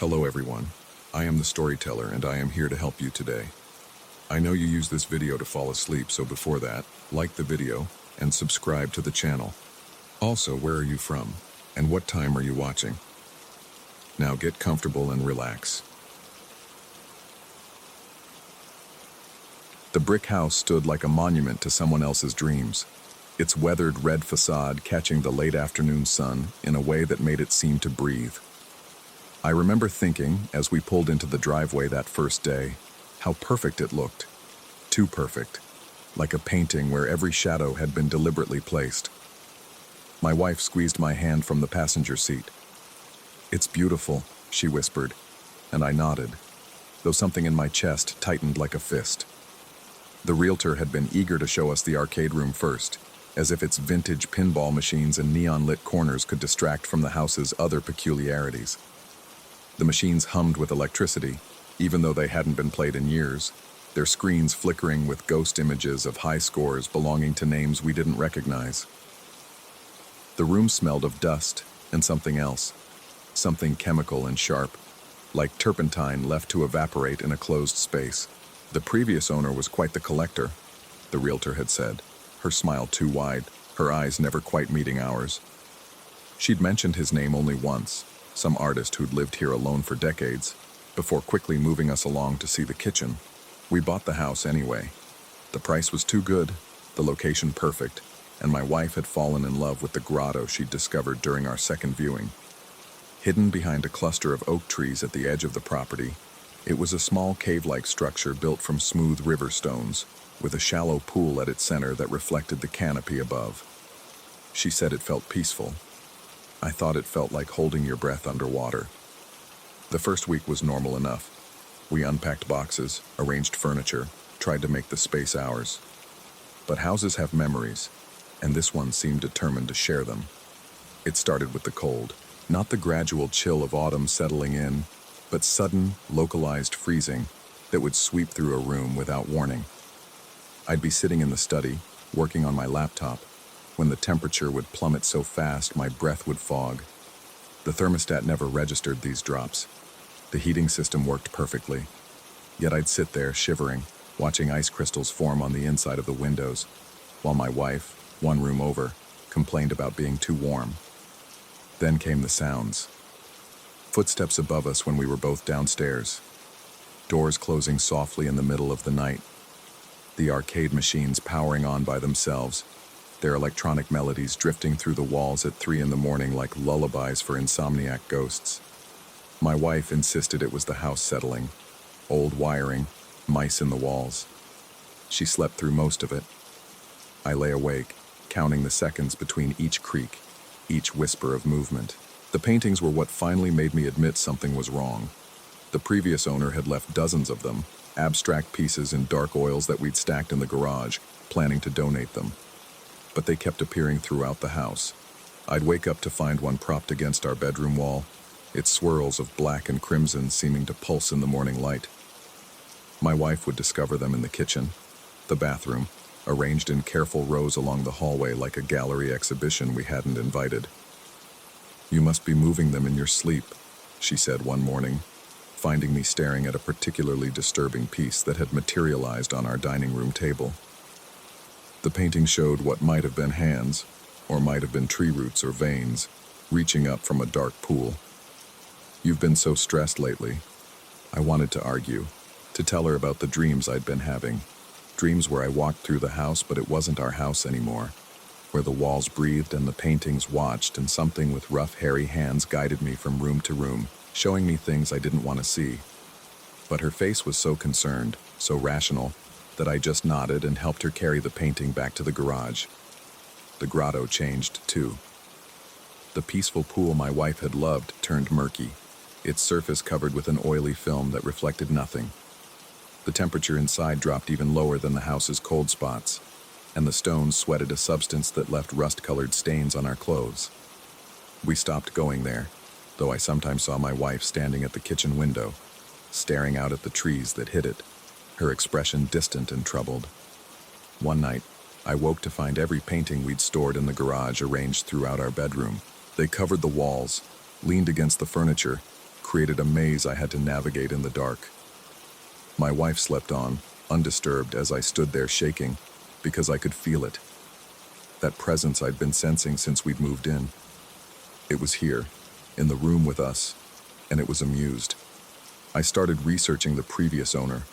Hello everyone, I am the storyteller and I am here to help you today. I know you use this video to fall asleep, so before that, like the video and subscribe to the channel. Also, where are you from and what time are you watching? Now get comfortable and relax. The brick house stood like a monument to someone else's dreams, its weathered red facade catching the late afternoon sun in a way that made it seem to breathe. I remember thinking, as we pulled into the driveway that first day, how perfect it looked. Too perfect, like a painting where every shadow had been deliberately placed. My wife squeezed my hand from the passenger seat. "It's beautiful," she whispered, and I nodded, though something in my chest tightened like a fist. The realtor had been eager to show us the arcade room first, as if its vintage pinball machines and neon-lit corners could distract from the house's other peculiarities. The machines hummed with electricity, even though they hadn't been played in years, their screens flickering with ghost images of high scores belonging to names we didn't recognize. The room smelled of dust and something else, something chemical and sharp, like turpentine left to evaporate in a closed space. The previous owner was quite the collector, the realtor had said, her smile too wide, her eyes never quite meeting ours. She'd mentioned his name only once, some artist who'd lived here alone for decades, before quickly moving us along to see the kitchen. We bought the house anyway. The price was too good, the location perfect, and my wife had fallen in love with the grotto she'd discovered during our second viewing. Hidden behind a cluster of oak trees at the edge of the property, it was a small cave-like structure built from smooth river stones, with a shallow pool at its center that reflected the canopy above. She said it felt peaceful. I thought it felt like holding your breath underwater. The first week was normal enough. We unpacked boxes, arranged furniture, tried to make the space ours. But houses have memories, and this one seemed determined to share them. It started with the cold, not the gradual chill of autumn settling in, but sudden, localized freezing that would sweep through a room without warning. I'd be sitting in the study, working on my laptop, when the temperature would plummet so fast my breath would fog. The thermostat never registered these drops. The heating system worked perfectly. Yet I'd sit there shivering, watching ice crystals form on the inside of the windows, while my wife, one room over, complained about being too warm. Then came the sounds. Footsteps above us when we were both downstairs. Doors closing softly in the middle of the night. The arcade machines powering on by themselves, their electronic melodies drifting through the walls at 3 a.m. like lullabies for insomniac ghosts. My wife insisted it was the house settling. Old wiring, mice in the walls. She slept through most of it. I lay awake, counting the seconds between each creak, each whisper of movement. The paintings were what finally made me admit something was wrong. The previous owner had left dozens of them, abstract pieces in dark oils that we'd stacked in the garage, planning to donate them. But they kept appearing throughout the house. I'd wake up to find one propped against our bedroom wall, its swirls of black and crimson seeming to pulse in the morning light. My wife would discover them in the kitchen, the bathroom, arranged in careful rows along the hallway like a gallery exhibition we hadn't invited. "You must be moving them in your sleep," she said one morning, finding me staring at a particularly disturbing piece that had materialized on our dining room table. The painting showed what might have been hands, or might have been tree roots or veins, reaching up from a dark pool. "You've been so stressed lately." I wanted to argue, to tell her about the dreams I'd been having. Dreams where I walked through the house, but it wasn't our house anymore. Where the walls breathed and the paintings watched, and something with rough, hairy hands guided me from room to room, showing me things I didn't want to see. But her face was so concerned, so rational, that I just nodded and helped her carry the painting back to the garage. The grotto changed, too. The peaceful pool my wife had loved turned murky, its surface covered with an oily film that reflected nothing. The temperature inside dropped even lower than the house's cold spots, and the stones sweated a substance that left rust-colored stains on our clothes. We stopped going there, though I sometimes saw my wife standing at the kitchen window, staring out at the trees that hid it, her expression distant and troubled. One night, I woke to find every painting we'd stored in the garage arranged throughout our bedroom. They covered the walls, leaned against the furniture, created a maze I had to navigate in the dark. My wife slept on, undisturbed, as I stood there shaking, because I could feel it. That presence I'd been sensing since we'd moved in. It was here, in the room with us, and it was amused. I started researching the previous owner.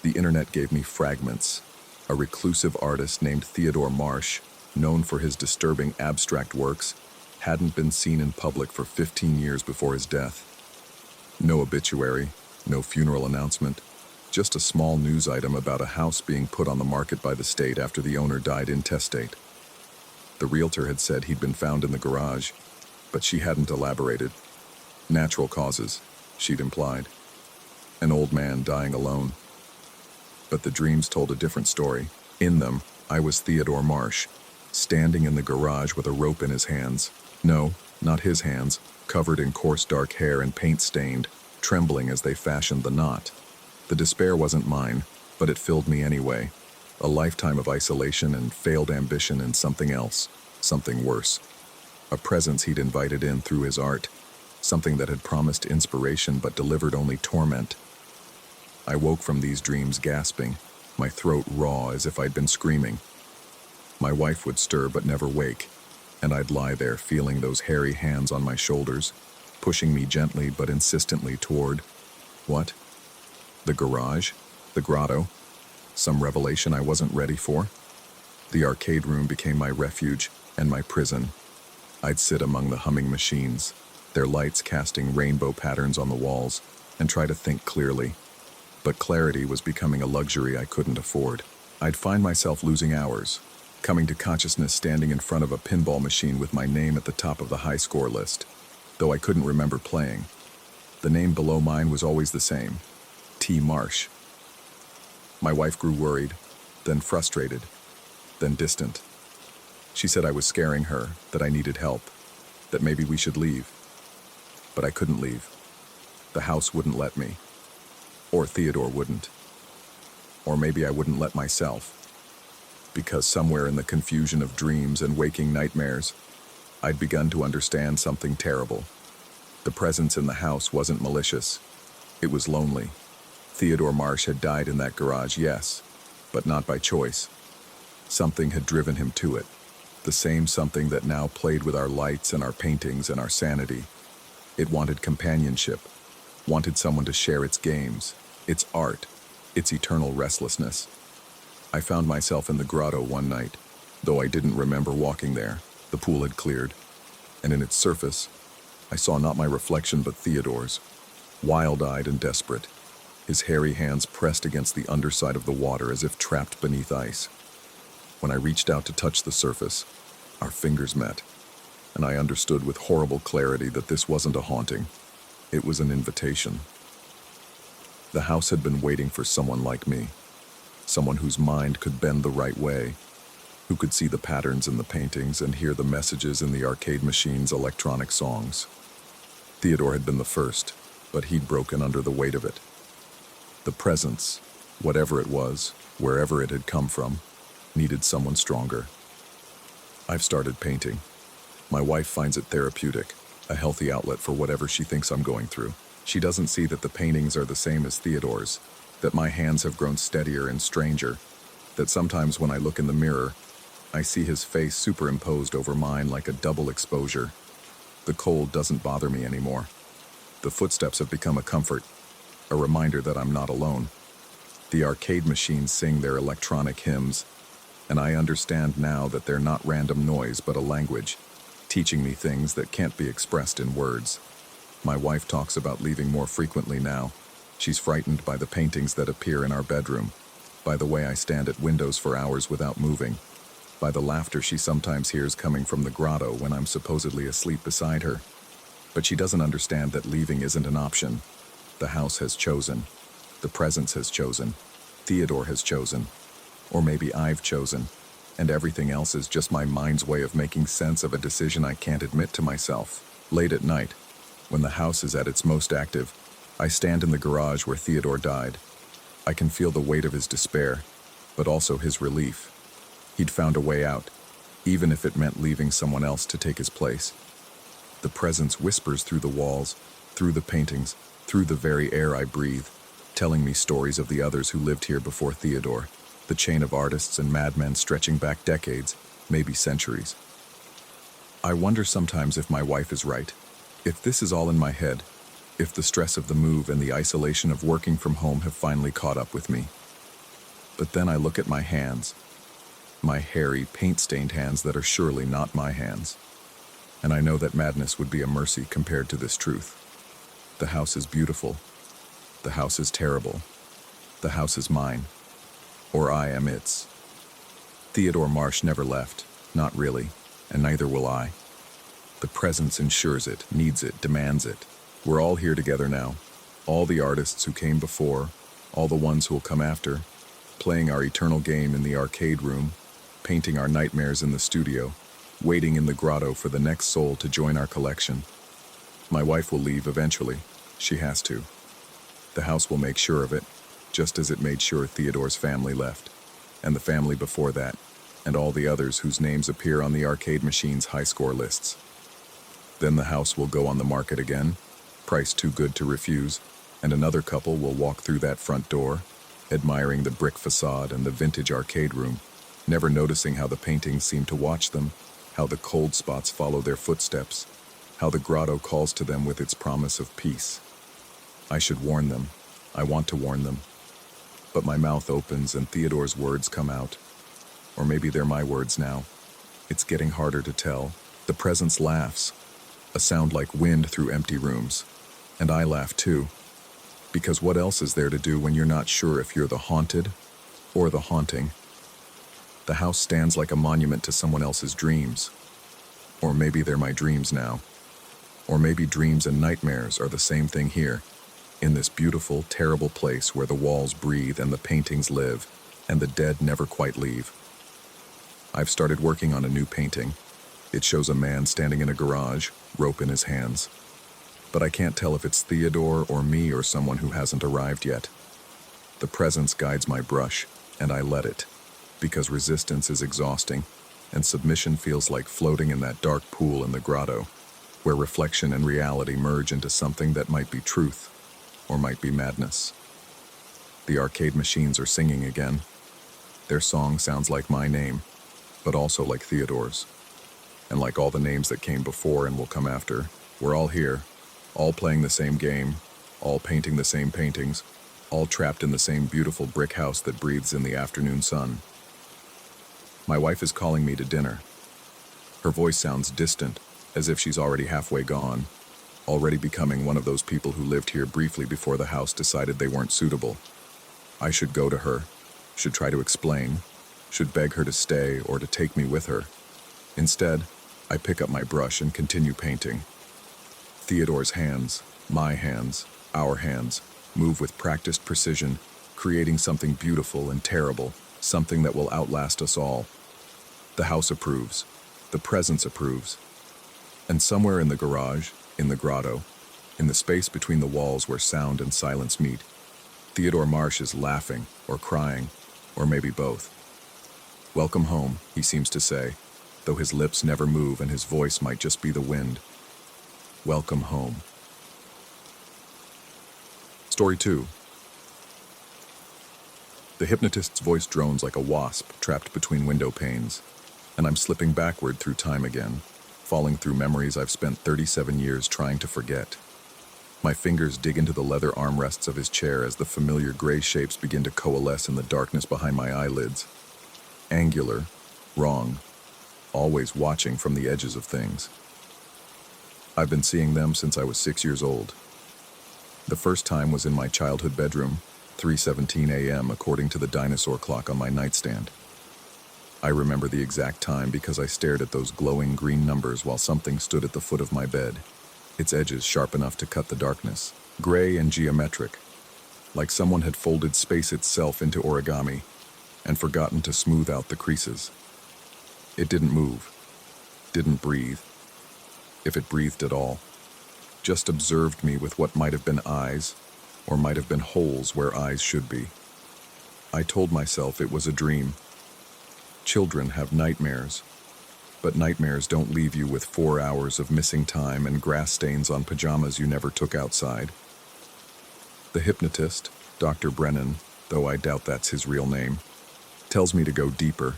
The internet gave me fragments. A reclusive artist named Theodore Marsh, known for his disturbing abstract works, hadn't been seen in public for 15 years before his death. No obituary, no funeral announcement, just a small news item about a house being put on the market by the state after the owner died intestate. The realtor had said he'd been found in the garage, but she hadn't elaborated. Natural causes, she'd implied. An old man dying alone. But the dreams told a different story. In them, I was Theodore Marsh, standing in the garage with a rope in his hands. No, not his hands, covered in coarse dark hair and paint-stained, trembling as they fashioned the knot. The despair wasn't mine, but it filled me anyway. A lifetime of isolation and failed ambition in something else, something worse. A presence he'd invited in through his art, something that had promised inspiration but delivered only torment. I woke from these dreams gasping, my throat raw as if I'd been screaming. My wife would stir but never wake, and I'd lie there feeling those hairy hands on my shoulders, pushing me gently but insistently toward, what? The garage? The grotto? Some revelation I wasn't ready for? The arcade room became my refuge and my prison. I'd sit among the humming machines, their lights casting rainbow patterns on the walls, and try to think clearly. But clarity was becoming a luxury I couldn't afford. I'd find myself losing hours, coming to consciousness standing in front of a pinball machine with my name at the top of the high score list, though I couldn't remember playing. The name below mine was always the same, T. Marsh. My wife grew worried, then frustrated, then distant. She said I was scaring her, that I needed help, that maybe we should leave. But I couldn't leave. The house wouldn't let me. Or Theodore wouldn't. Or maybe I wouldn't let myself. Because somewhere in the confusion of dreams and waking nightmares, I'd begun to understand something terrible. The presence in the house wasn't malicious. It was lonely. Theodore Marsh had died in that garage, yes, but not by choice. Something had driven him to it. The same something that now played with our lights and our paintings and our sanity. It wanted companionship, wanted someone to share its games, its art, its eternal restlessness. I found myself in the grotto one night, though I didn't remember walking there. The pool had cleared, and in its surface, I saw not my reflection but Theodore's, wild-eyed and desperate, his hairy hands pressed against the underside of the water as if trapped beneath ice. When I reached out to touch the surface, our fingers met, and I understood with horrible clarity that this wasn't a haunting. It was an invitation. The house had been waiting for someone like me, someone whose mind could bend the right way, who could see the patterns in the paintings and hear the messages in the arcade machine's electronic songs. Theodore had been the first, but he'd broken under the weight of it. The presence, whatever it was, wherever it had come from, needed someone stronger. I've started painting. My wife finds it therapeutic, a healthy outlet for whatever she thinks I'm going through. She doesn't see that the paintings are the same as Theodore's, that my hands have grown steadier and stranger, that sometimes when I look in the mirror, I see his face superimposed over mine like a double exposure. The cold doesn't bother me anymore. The footsteps have become a comfort, a reminder that I'm not alone. The arcade machines sing their electronic hymns, and I understand now that they're not random noise but a language, teaching me things that can't be expressed in words. My wife talks about leaving more frequently now. She's frightened by the paintings that appear in our bedroom, by the way I stand at windows for hours without moving, by the laughter she sometimes hears coming from the grotto when I'm supposedly asleep beside her. But she doesn't understand that leaving isn't an option. The house has chosen. The presence has chosen. Theodore has chosen. Or maybe I've chosen. And everything else is just my mind's way of making sense of a decision I can't admit to myself. Late at night, when the house is at its most active, I stand in the garage where Theodore died. I can feel the weight of his despair, but also his relief. He'd found a way out, even if it meant leaving someone else to take his place. The presence whispers through the walls, through the paintings, through the very air I breathe, telling me stories of the others who lived here before Theodore, the chain of artists and madmen stretching back decades, maybe centuries. I wonder sometimes if my wife is right, if this is all in my head, if the stress of the move and the isolation of working from home have finally caught up with me. But then I look at my hands, my hairy, paint-stained hands that are surely not my hands, and I know that madness would be a mercy compared to this truth. The house is beautiful. The house is terrible. The house is mine. Or I am its. Theodore Marsh never left, not really, and neither will I. The presence ensures it, needs it, demands it. We're all here together now. All the artists who came before, all the ones who will come after, playing our eternal game in the arcade room, painting our nightmares in the studio, waiting in the grotto for the next soul to join our collection. My wife will leave eventually. She has to. The house will make sure of it, just as it made sure Theodore's family left, and the family before that, and all the others whose names appear on the arcade machine's high-score lists. Then the house will go on the market again, price too good to refuse, and another couple will walk through that front door, admiring the brick facade and the vintage arcade room, never noticing how the paintings seem to watch them, how the cold spots follow their footsteps, how the grotto calls to them with its promise of peace. I should warn them. I want to warn them. But my mouth opens and Theodore's words come out. Or maybe they're my words now. It's getting harder to tell. The presence laughs, a sound like wind through empty rooms. And I laugh too. Because what else is there to do when you're not sure if you're the haunted or the haunting? The house stands like a monument to someone else's dreams. Or maybe they're my dreams now. Or maybe dreams and nightmares are the same thing here, in this beautiful, terrible place where the walls breathe and the paintings live, and the dead never quite leave. I've started working on a new painting. It shows a man standing in a garage, rope in his hands. But I can't tell if it's Theodore or me or someone who hasn't arrived yet. The presence guides my brush, and I let it, because resistance is exhausting, and submission feels like floating in that dark pool in the grotto, where reflection and reality merge into something that might be truth, or might be madness. The arcade machines are singing again. Their song sounds like my name, but also like Theodore's. And like all the names that came before and will come after, we're all here, all playing the same game, all painting the same paintings, all trapped in the same beautiful brick house that breathes in the afternoon sun. My wife is calling me to dinner. Her voice sounds distant, as if she's already halfway gone, already becoming one of those people who lived here briefly before the house decided they weren't suitable. I should go to her, should try to explain, should beg her to stay or to take me with her. Instead, I pick up my brush and continue painting. Theodore's hands, my hands, our hands, move with practiced precision, creating something beautiful and terrible, something that will outlast us all. The house approves. The presence approves. And somewhere in the garage, in the grotto, in the space between the walls where sound and silence meet, Theodore Marsh is laughing or crying, or maybe both. Welcome home, he seems to say, though his lips never move and his voice might just be the wind. Welcome home. Story 2. The hypnotist's voice drones like a wasp trapped between window panes, and I'm slipping backward through time again, falling through memories I've spent 37 years trying to forget. My fingers dig into the leather armrests of his chair as the familiar gray shapes begin to coalesce in the darkness behind my eyelids. Angular, wrong, always watching from the edges of things. I've been seeing them since I was 6 years old. The first time was in my childhood bedroom, 3:17 a.m. according to the dinosaur clock on my nightstand. I remember the exact time because I stared at those glowing green numbers while something stood at the foot of my bed, its edges sharp enough to cut the darkness, gray and geometric, like someone had folded space itself into origami and forgotten to smooth out the creases. It didn't move, didn't breathe, if it breathed at all, just observed me with what might have been eyes, or might have been holes where eyes should be. I told myself it was a dream. Children have nightmares. But nightmares don't leave you with 4 hours of missing time and grass stains on pajamas you never took outside. The hypnotist, Dr. Brennan, though I doubt that's his real name, tells me to go deeper,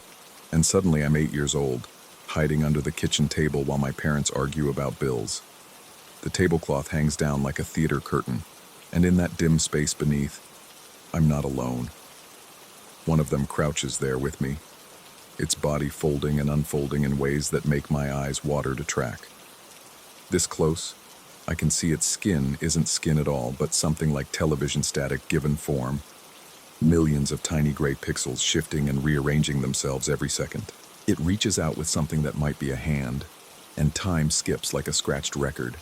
and suddenly I'm 8 years old, hiding under the kitchen table while my parents argue about bills. The tablecloth hangs down like a theater curtain, and in that dim space beneath, I'm not alone. One of them crouches there with me, its body folding and unfolding in ways that make my eyes water to track. This close, I can see its skin isn't skin at all, but something like television static given form. Millions of tiny gray pixels shifting and rearranging themselves every second. It reaches out with something that might be a hand, and time skips like a scratched record.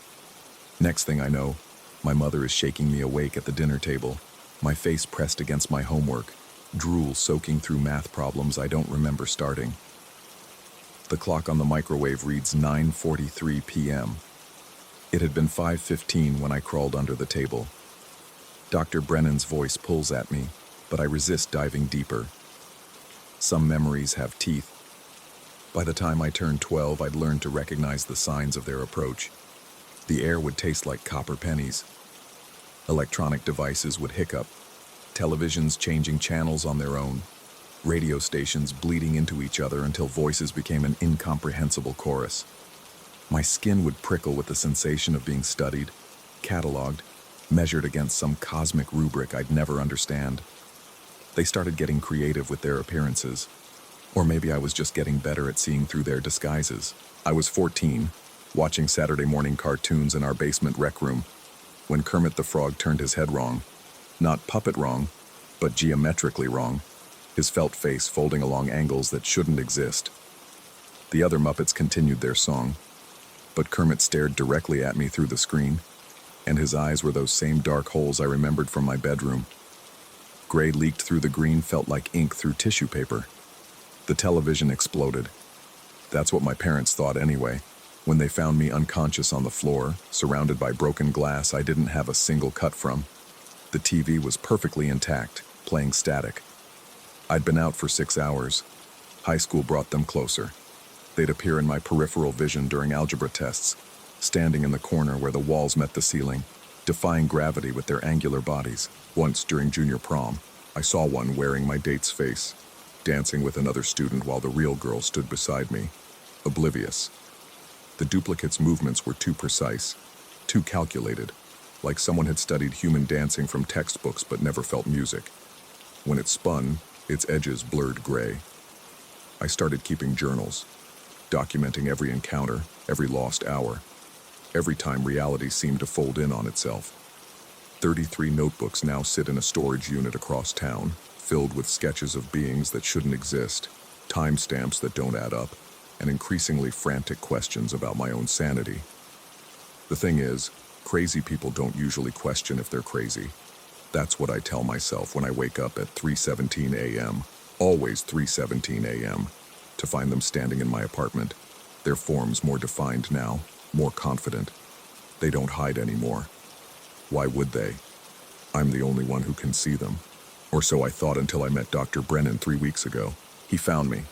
Next thing I know, my mother is shaking me awake at the dinner table, my face pressed against my homework, drool soaking through math problems I don't remember starting. The clock on the microwave reads 9:43 p.m. It had been 5:15 when I crawled under the table. Dr. Brennan's voice pulls at me, but I resist diving deeper. Some memories have teeth. By the time I turned 12, I'd learned to recognize the signs of their approach. The air would taste like copper pennies. Electronic devices would hiccup, televisions changing channels on their own, radio stations bleeding into each other until voices became an incomprehensible chorus. My skin would prickle with the sensation of being studied, cataloged, measured against some cosmic rubric I'd never understand. They started getting creative with their appearances. Or maybe I was just getting better at seeing through their disguises. I was 14, watching Saturday morning cartoons in our basement rec room, when Kermit the Frog turned his head wrong. Not puppet wrong, but geometrically wrong, his felt face folding along angles that shouldn't exist. The other Muppets continued their song, but Kermit stared directly at me through the screen, and his eyes were those same dark holes I remembered from my bedroom. Gray leaked through the green felt like ink through tissue paper. The television exploded. That's what my parents thought anyway, when they found me unconscious on the floor, surrounded by broken glass I didn't have a single cut from. The TV was perfectly intact, playing static. I'd been out for 6 hours. High school brought them closer. They'd appear in my peripheral vision during algebra tests, standing in the corner where the walls met the ceiling, defying gravity with their angular bodies. Once during junior prom, I saw one wearing my date's face, dancing with another student while the real girl stood beside me, oblivious. The duplicate's movements were too precise, too calculated, like someone had studied human dancing from textbooks but never felt music. When it spun, its edges blurred gray. I started keeping journals, documenting every encounter, every lost hour, every time reality seemed to fold in on itself. 33 notebooks now sit in a storage unit across town, filled with sketches of beings that shouldn't exist, timestamps that don't add up, and increasingly frantic questions about my own sanity. The thing is, crazy people don't usually question if they're crazy. That's what I tell myself when I wake up at 3:17 a.m., always 3:17 a.m., to find them standing in my apartment, their forms more defined now, more confident. They don't hide anymore. Why would they? I'm the only one who can see them. Or so I thought until I met Dr. Brennan 3 weeks ago. He found me.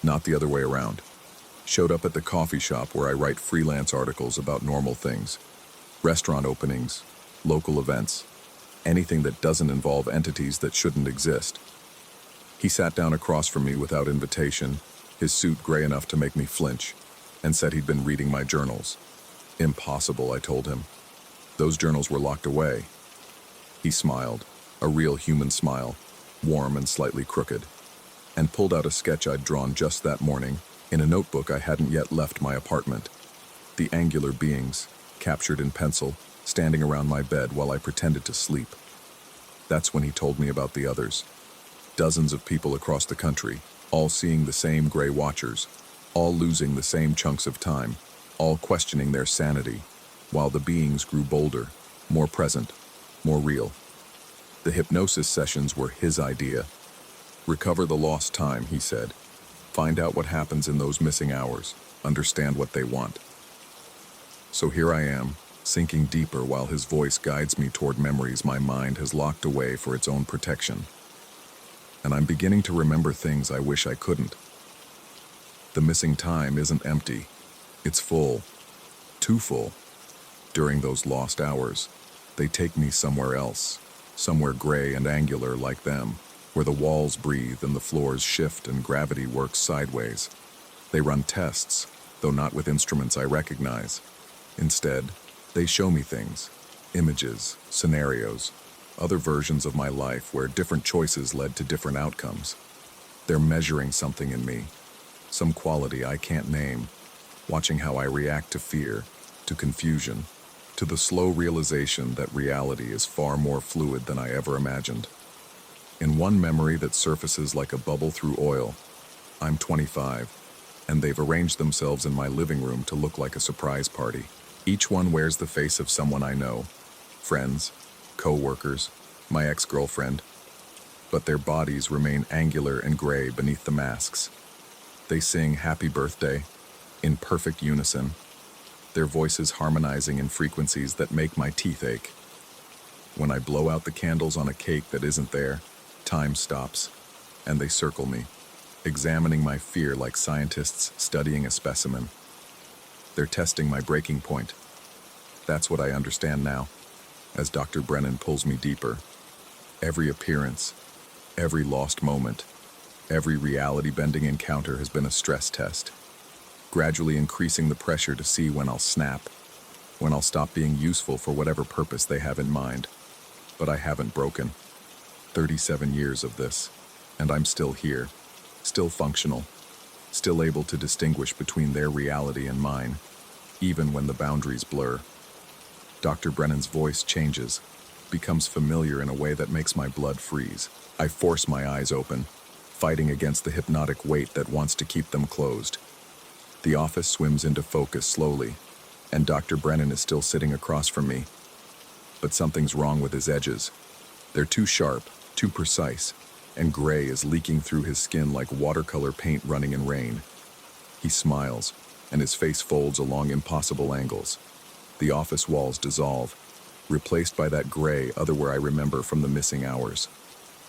Not the other way around. Showed up at the coffee shop where I write freelance articles about normal things. Restaurant openings, local events, anything that doesn't involve entities that shouldn't exist. He sat down across from me without invitation, his suit gray enough to make me flinch, and said he'd been reading my journals. Impossible, I told him. Those journals were locked away. He smiled, a real human smile, warm and slightly crooked, and pulled out a sketch I'd drawn just that morning in a notebook I hadn't yet left my apartment. The angular beings, captured in pencil, standing around my bed while I pretended to sleep. That's when he told me about the others. Dozens of people across the country, all seeing the same gray watchers, all losing the same chunks of time, all questioning their sanity, while the beings grew bolder, more present, more real. The hypnosis sessions were his idea. Recover the lost time, he said. Find out what happens in those missing hours. Understand what they want. So here I am, sinking deeper while his voice guides me toward memories my mind has locked away for its own protection. And I'm beginning to remember things I wish I couldn't. The missing time isn't empty. It's full. Too full. During those lost hours, they take me somewhere else, somewhere gray and angular like them, where the walls breathe and the floors shift and gravity works sideways. They run tests, though not with instruments I recognize. Instead, they show me things, images, scenarios, other versions of my life where different choices led to different outcomes. They're measuring something in me, some quality I can't name, watching how I react to fear, to confusion, to the slow realization that reality is far more fluid than I ever imagined. In one memory that surfaces like a bubble through oil, I'm 25, and they've arranged themselves in my living room to look like a surprise party. Each one wears the face of someone I know, friends, co-workers, my ex-girlfriend, but their bodies remain angular and gray beneath the masks. They sing happy birthday in perfect unison, their voices harmonizing in frequencies that make my teeth ache. When I blow out the candles on a cake that isn't there, time stops, and they circle me, examining my fear like scientists studying a specimen. They're testing my breaking point. That's what I understand now, as Dr. Brennan pulls me deeper. Every appearance, every lost moment, every reality-bending encounter has been a stress test, gradually increasing the pressure to see when I'll snap, when I'll stop being useful for whatever purpose they have in mind. But I haven't broken. 37 years of this, and I'm still here, still functional, still able to distinguish between their reality and mine, even when the boundaries blur. Dr. Brennan's voice changes, becomes familiar in a way that makes my blood freeze. I force my eyes open, fighting against the hypnotic weight that wants to keep them closed. The office swims into focus slowly, and Dr. Brennan is still sitting across from me. But something's wrong with his edges. They're too sharp, too precise, and gray is leaking through his skin like watercolor paint running in rain. He smiles, and his face folds along impossible angles. The office walls dissolve, replaced by that gray otherwhere I remember from the missing hours.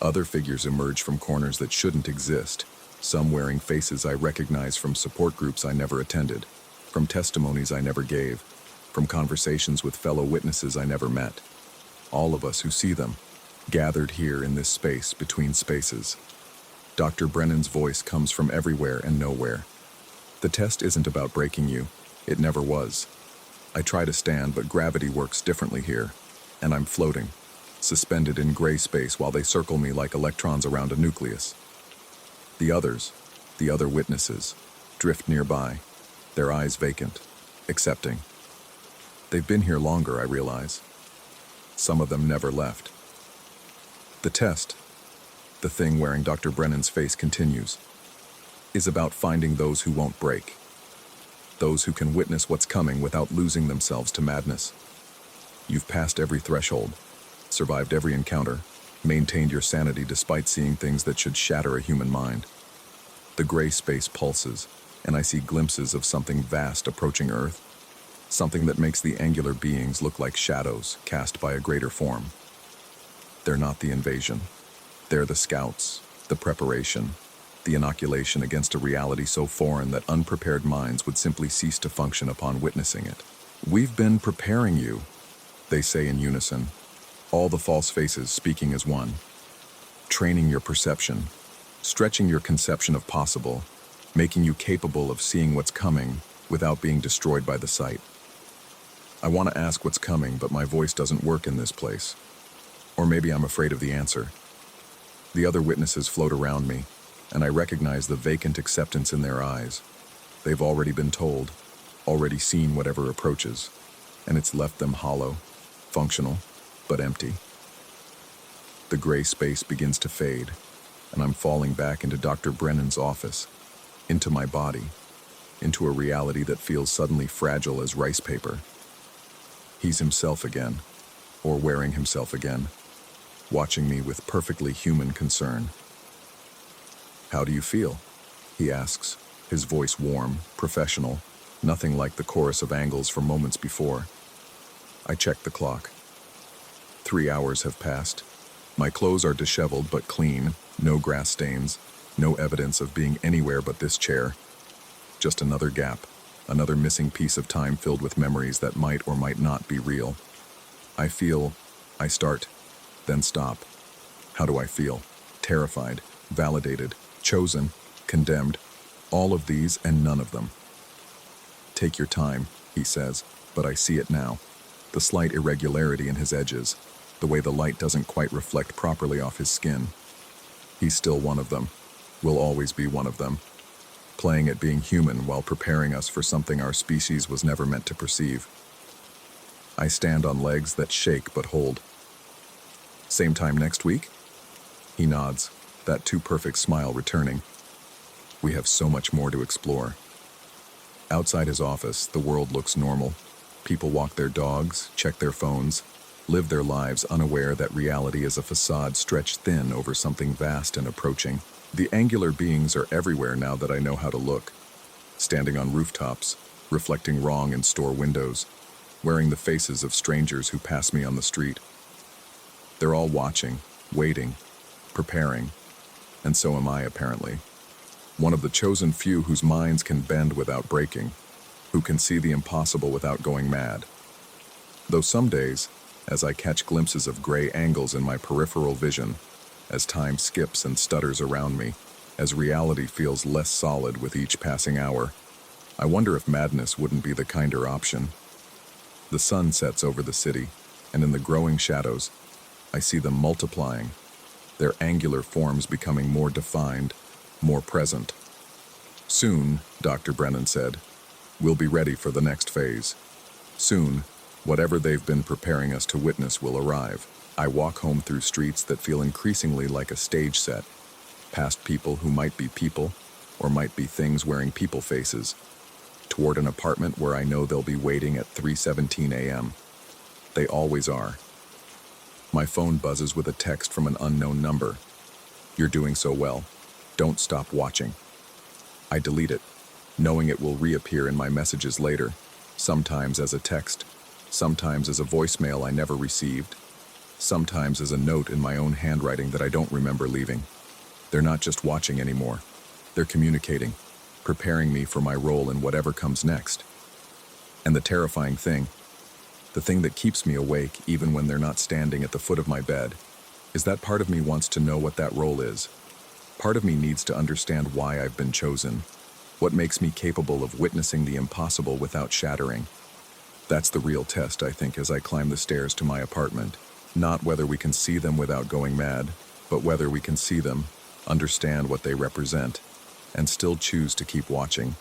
Other figures emerge from corners that shouldn't exist, some wearing faces I recognize from support groups I never attended, from testimonies I never gave, from conversations with fellow witnesses I never met. All of us who see them, gathered here in this space between spaces. Dr. Brennan's voice comes from everywhere and nowhere. The test isn't about breaking you. It never was. I try to stand, but gravity works differently here, and I'm floating, suspended in gray space while they circle me like electrons around a nucleus. The others, the other witnesses, drift nearby, their eyes vacant, accepting. They've been here longer, I realize. Some of them never left. The test, the thing wearing Dr. Brennan's face continues, is about finding those who won't break. Those who can witness what's coming without losing themselves to madness. You've passed every threshold, survived every encounter, maintained your sanity despite seeing things that should shatter a human mind. The gray space pulses, and I see glimpses of something vast approaching Earth, something that makes the angular beings look like shadows cast by a greater form. They're not the invasion. They're the scouts, the preparation, the inoculation against a reality so foreign that unprepared minds would simply cease to function upon witnessing it. We've been preparing you, they say in unison, all the false faces speaking as one. Training your perception, stretching your conception of possible, making you capable of seeing what's coming without being destroyed by the sight. I want to ask what's coming, but my voice doesn't work in this place. Or maybe I'm afraid of the answer. The other witnesses float around me, and I recognize the vacant acceptance in their eyes. They've already been told, already seen whatever approaches, and it's left them hollow, functional, but empty. The gray space begins to fade, and I'm falling back into Dr. Brennan's office, into my body, into a reality that feels suddenly fragile as rice paper. He's himself again, or wearing himself again, watching me with perfectly human concern. "How do you feel?" he asks, his voice warm, professional, nothing like the chorus of angles from moments before. I check the clock. 3 hours have passed. My clothes are disheveled but clean, no grass stains, no evidence of being anywhere but this chair. Just another gap, another missing piece of time filled with memories that might or might not be real. I start, then stop. How do I feel? Terrified, validated, chosen, condemned. All of these and none of them. Take your time, he says, but I see it now. The slight irregularity in his edges, the way the light doesn't quite reflect properly off his skin. He's still one of them, will always be one of them, playing at being human while preparing us for something our species was never meant to perceive. I stand on legs that shake but hold. Same time next week? He nods, that too perfect smile returning. We have so much more to explore. Outside his office, the world looks normal. People walk their dogs, check their phones, live their lives unaware that reality is a facade stretched thin over something vast and approaching. The angular beings are everywhere now that I know how to look. Standing on rooftops, reflecting wrong in store windows, wearing the faces of strangers who pass me on the street. They're all watching, waiting, preparing, and so am I apparently. One of the chosen few whose minds can bend without breaking, who can see the impossible without going mad. Though some days, as I catch glimpses of gray angles in my peripheral vision, as time skips and stutters around me, as reality feels less solid with each passing hour, I wonder if madness wouldn't be the kinder option. The sun sets over the city, and in the growing shadows, I see them multiplying, their angular forms becoming more defined, more present. Soon, Dr. Brennan said, we'll be ready for the next phase. Soon, whatever they've been preparing us to witness will arrive. I walk home through streets that feel increasingly like a stage set, past people who might be people, or might be things wearing people faces, toward an apartment where I know they'll be waiting at 3:17 a.m. They always are. My phone buzzes with a text from an unknown number. You're doing so well. Don't stop watching. I delete it, knowing it will reappear in my messages later, sometimes as a text, sometimes as a voicemail I never received, sometimes as a note in my own handwriting that I don't remember leaving. They're not just watching anymore. They're communicating, preparing me for my role in whatever comes next. And the terrifying thing, the thing that keeps me awake even when they're not standing at the foot of my bed, is that part of me wants to know what that role is. Part of me needs to understand why I've been chosen, what makes me capable of witnessing the impossible without shattering. That's the real test, I think, as I climb the stairs to my apartment. Not whether we can see them without going mad, but whether we can see them, understand what they represent, and still choose to keep watching.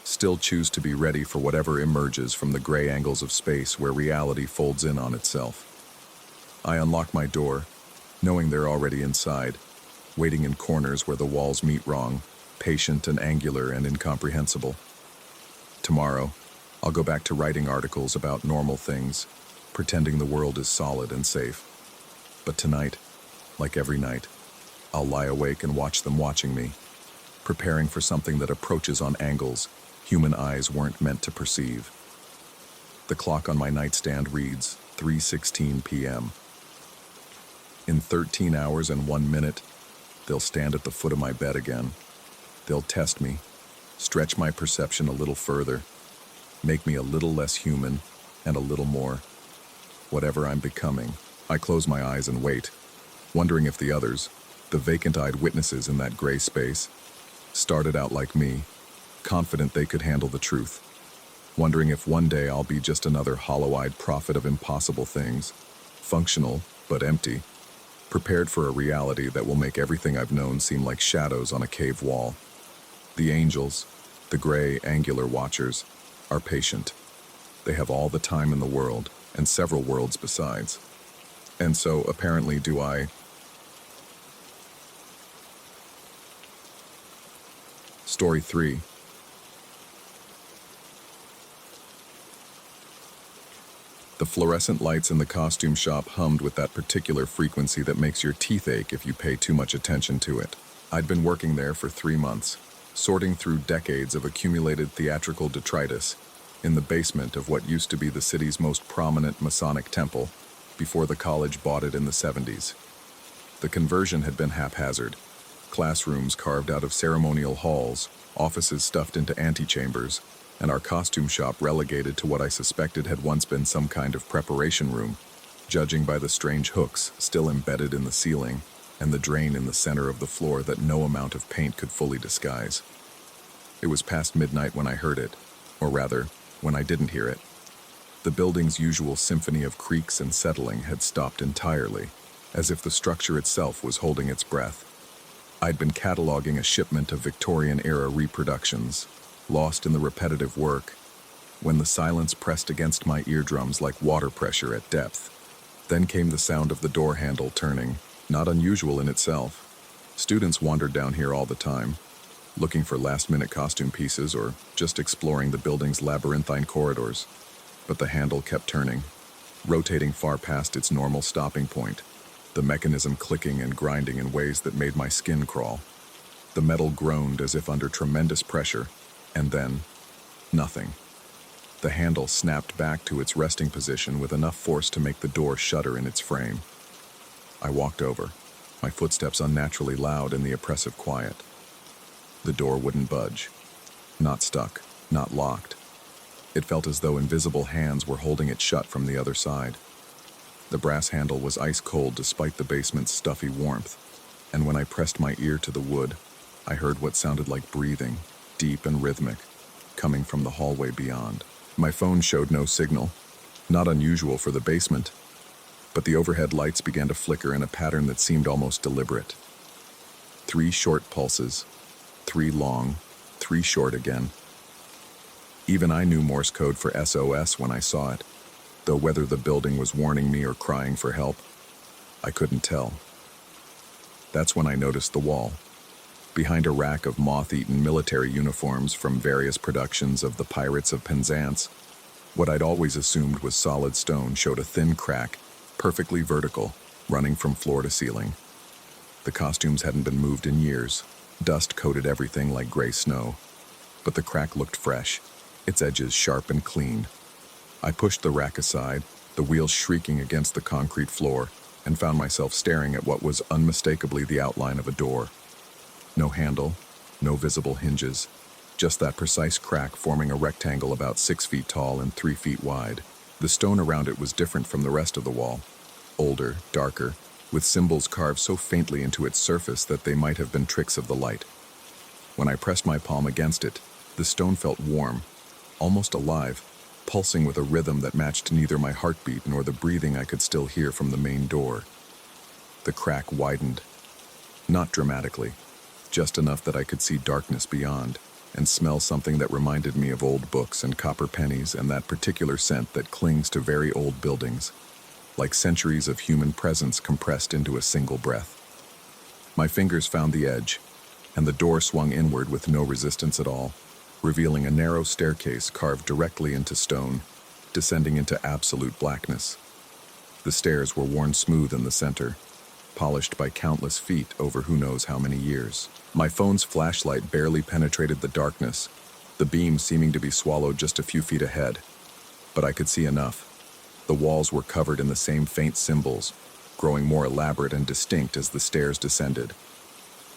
Still choose to be ready for whatever emerges from the gray angles of space where reality folds in on itself. I unlock my door, knowing they're already inside, waiting in corners where the walls meet wrong, patient and angular and incomprehensible. Tomorrow, I'll go back to writing articles about normal things, pretending the world is solid and safe. But tonight, like every night, I'll lie awake and watch them watching me, preparing for something that approaches on angles human eyes weren't meant to perceive. The clock on my nightstand reads 3:16 p.m. In 13 hours and 1 minute, they'll stand at the foot of my bed again. They'll test me, stretch my perception a little further, make me a little less human and a little more. Whatever I'm becoming, I close my eyes and wait, wondering if the others, the vacant-eyed witnesses in that gray space, started out like me, confident they could handle the truth, wondering if one day I'll be just another hollow-eyed prophet of impossible things, functional but empty, prepared for a reality that will make everything I've known seem like shadows on a cave wall. The angels, the gray, angular watchers, are patient. They have all the time in the world, and several worlds besides. And so, apparently, do I. Story 3. The fluorescent lights in the costume shop hummed with that particular frequency that makes your teeth ache if you pay too much attention to it. I'd been working there for 3 months, sorting through decades of accumulated theatrical detritus in the basement of what used to be the city's most prominent Masonic temple before the college bought it in the 70s. The conversion had been haphazard. Classrooms carved out of ceremonial halls, offices stuffed into antechambers, and our costume shop relegated to what I suspected had once been some kind of preparation room, judging by the strange hooks still embedded in the ceiling and the drain in the center of the floor that no amount of paint could fully disguise. It was past midnight when I heard it, or rather, when I didn't hear it. The building's usual symphony of creaks and settling had stopped entirely, as if the structure itself was holding its breath. I'd been cataloging a shipment of Victorian-era reproductions, lost in the repetitive work, when the silence pressed against my eardrums like water pressure at depth. Then came the sound of the door handle turning, not unusual in itself. Students wandered down here all the time, looking for last-minute costume pieces or just exploring the building's labyrinthine corridors. But the handle kept turning, rotating far past its normal stopping point, the mechanism clicking and grinding in ways that made my skin crawl. The metal groaned as if under tremendous pressure, and then, nothing. The handle snapped back to its resting position with enough force to make the door shudder in its frame. I walked over, my footsteps unnaturally loud in the oppressive quiet. The door wouldn't budge. Not stuck, not locked. It felt as though invisible hands were holding it shut from the other side. The brass handle was ice cold despite the basement's stuffy warmth, and when I pressed my ear to the wood, I heard what sounded like breathing, deep and rhythmic, coming from the hallway beyond. My phone showed no signal, not unusual for the basement, but the overhead lights began to flicker in a pattern that seemed almost deliberate. 3 short pulses, 3 long, 3 short again. Even I knew Morse code for SOS when I saw it, though whether the building was warning me or crying for help, I couldn't tell. That's when I noticed the wall. Behind a rack of moth-eaten military uniforms from various productions of the Pirates of Penzance, what I'd always assumed was solid stone showed a thin crack, perfectly vertical, running from floor to ceiling. The costumes hadn't been moved in years. Dust coated everything like gray snow, but the crack looked fresh, its edges sharp and clean. I pushed the rack aside, the wheels shrieking against the concrete floor, and found myself staring at what was unmistakably the outline of a door. No handle, no visible hinges, just that precise crack forming a rectangle about 6 feet tall and 3 feet wide. The stone around it was different from the rest of the wall, older, darker, with symbols carved so faintly into its surface that they might have been tricks of the light. When I pressed my palm against it, the stone felt warm, almost alive, pulsing with a rhythm that matched neither my heartbeat nor the breathing I could still hear from the main door. The crack widened, not dramatically, just enough that I could see darkness beyond and smell something that reminded me of old books and copper pennies and that particular scent that clings to very old buildings, like centuries of human presence compressed into a single breath. My fingers found the edge, and the door swung inward with no resistance at all, revealing a narrow staircase carved directly into stone, descending into absolute blackness. The stairs were worn smooth in the center, polished by countless feet over who knows how many years. My phone's flashlight barely penetrated the darkness, the beam seeming to be swallowed just a few feet ahead. But I could see enough. The walls were covered in the same faint symbols, growing more elaborate and distinct as the stairs descended.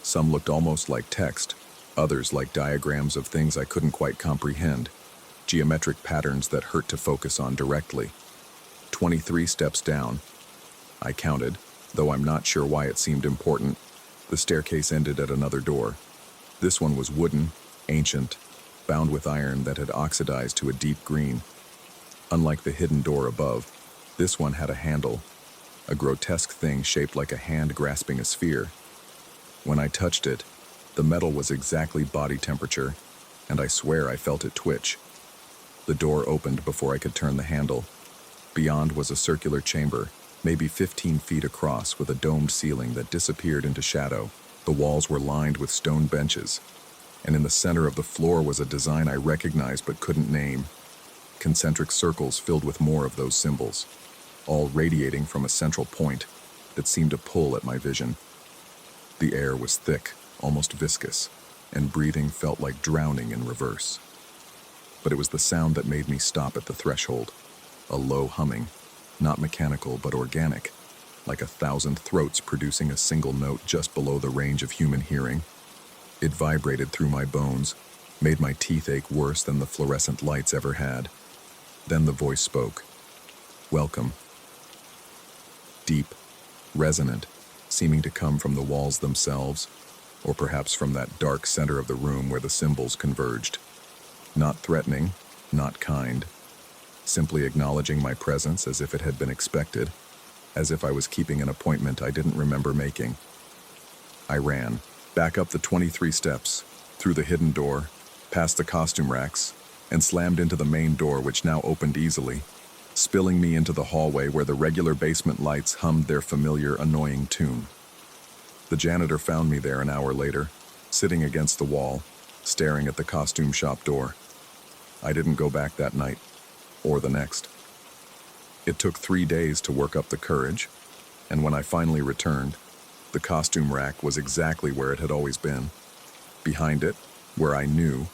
Some looked almost like text, others like diagrams of things I couldn't quite comprehend, geometric patterns that hurt to focus on directly. 23 steps down, I counted, though I'm not sure why it seemed important. The staircase ended at another door. This one was wooden, ancient, bound with iron that had oxidized to a deep green. Unlike the hidden door above, this one had a handle, a grotesque thing shaped like a hand grasping a sphere. When I touched it, the metal was exactly body temperature, and I swear I felt it twitch. The door opened before I could turn the handle. Beyond was a circular chamber, maybe 15 feet across, with a domed ceiling that disappeared into shadow. The walls were lined with stone benches, and in the center of the floor was a design I recognized but couldn't name. Concentric circles filled with more of those symbols, all radiating from a central point that seemed to pull at my vision. The air was thick, almost viscous, and breathing felt like drowning in reverse. But it was the sound that made me stop at the threshold, a low humming, not mechanical but organic, like 1,000 throats producing a single note just below the range of human hearing. It vibrated through my bones, made my teeth ache worse than the fluorescent lights ever had. Then the voice spoke. Welcome. Deep, resonant, seeming to come from the walls themselves, or perhaps from that dark center of the room where the symbols converged. Not threatening, not kind, simply acknowledging my presence as if it had been expected, as if I was keeping an appointment I didn't remember making. I ran, back up the 23 steps, through the hidden door, past the costume racks, and slammed into the main door, which now opened easily, spilling me into the hallway where the regular basement lights hummed their familiar, annoying tune. The janitor found me there an hour later, sitting against the wall, staring at the costume shop door. I didn't go back that night, or the next. It took 3 days to work up the courage, and when I finally returned, the costume rack was exactly where it had always been. Behind it, where I knew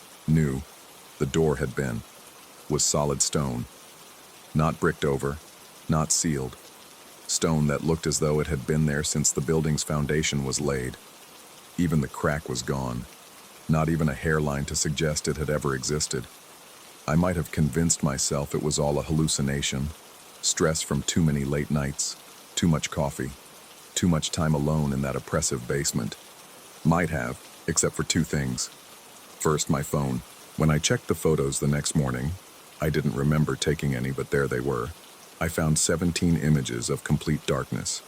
the door had been, was solid stone. Not bricked over, not sealed. Stone that looked as though it had been there since the building's foundation was laid. Even the crack was gone. Not even a hairline to suggest it had ever existed. I might have convinced myself it was all a hallucination. Stress from too many late nights, too much coffee, too much time alone in that oppressive basement. Might have, except for 2 things. First, my phone. When I checked the photos the next morning, I didn't remember taking any, but there they were. I found 17 images of complete darkness.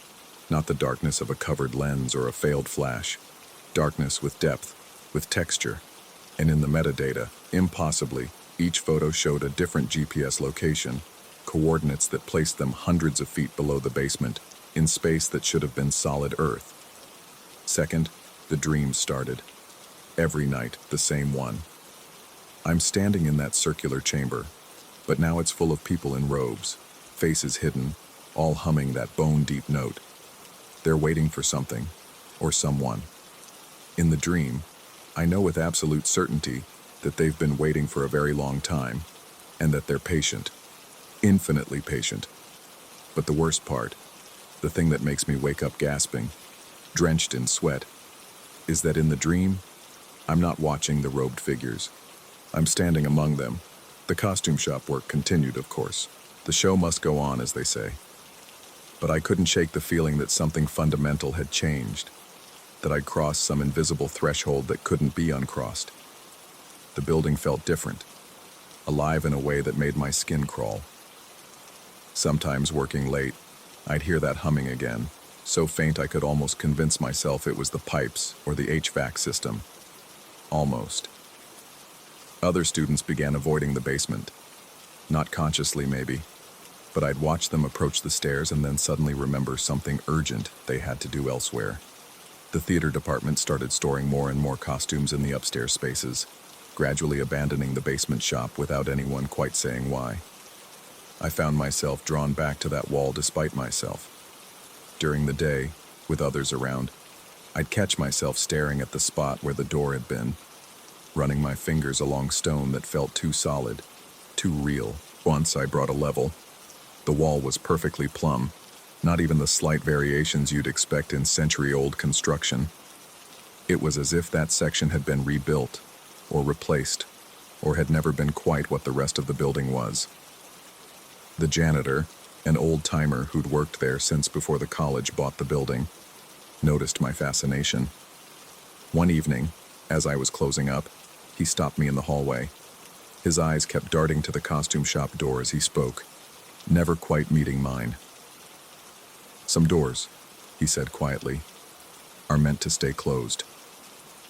Not the darkness of a covered lens or a failed flash. Darkness with depth, with texture. And in the metadata, impossibly, each photo showed a different GPS location, coordinates that placed them hundreds of feet below the basement, in space that should have been solid Earth. Second, the dreams started. Every night, the same one. I'm standing in that circular chamber, but now it's full of people in robes, faces hidden, all humming that bone-deep note. They're waiting for something, or someone. In the dream, I know with absolute certainty that they've been waiting for a very long time, and that they're patient, infinitely patient. But the worst part, the thing that makes me wake up gasping, drenched in sweat, is that in the dream, I'm not watching the robed figures. I'm standing among them. The costume shop work continued, of course. The show must go on, as they say. But I couldn't shake the feeling that something fundamental had changed, that I'd crossed some invisible threshold that couldn't be uncrossed. The building felt different, alive in a way that made my skin crawl. Sometimes, working late, I'd hear that humming again, so faint I could almost convince myself it was the pipes or the HVAC system. Almost. Other students began avoiding the basement. Not consciously, maybe, but I'd watch them approach the stairs and then suddenly remember something urgent they had to do elsewhere. The theater department started storing more and more costumes in the upstairs spaces, gradually abandoning the basement shop without anyone quite saying why. I found myself drawn back to that wall despite myself. During the day, with others around, I'd catch myself staring at the spot where the door had been, running my fingers along stone that felt too solid, too real. Once I brought a level. The wall was perfectly plumb, not even the slight variations you'd expect in century-old construction. It was as if that section had been rebuilt, or replaced, or had never been quite what the rest of the building was. The janitor, an old-timer who'd worked there since before the college bought the building, noticed my fascination. One evening, as I was closing up, he stopped me in the hallway. His eyes kept darting to the costume shop door as he spoke, never quite meeting mine. Some doors, he said quietly, are meant to stay closed.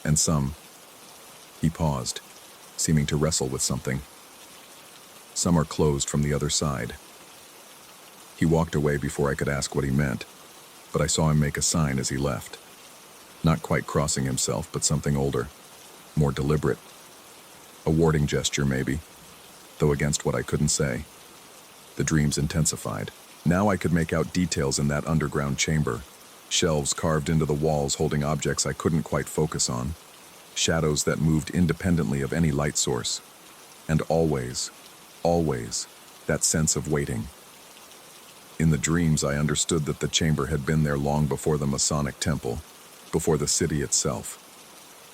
And some, he paused, seeming to wrestle with something. Some are closed from the other side. He walked away before I could ask what he meant, but I saw him make a sign as he left. Not quite crossing himself, but something older, more deliberate. A warding gesture, maybe, though against what I couldn't say. The dreams intensified. Now I could make out details in that underground chamber, shelves carved into the walls holding objects I couldn't quite focus on, shadows that moved independently of any light source, and always, that sense of waiting. In the dreams, I understood that the chamber had been there long before the Masonic temple, before the city itself.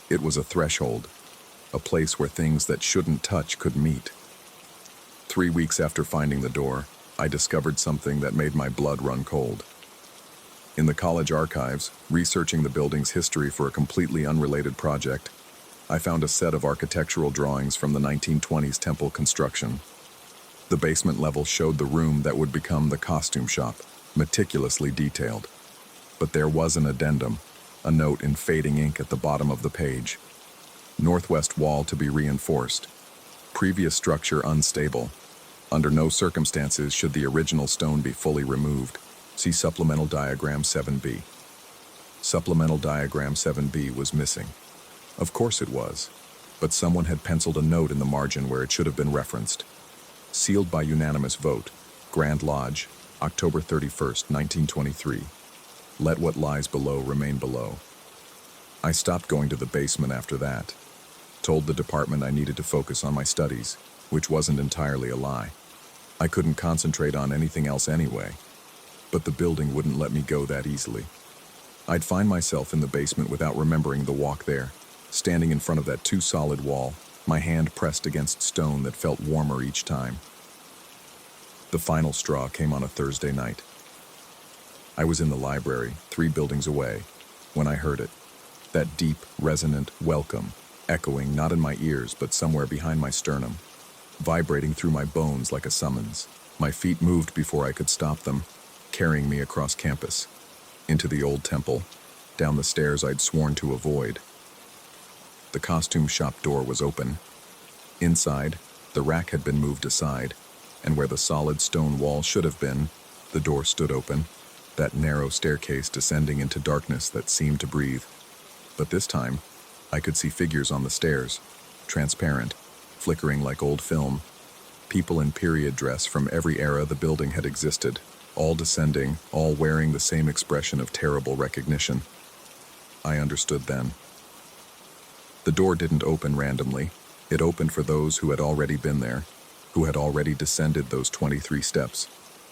It was a threshold, a place where things that shouldn't touch could meet. 3 weeks after finding the door, I discovered something that made my blood run cold. In the college archives, researching the building's history for a completely unrelated project, I found a set of architectural drawings from the 1920s temple construction. The basement level showed the room that would become the costume shop, meticulously detailed. But there was an addendum, a note in fading ink at the bottom of the page. Northwest wall to be reinforced. Previous structure unstable. Under no circumstances should the original stone be fully removed. See Supplemental Diagram 7B. Supplemental Diagram 7B was missing. Of course it was, but someone had penciled a note in the margin where it should have been referenced. Sealed by unanimous vote, Grand Lodge, October 31st, 1923. Let what lies below remain below. I stopped going to the basement after that. Told the department I needed to focus on my studies, which wasn't entirely a lie. I couldn't concentrate on anything else anyway. But the building wouldn't let me go that easily. I'd find myself in the basement without remembering the walk there, standing in front of that too-solid wall, my hand pressed against stone that felt warmer each time. The final straw came on a Thursday night. I was in the library, 3 buildings away, when I heard it. That deep, resonant welcome, echoing not in my ears but somewhere behind my sternum, vibrating through my bones like a summons. My feet moved before I could stop them, carrying me across campus, into the old temple, down the stairs I'd sworn to avoid. The costume shop door was open. Inside, the rack had been moved aside, and where the solid stone wall should have been, the door stood open, that narrow staircase descending into darkness that seemed to breathe. But this time, I could see figures on the stairs, transparent, flickering like old film, people in period dress from every era the building had existed, all descending, all wearing the same expression of terrible recognition. I understood then. The door didn't open randomly. It opened for those who had already been there, who had already descended those 23 steps,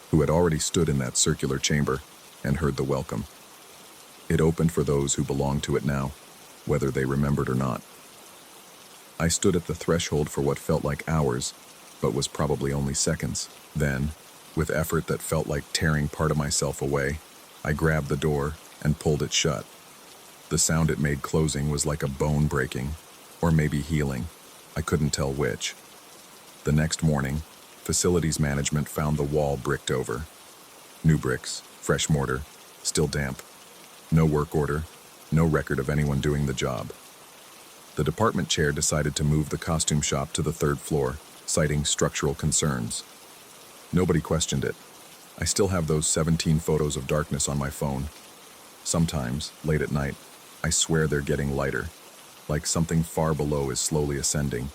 who had already stood in that circular chamber and heard the welcome. It opened for those who belonged to it now, whether they remembered or not. I stood at the threshold for what felt like hours, but was probably only seconds. Then, with effort that felt like tearing part of myself away, I grabbed the door and pulled it shut. The sound it made closing was like a bone breaking, or maybe healing. I couldn't tell which. The next morning, facilities management found the wall bricked over. New bricks, fresh mortar, still damp. No work order, no record of anyone doing the job. The department chair decided to move the costume shop to the 3rd floor, citing structural concerns. Nobody questioned it. I still have those 17 photos of darkness on my phone. Sometimes, late at night, I swear they're getting lighter, like something far below is slowly ascending,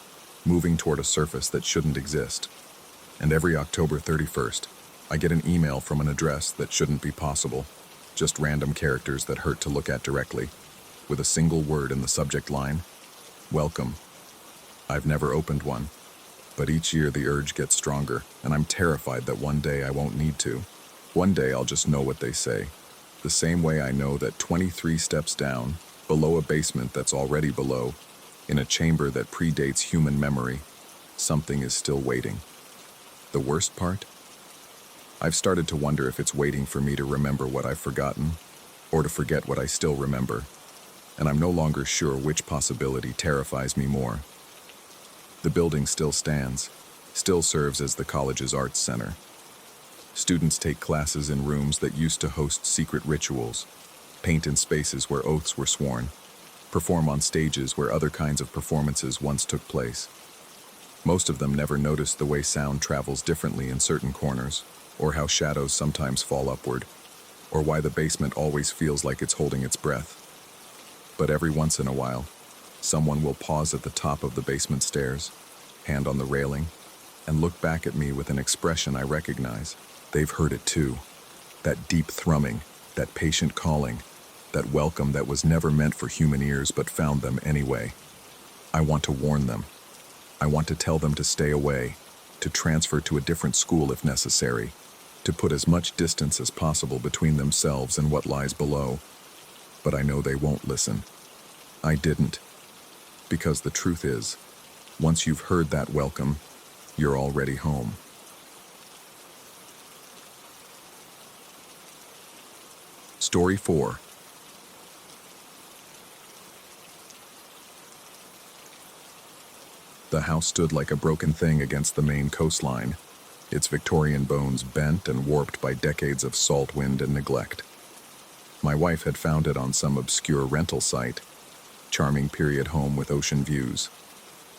moving toward a surface that shouldn't exist. And every October 31st, I get an email from an address that shouldn't be possible, just random characters that hurt to look at directly, with a single word in the subject line, welcome. I've never opened one. But each year the urge gets stronger, and I'm terrified that one day I won't need to. One day I'll just know what they say. The same way I know that 23 steps down, below a basement that's already below, in a chamber that predates human memory, something is still waiting. The worst part? I've started to wonder if it's waiting for me to remember what I've forgotten, or to forget what I still remember. And I'm no longer sure which possibility terrifies me more. The building still stands, still serves as the college's arts center. Students take classes in rooms that used to host secret rituals, paint in spaces where oaths were sworn, perform on stages where other kinds of performances once took place. Most of them never noticed the way sound travels differently in certain corners, or how shadows sometimes fall upward, or why the basement always feels like it's holding its breath. But every once in a while, someone will pause at the top of the basement stairs, hand on the railing, and look back at me with an expression I recognize. They've heard it too. That deep thrumming, that patient calling, that welcome that was never meant for human ears but found them anyway. I want to warn them. I want to tell them to stay away, to transfer to a different school if necessary. to put as much distance as possible between themselves and what lies below. But I know they won't listen. I didn't. Because the truth is, once you've heard that welcome, you're already home. Story 4. The house stood like a broken thing against the main coastline, its Victorian bones bent and warped by decades of salt wind and neglect. My wife had found it on some obscure rental site, charming period home with ocean views.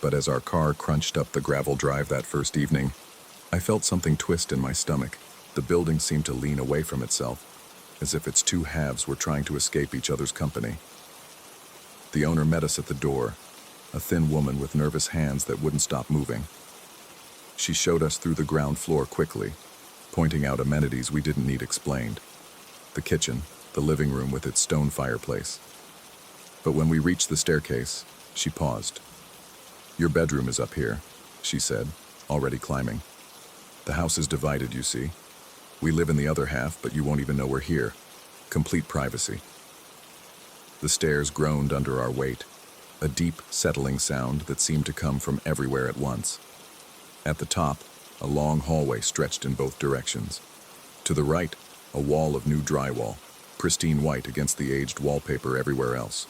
But as our car crunched up the gravel drive that first evening, I felt something twist in my stomach. The building seemed to lean away from itself, as if its two halves were trying to escape each other's company. The owner met us at the door, a thin woman with nervous hands that wouldn't stop moving. She showed us through the ground floor quickly, pointing out amenities we didn't need explained. The kitchen, the living room with its stone fireplace. But when we reached the staircase, she paused. "Your bedroom is up here," she said, already climbing. "The house is divided, you see. We live in the other half, but you won't even know we're here. Complete privacy." The stairs groaned under our weight, a deep, settling sound that seemed to come from everywhere at once. At the top, a long hallway stretched in both directions. To the right, a wall of new drywall, pristine white against the aged wallpaper everywhere else.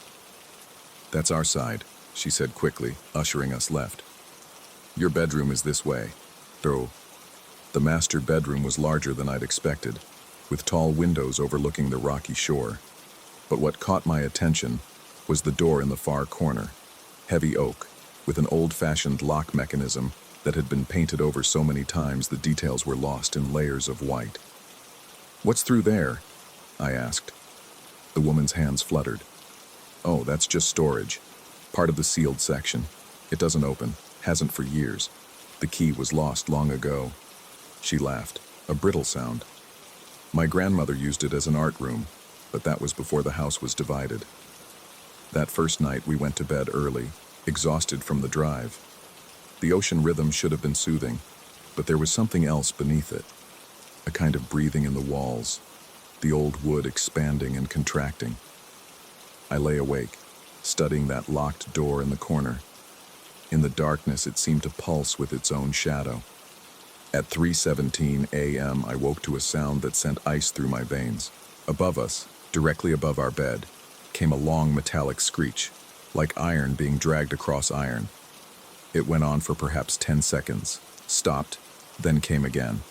"That's our side," she said quickly, ushering us left. "Your bedroom is this way." The master bedroom was larger than I'd expected, with tall windows overlooking the rocky shore. But what caught my attention was the door in the far corner, heavy oak, with an old-fashioned lock mechanism that had been painted over so many times the details were lost in layers of white. "What's through there?" I asked. The woman's hands fluttered. "Oh, that's just storage. Part of the sealed section. It doesn't open. Hasn't for years. The key was lost long ago." She laughed, a brittle sound. "My grandmother used it as an art room, but that was before the house was divided." That first night we went to bed early, exhausted from the drive. The ocean rhythm should have been soothing, but there was something else beneath it. A kind of breathing in the walls, the old wood expanding and contracting. I lay awake, studying that locked door in the corner. In the darkness, it seemed to pulse with its own shadow. At 3:17 a.m., I woke to a sound that sent ice through my veins. Above us, directly above our bed, came a long metallic screech, like iron being dragged across iron. It went on for perhaps 10 seconds, stopped, then came again.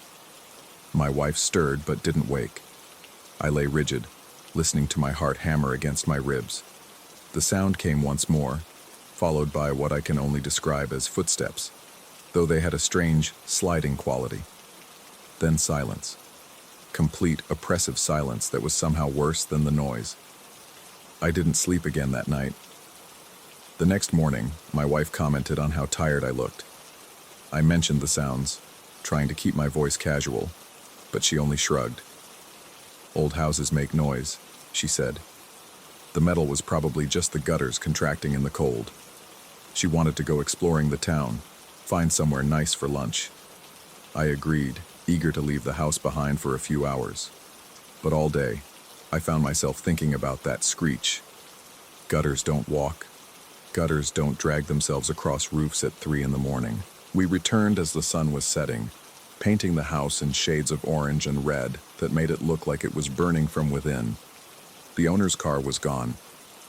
My wife stirred but didn't wake. I lay rigid, listening to my heart hammer against my ribs. The sound came once more, followed by what I can only describe as footsteps, though they had a strange, sliding quality. Then silence. Complete, oppressive silence that was somehow worse than the noise. I didn't sleep again that night. The next morning, my wife commented on how tired I looked. I mentioned the sounds, trying to keep my voice casual, but she only shrugged. "Old houses make noise," she said. The metal was probably just the gutters contracting in the cold. She wanted to go exploring the town, find somewhere nice for lunch. I agreed, eager to leave the house behind for a few hours. But all day, I found myself thinking about that screech. Gutters don't walk. Gutters don't drag themselves across roofs at 3 in the morning. We returned as the sun was setting, painting the house in shades of orange and red that made it look like it was burning from within. The owner's car was gone,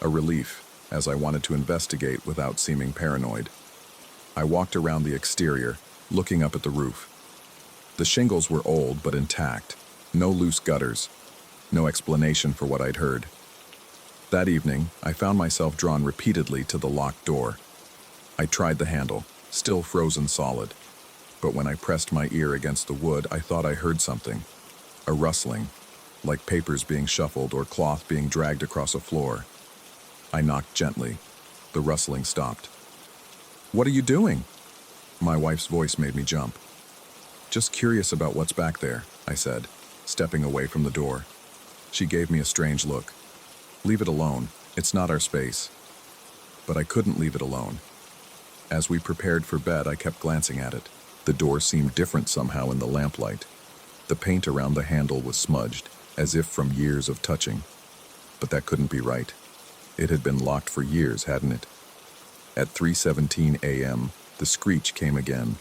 a relief, as I wanted to investigate without seeming paranoid. I walked around the exterior, looking up at the roof. The shingles were old but intact, no loose gutters, no explanation for what I'd heard. That evening, I found myself drawn repeatedly to the locked door. I tried the handle, still frozen solid, but when I pressed my ear against the wood, I thought I heard something. A rustling, like papers being shuffled or cloth being dragged across a floor. I knocked gently. The rustling stopped. "What are you doing?" My wife's voice made me jump. "Just curious about what's back there," I said, stepping away from the door. She gave me a strange look. "Leave it alone. It's not our space." But I couldn't leave it alone. As we prepared for bed, I kept glancing at it. The door seemed different somehow in the lamplight. The paint around the handle was smudged, as if from years of touching. But that couldn't be right. It had been locked for years, hadn't it? At 3:17 a.m., the screech came again.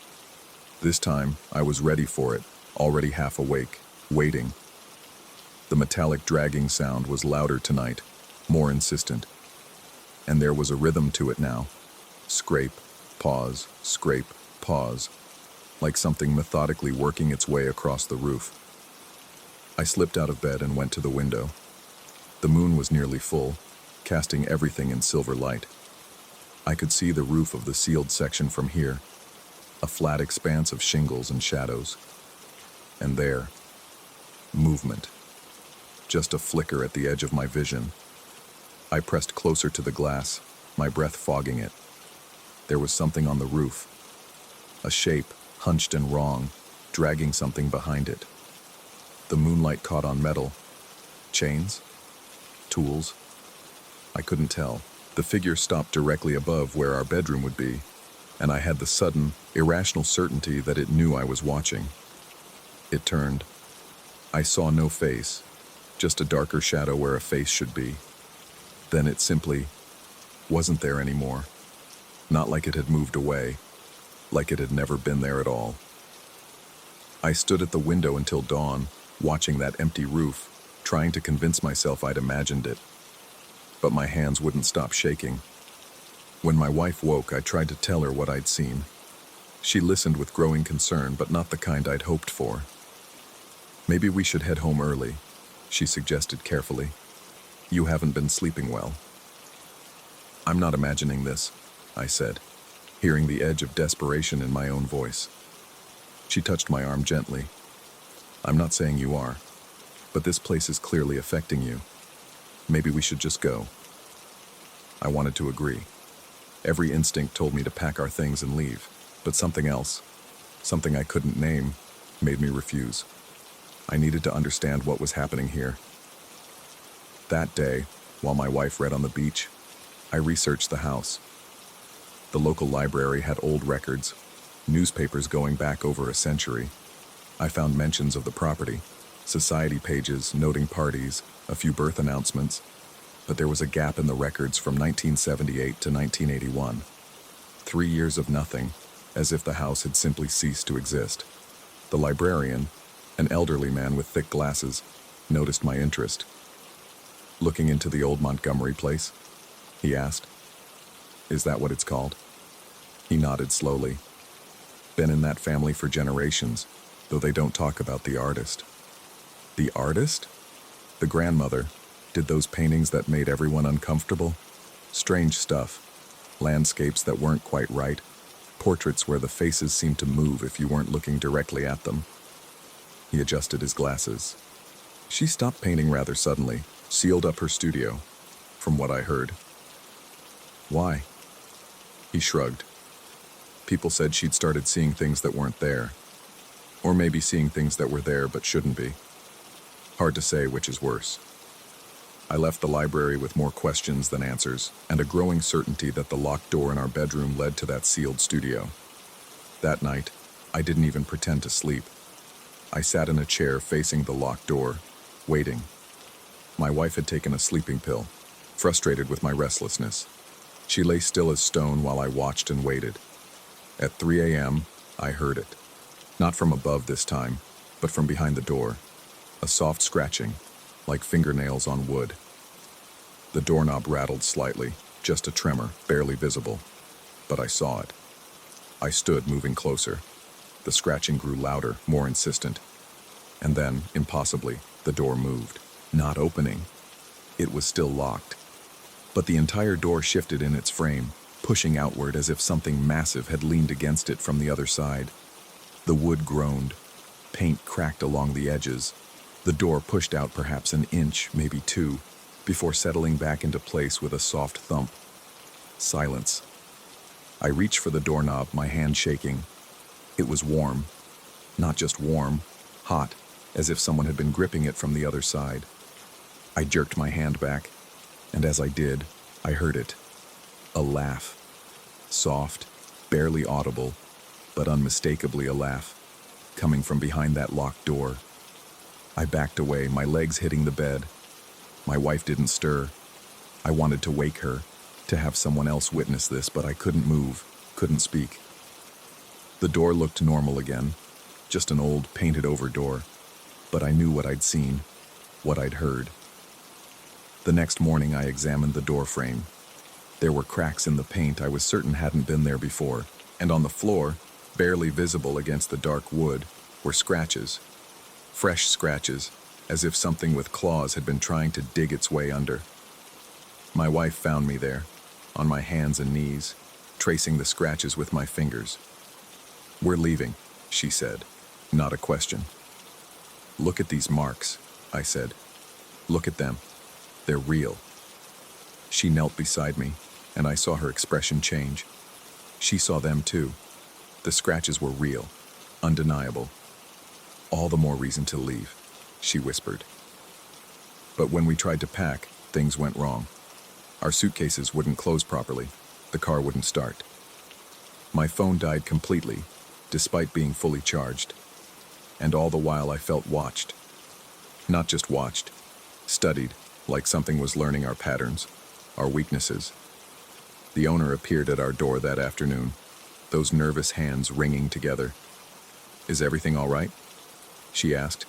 This time, I was ready for it, already half awake, waiting. The metallic dragging sound was louder tonight, more insistent. And there was a rhythm to it now. Scrape, pause, scrape, pause, like something methodically working its way across the roof. I slipped out of bed and went to the window. The moon was nearly full, casting everything in silver light. I could see the roof of the sealed section from here, a flat expanse of shingles and shadows. And there, movement. Just a flicker at the edge of my vision. I pressed closer to the glass, my breath fogging it. There was something on the roof. A shape, hunched and wrong, dragging something behind it. The moonlight caught on metal. Chains? Tools? I couldn't tell. The figure stopped directly above where our bedroom would be, and I had the sudden, irrational certainty that it knew I was watching. It turned. I saw no face, just a darker shadow where a face should be. Then it simply wasn't there anymore. Not like it had moved away, like it had never been there at all. I stood at the window until dawn, watching that empty roof, trying to convince myself I'd imagined it. But my hands wouldn't stop shaking. When my wife woke, I tried to tell her what I'd seen. She listened with growing concern, but not the kind I'd hoped for. "Maybe we should head home early," she suggested carefully. "You haven't been sleeping well." "I'm not imagining this," I said, hearing the edge of desperation in my own voice. She touched my arm gently. "I'm not saying you are, but this place is clearly affecting you. Maybe we should just go." I wanted to agree. Every instinct told me to pack our things and leave, but something else, something I couldn't name, made me refuse. I needed to understand what was happening here. That day, while my wife read on the beach, I researched the house. The local library had old records, newspapers going back over a century. I found mentions of the property, society pages noting parties, a few birth announcements, but there was a gap in the records from 1978 to 1981. 3 years of nothing, as if the house had simply ceased to exist. The librarian, an elderly man with thick glasses, noticed my interest. "Looking into the old Montgomery place?" he asked. "Is that what it's called?" He nodded slowly. "Been in that family for generations, though they don't talk about the artist." "The artist?" "The grandmother did those paintings that made everyone uncomfortable. Strange stuff. Landscapes that weren't quite right. Portraits where the faces seemed to move if you weren't looking directly at them." He adjusted his glasses. "She stopped painting rather suddenly, sealed up her studio, from what I heard." "Why?" He shrugged. "People said she'd started seeing things that weren't there. Or maybe seeing things that were there but shouldn't be. Hard to say which is worse." I left the library with more questions than answers, and a growing certainty that the locked door in our bedroom led to that sealed studio. That night, I didn't even pretend to sleep. I sat in a chair facing the locked door, waiting. My wife had taken a sleeping pill, frustrated with my restlessness. She lay still as stone while I watched and waited. At 3 a.m., I heard it. Not from above this time, but from behind the door. A soft scratching, like fingernails on wood. The doorknob rattled slightly, just a tremor, barely visible. But I saw it. I stood, moving closer. The scratching grew louder, more insistent. And then, impossibly, the door moved. Not opening. It was still locked. But the entire door shifted in its frame, pushing outward as if something massive had leaned against it from the other side. The wood groaned. Paint cracked along the edges. The door pushed out perhaps an inch, maybe 2, before settling back into place with a soft thump. Silence. I reached for the doorknob, my hand shaking. It was warm. Not just warm, hot, as if someone had been gripping it from the other side. I jerked my hand back, and as I did, I heard it. A laugh. Soft, barely audible, but unmistakably a laugh, coming from behind that locked door, I backed away, my legs hitting the bed. My wife didn't stir. I wanted to wake her, to have someone else witness this, but I couldn't move, couldn't speak. The door looked normal again, just an old, painted-over door, but I knew what I'd seen, what I'd heard. The next morning I examined the door frame. There were cracks in the paint I was certain hadn't been there before, and on the floor, barely visible against the dark wood, were scratches. Fresh scratches, as if something with claws had been trying to dig its way under. My wife found me there, on my hands and knees, tracing the scratches with my fingers. "We're leaving," she said, not a question. "Look at these marks," I said. "Look at them. They're real." She knelt beside me, and I saw her expression change. She saw them too. The scratches were real, undeniable. "All the more reason to leave," she whispered. But when we tried to pack, things went wrong. Our suitcases wouldn't close properly. The car wouldn't start. My phone died completely, despite being fully charged. And all the while I felt watched. Not just watched, studied, like something was learning our patterns, our weaknesses. The owner appeared at our door that afternoon, those nervous hands wringing together. "Is everything all right?" she asked,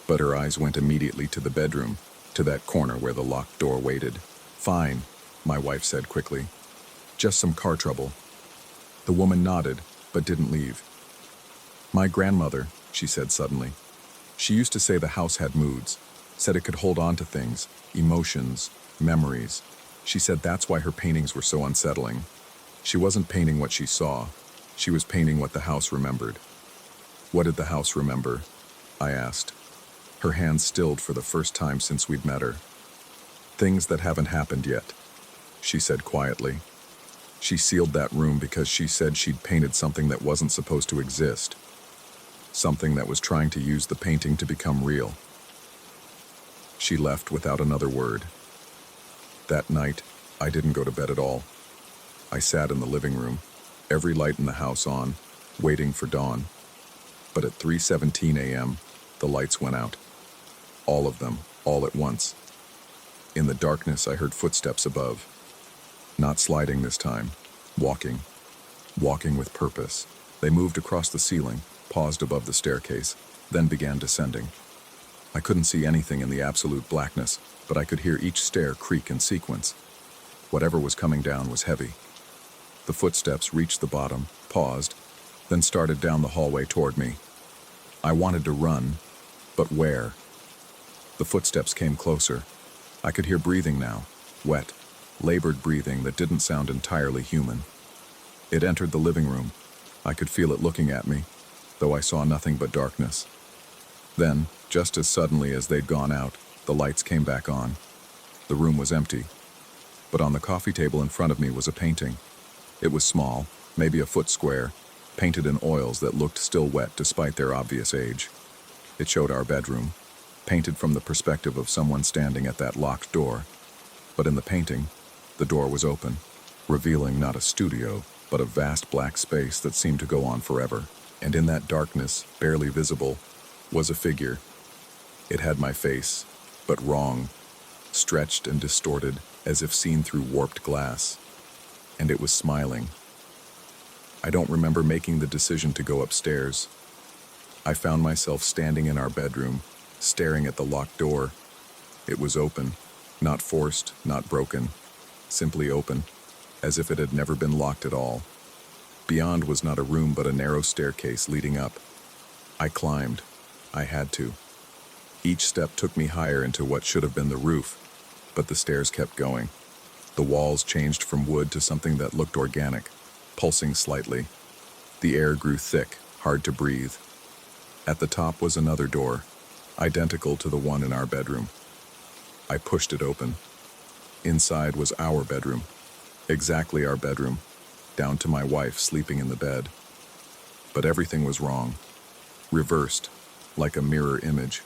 but her eyes went immediately to the bedroom, to that corner where the locked door waited. "Fine," my wife said quickly. "Just some car trouble." The woman nodded, but didn't leave. "My grandmother," she said suddenly. "She used to say the house had moods, said it could hold on to things, emotions, memories. She said that's why her paintings were so unsettling. She wasn't painting what she saw. She was painting what the house remembered." "What did the house remember?" I asked. Her hands stilled for the first time since we'd met her. "Things that haven't happened yet," she said quietly. "She sealed that room because she said she'd painted something that wasn't supposed to exist. Something that was trying to use the painting to become real." She left without another word. That night, I didn't go to bed at all. I sat in the living room, every light in the house on, waiting for dawn. But at 3:17 a.m., the lights went out. All of them, all at once. In the darkness, I heard footsteps above. Not sliding this time, walking. Walking with purpose. They moved across the ceiling, paused above the staircase, then began descending. I couldn't see anything in the absolute blackness, but I could hear each stair creak in sequence. Whatever was coming down was heavy. The footsteps reached the bottom, paused, then started down the hallway toward me. I wanted to run, but where? The footsteps came closer. I could hear breathing now, wet, labored breathing that didn't sound entirely human. It entered the living room. I could feel it looking at me, though I saw nothing but darkness. Then, just as suddenly as they'd gone out, the lights came back on. The room was empty, but on the coffee table in front of me was a painting. It was small, maybe a foot square, painted in oils that looked still wet despite their obvious age. It showed our bedroom, painted from the perspective of someone standing at that locked door. But in the painting, the door was open, revealing not a studio, but a vast black space that seemed to go on forever. And in that darkness, barely visible, was a figure. It had my face, but wrong, stretched and distorted, as if seen through warped glass. And it was smiling. I don't remember making the decision to go upstairs. I found myself standing in our bedroom, staring at the locked door. It was open, not forced, not broken, simply open, as if it had never been locked at all. Beyond was not a room but a narrow staircase leading up. I climbed. I had to. Each step took me higher into what should have been the roof, but the stairs kept going. The walls changed from wood to something that looked organic, pulsing slightly. The air grew thick, hard to breathe. At the top was another door, identical to the one in our bedroom. I pushed it open. Inside was our bedroom, exactly our bedroom, down to my wife sleeping in the bed. But everything was wrong, reversed, like a mirror image.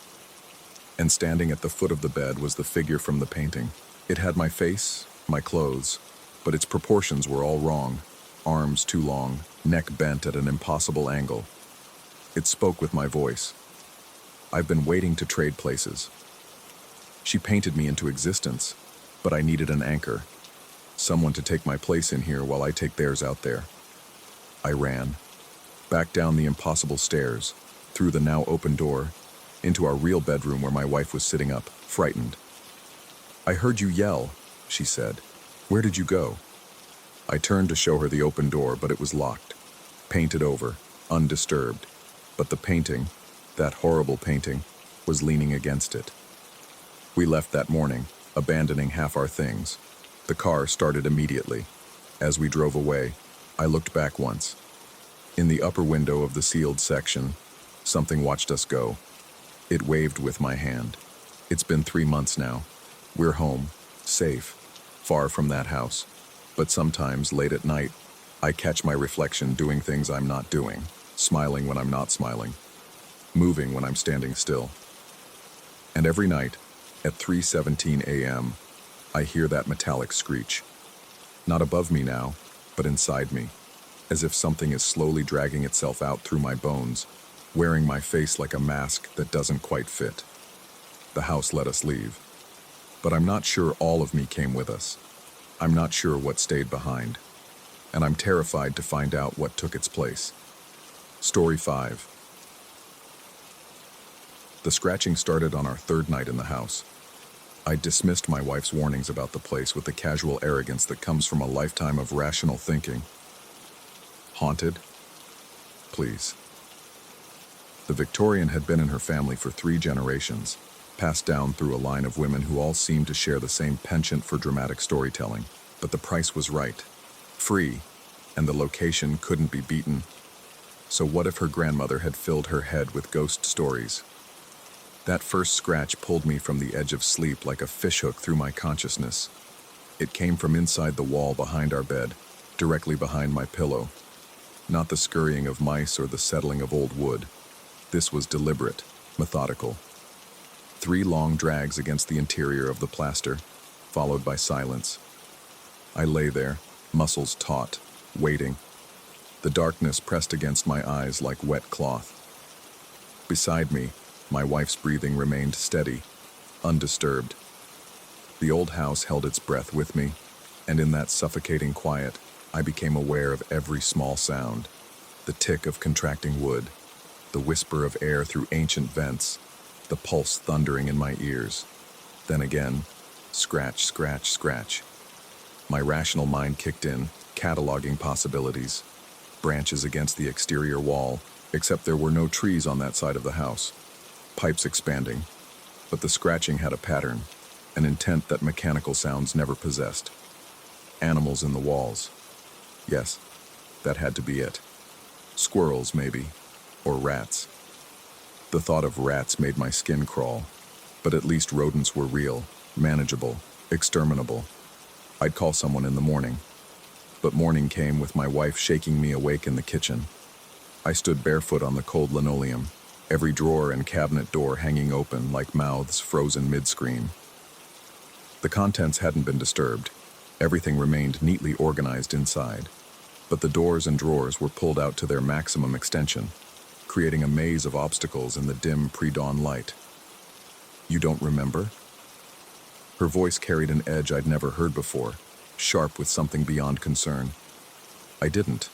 And standing at the foot of the bed was the figure from the painting. It had my face, my clothes, but its proportions were all wrong. Arms too long, neck bent at an impossible angle. It spoke with my voice. I've been waiting to trade places. She painted me into existence, but I needed an anchor. Someone to take my place in here while I take theirs out there. I ran, back down the impossible stairs, through the now open door, into our real bedroom where my wife was sitting up, frightened. "I heard you yell," she said. "Where did you go?" I turned to show her the open door, but it was locked, painted over, undisturbed. But the painting, that horrible painting, was leaning against it. We left that morning, abandoning half our things. The car started immediately. As we drove away, I looked back once. In the upper window of the sealed section, something watched us go. It waved with my hand. It's been 3 months now. We're home, safe, far from that house. But sometimes, late at night, I catch my reflection doing things I'm not doing, smiling when I'm not smiling, moving when I'm standing still. And every night, at 3:17 a.m., I hear that metallic screech. Not above me now, but inside me, as if something is slowly dragging itself out through my bones, wearing my face like a mask that doesn't quite fit. The house let us leave, but I'm not sure all of me came with us. I'm not sure what stayed behind, and I'm terrified to find out what took its place. Story 5. The scratching started on our 3rd night in the house. I dismissed my wife's warnings about the place with the casual arrogance that comes from a lifetime of rational thinking. Haunted? Please. The Victorian had been in her family for 3 generations, passed down through a line of women who all seemed to share the same penchant for dramatic storytelling. But the price was right, free, and the location couldn't be beaten. So what if her grandmother had filled her head with ghost stories? That first scratch pulled me from the edge of sleep like a fishhook through my consciousness. It came from inside the wall behind our bed, directly behind my pillow. Not the scurrying of mice or the settling of old wood. This was deliberate, methodical. 3 long drags against the interior of the plaster, followed by silence. I lay there, muscles taut, waiting. The darkness pressed against my eyes like wet cloth. Beside me, my wife's breathing remained steady, undisturbed. The old house held its breath with me, and in that suffocating quiet, I became aware of every small sound. The tick of contracting wood, the whisper of air through ancient vents, the pulse thundering in my ears. Then again, scratch, scratch, scratch. My rational mind kicked in, cataloging possibilities. Branches against the exterior wall, except there were no trees on that side of the house. Pipes expanding, but the scratching had a pattern, an intent that mechanical sounds never possessed. Animals in the walls. Yes, that had to be it. Squirrels, maybe, or rats. The thought of rats made my skin crawl, but at least rodents were real, manageable, exterminable. I'd call someone in the morning. But morning came with my wife shaking me awake in the kitchen. I stood barefoot on the cold linoleum, every drawer and cabinet door hanging open like mouths frozen mid-scream. The contents hadn't been disturbed. Everything remained neatly organized inside, but the doors and drawers were pulled out to their maximum extension, creating a maze of obstacles in the dim pre-dawn light. "You don't remember?" Her voice carried an edge I'd never heard before, sharp with something beyond concern. I didn't.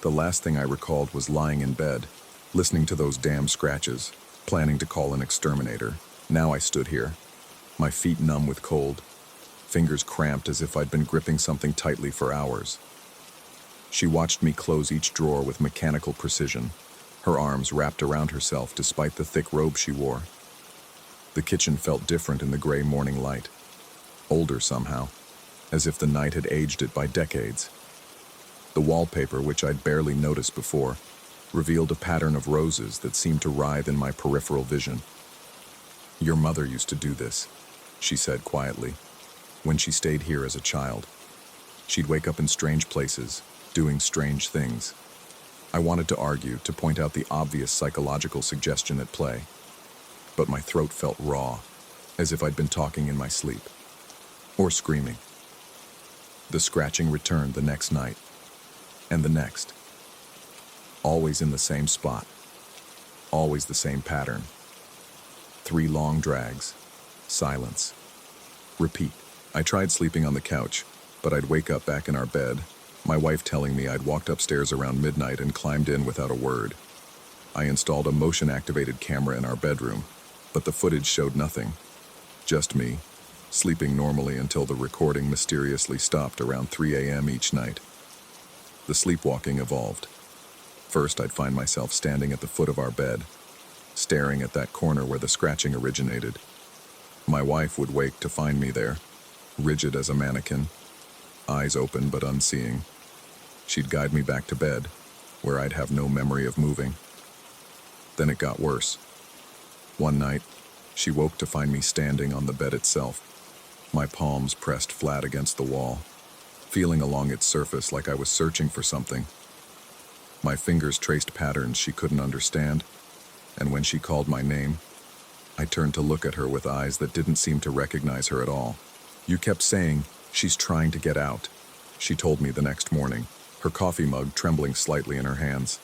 The last thing I recalled was lying in bed, listening to those damn scratches, planning to call an exterminator. Now I stood here, my feet numb with cold, fingers cramped as if I'd been gripping something tightly for hours. She watched me close each drawer with mechanical precision, her arms wrapped around herself despite the thick robe she wore. The kitchen felt different in the gray morning light, older somehow, as if the night had aged it by decades. The wallpaper, which I'd barely noticed before, revealed a pattern of roses that seemed to writhe in my peripheral vision. "Your mother used to do this," she said quietly, "when she stayed here as a child. She'd wake up in strange places, doing strange things." I wanted to argue, to point out the obvious psychological suggestion at play, but my throat felt raw, as if I'd been talking in my sleep. Or screaming. The scratching returned the next night, and the next. Always in the same spot. Always the same pattern. 3 long drags. Silence. Repeat. I tried sleeping on the couch, but I'd wake up back in our bed, my wife telling me I'd walked upstairs around midnight and climbed in without a word. I installed a motion-activated camera in our bedroom, but the footage showed nothing. Just me, sleeping normally until the recording mysteriously stopped around 3 a.m. each night. The sleepwalking evolved. First, I'd find myself standing at the foot of our bed, staring at that corner where the scratching originated. My wife would wake to find me there, rigid as a mannequin, eyes open but unseeing. She'd guide me back to bed, where I'd have no memory of moving. Then it got worse. One night, she woke to find me standing on the bed itself, my palms pressed flat against the wall, feeling along its surface like I was searching for something. My fingers traced patterns she couldn't understand, and when she called my name, I turned to look at her with eyes that didn't seem to recognize her at all. "You kept saying, 'She's trying to get out,'" she told me the next morning, her coffee mug trembling slightly in her hands.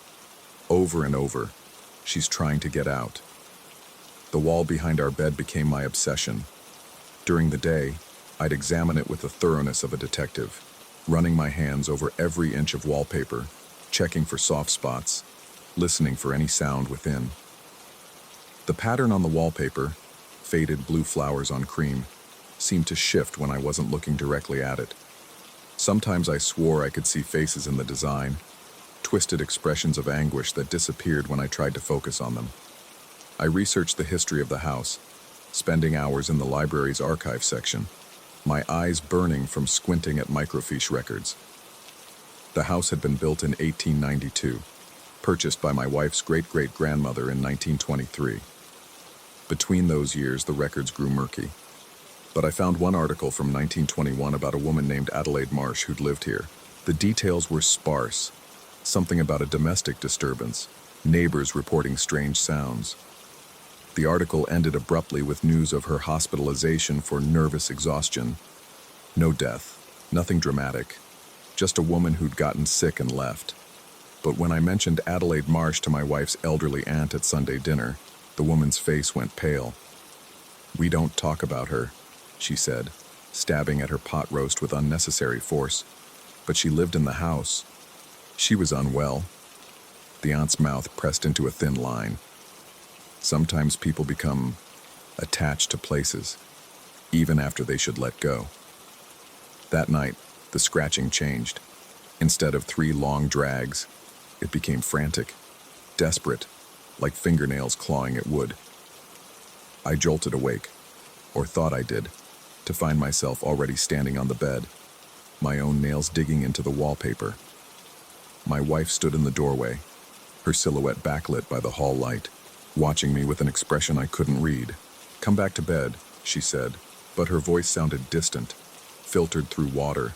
Over and over, "She's trying to get out." The wall behind our bed became my obsession. During the day, I'd examine it with the thoroughness of a detective, running my hands over every inch of wallpaper, checking for soft spots, listening for any sound within. The pattern on the wallpaper, faded blue flowers on cream, seemed to shift when I wasn't looking directly at it. Sometimes I swore I could see faces in the design, twisted expressions of anguish that disappeared when I tried to focus on them. I researched the history of the house, spending hours in the library's archive section, my eyes burning from squinting at microfiche records. The house had been built in 1892, purchased by my wife's great-great-grandmother in 1923. Between those years, the records grew murky. But I found one article from 1921 about a woman named Adelaide Marsh who'd lived here. The details were sparse. Something about a domestic disturbance, neighbors reporting strange sounds. The article ended abruptly with news of her hospitalization for nervous exhaustion. No death, nothing dramatic, just a woman who'd gotten sick and left. But when I mentioned Adelaide Marsh to my wife's elderly aunt at Sunday dinner, the woman's face went pale. "We don't talk about her," she said, stabbing at her pot roast with unnecessary force. "But she lived in the house. She was unwell." The aunt's mouth pressed into a thin line. Sometimes people become attached to places, even after they should let go. That night, the scratching changed. Instead of 3 long drags, it became frantic, desperate, like fingernails clawing at wood. I jolted awake, or thought I did, to find myself already standing on the bed, my own nails digging into the wallpaper. My wife stood in the doorway, her silhouette backlit by the hall light, watching me with an expression I couldn't read. "Come back to bed," she said, but her voice sounded distant, filtered through water.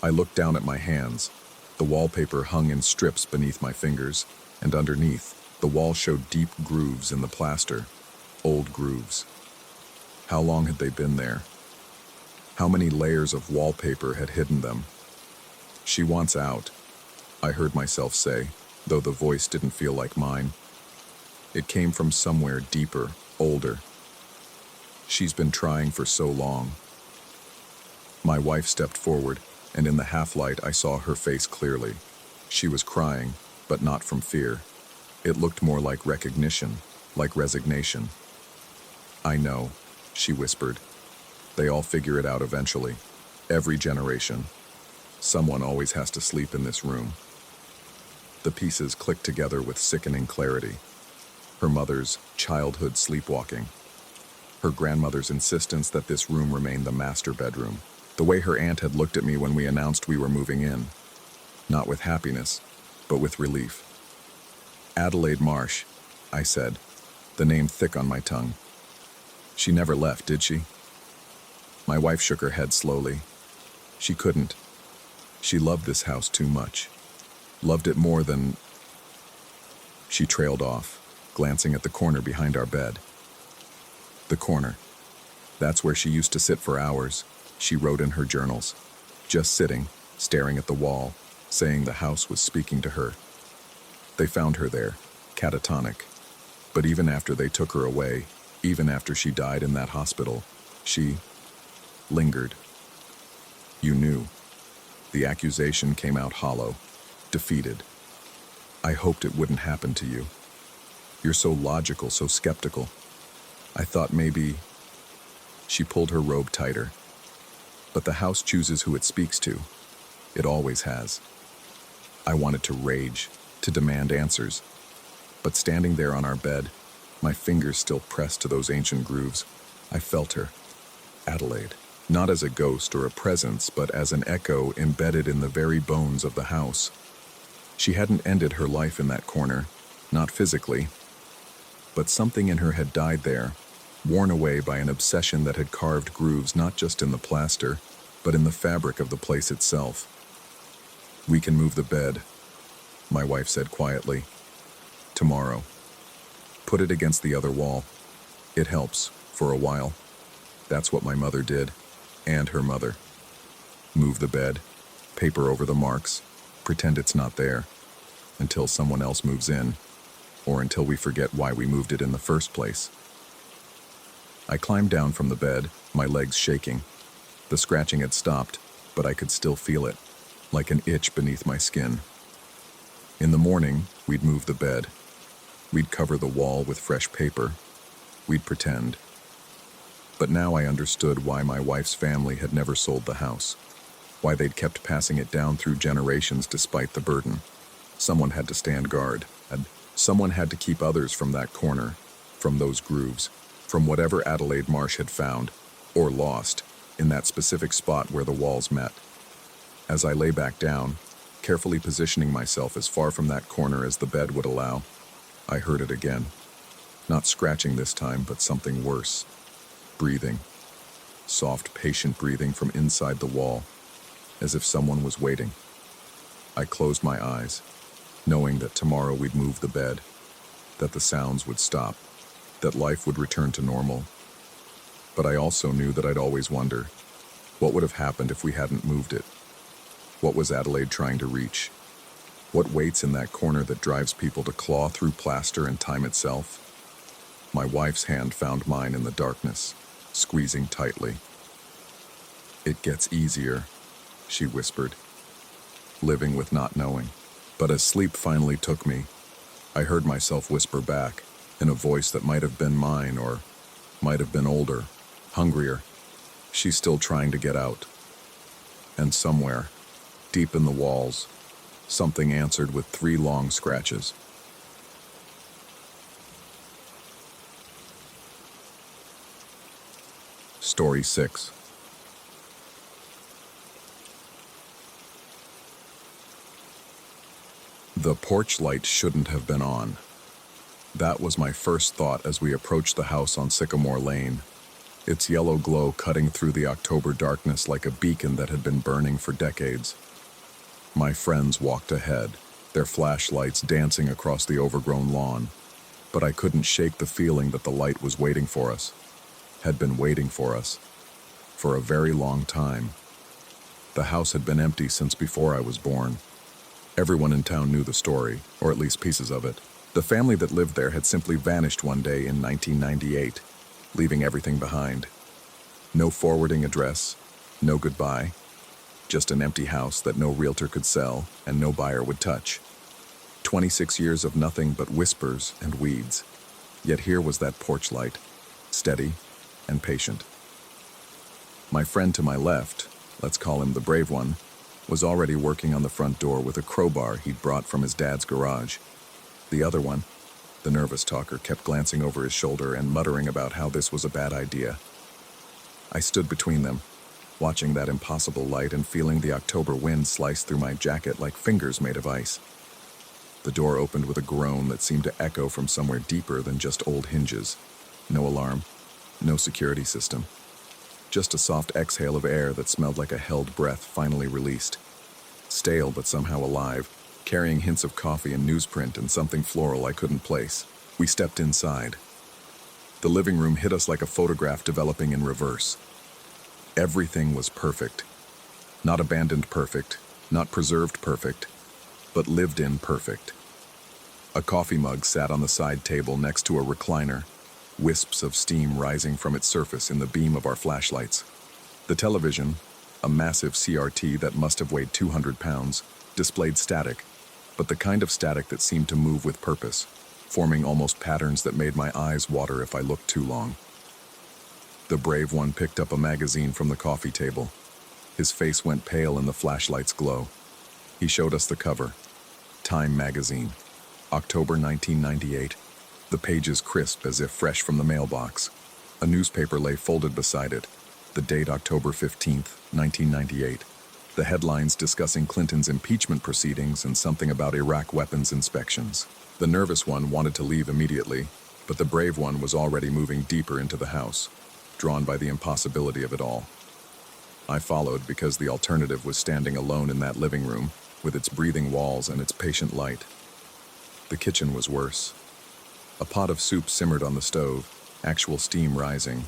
I looked down at my hands. The wallpaper hung in strips beneath my fingers, and underneath, the wall showed deep grooves in the plaster, old grooves. How long had they been there? How many layers of wallpaper had hidden them? "She wants out," I heard myself say, though the voice didn't feel like mine. It came from somewhere deeper, older. "She's been trying for so long." My wife stepped forward, and in the half-light I saw her face clearly. She was crying, but not from fear. It looked more like recognition, like resignation. "I know," she whispered. "They all figure it out eventually. Every generation. Someone always has to sleep in this room." The pieces clicked together with sickening clarity. Her mother's childhood sleepwalking. Her grandmother's insistence that this room remain the master bedroom. The way her aunt had looked at me when we announced we were moving in. Not with happiness, but with relief. "Adelaide Marsh," I said, the name thick on my tongue. "She never left, did she?" My wife shook her head slowly. "She couldn't. She loved this house too much. Loved it more than..." She trailed off, glancing at the corner behind our bed. The corner. That's where she used to sit for hours, she wrote in her journals. Just sitting, staring at the wall, saying the house was speaking to her. They found her there, catatonic. But even after they took her away, Even after she died in that hospital, she lingered. You knew. The accusation came out hollow, defeated. I hoped it wouldn't happen to you. You're so logical, so skeptical. I thought maybe... She pulled her robe tighter. But the house chooses who it speaks to. It always has. I wanted to rage, to demand answers. But standing there on our bed, my fingers still pressed to those ancient grooves, I felt her. Adelaide. Not as a ghost or a presence, but as an echo embedded in the very bones of the house. She hadn't ended her life in that corner, not physically, but something in her had died there, worn away by an obsession that had carved grooves not just in the plaster, but in the fabric of the place itself. We can move the bed, my wife said quietly. Tomorrow. Put it against the other wall. It helps, for a while. That's what my mother did, and her mother. Move the bed, paper over the marks, pretend it's not there, until someone else moves in, or until we forget why we moved it in the first place. I climbed down from the bed, my legs shaking. The scratching had stopped, but I could still feel it, like an itch beneath my skin. In the morning, we'd move the bed. We'd cover the wall with fresh paper. We'd pretend. But now I understood why my wife's family had never sold the house, why they'd kept passing it down through generations despite the burden. Someone had to stand guard, and someone had to keep others from that corner, from those grooves, from whatever Adelaide Marsh had found, or lost, in that specific spot where the walls met. As I lay back down, carefully positioning myself as far from that corner as the bed would allow, I heard it again. Not scratching this time, but something worse. Breathing. Soft, patient breathing from inside the wall, as if someone was waiting. I closed my eyes, knowing that tomorrow we'd move the bed, that the sounds would stop, that life would return to normal. But I also knew that I'd always wonder, what would have happened if we hadn't moved it? What was Adelaide trying to reach? What waits in that corner that drives people to claw through plaster and time itself? My wife's hand found mine in the darkness, squeezing tightly. It gets easier, she whispered, living with not knowing. But as sleep finally took me, I heard myself whisper back, in a voice that might have been mine or might have been older, hungrier. She's still trying to get out. And somewhere, deep in the walls, something answered with 3 long scratches. Story 6. The porch light shouldn't have been on. That was my first thought as we approached the house on Sycamore Lane, its yellow glow cutting through the October darkness like a beacon that had been burning for decades. My friends walked ahead, their flashlights dancing across the overgrown lawn, but I couldn't shake the feeling that the light was waiting for us, had been waiting for us, for a very long time. The house had been empty since before I was born. Everyone in town knew the story, or at least pieces of it. The family that lived there had simply vanished one day in 1998, leaving everything behind. No forwarding address, no goodbye, just an empty house that no realtor could sell and no buyer would touch. 26 years of nothing but whispers and weeds. Yet here was that porch light, steady and patient. My friend to my left, let's call him the brave one, was already working on the front door with a crowbar he'd brought from his dad's garage. The other one, the nervous talker, kept glancing over his shoulder and muttering about how this was a bad idea. I stood between them, watching that impossible light and feeling the October wind slice through my jacket like fingers made of ice. The door opened with a groan that seemed to echo from somewhere deeper than just old hinges. No alarm, no security system. Just a soft exhale of air that smelled like a held breath finally released. Stale but somehow alive, carrying hints of coffee and newsprint and something floral I couldn't place. We stepped inside. The living room hit us like a photograph developing in reverse. Everything was perfect. Not abandoned perfect, not preserved perfect, but lived in perfect. A coffee mug sat on the side table next to a recliner, wisps of steam rising from its surface in the beam of our flashlights. The television, a massive CRT that must have weighed 200 pounds, displayed static, but the kind of static that seemed to move with purpose, forming almost patterns that made my eyes water if I looked too long. The brave one picked up a magazine from the coffee table. His face went pale in the flashlight's glow. He showed us the cover. Time magazine, October 1998. The pages crisp as if fresh from the mailbox. A newspaper lay folded beside it. The date October 15th, 1998. The headlines discussing Clinton's impeachment proceedings and something about Iraq weapons inspections. The nervous one wanted to leave immediately, but the brave one was already moving deeper into the house, drawn by the impossibility of it all. I followed because the alternative was standing alone in that living room, with its breathing walls and its patient light. The kitchen was worse. A pot of soup simmered on the stove, actual steam rising,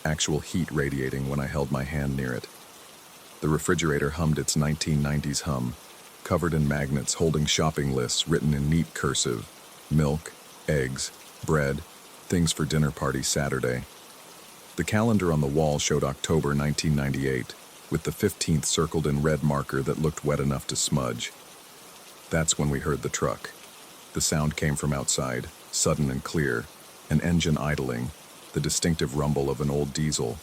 actual heat radiating when I held my hand near it. The refrigerator hummed its 1990s hum, covered in magnets holding shopping lists written in neat cursive: milk, eggs, bread, things for dinner party Saturday. The calendar on the wall showed October 1998, with the 15th circled in red marker that looked wet enough to smudge. That's when we heard the truck. The sound came from outside, sudden and clear, an engine idling, the distinctive rumble of an old diesel,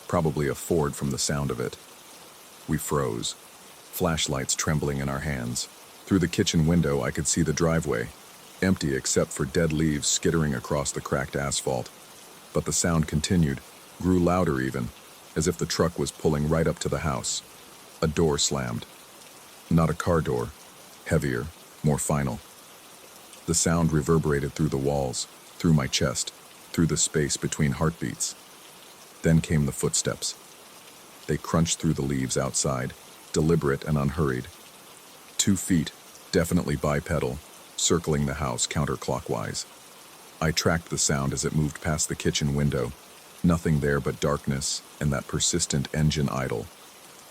probably a Ford from the sound of it. We froze, flashlights trembling in our hands. Through the kitchen window, I could see the driveway, empty except for dead leaves skittering across the cracked asphalt. But the sound continued, grew louder even, as if the truck was pulling right up to the house. A door slammed. Not a car door, heavier, more final. The sound reverberated through the walls, through my chest, through the space between heartbeats. Then came the footsteps. They crunched through the leaves outside, deliberate and unhurried. 2 feet, definitely bipedal, circling the house counterclockwise. I tracked the sound as it moved past the kitchen window. Nothing there but darkness and that persistent engine idle.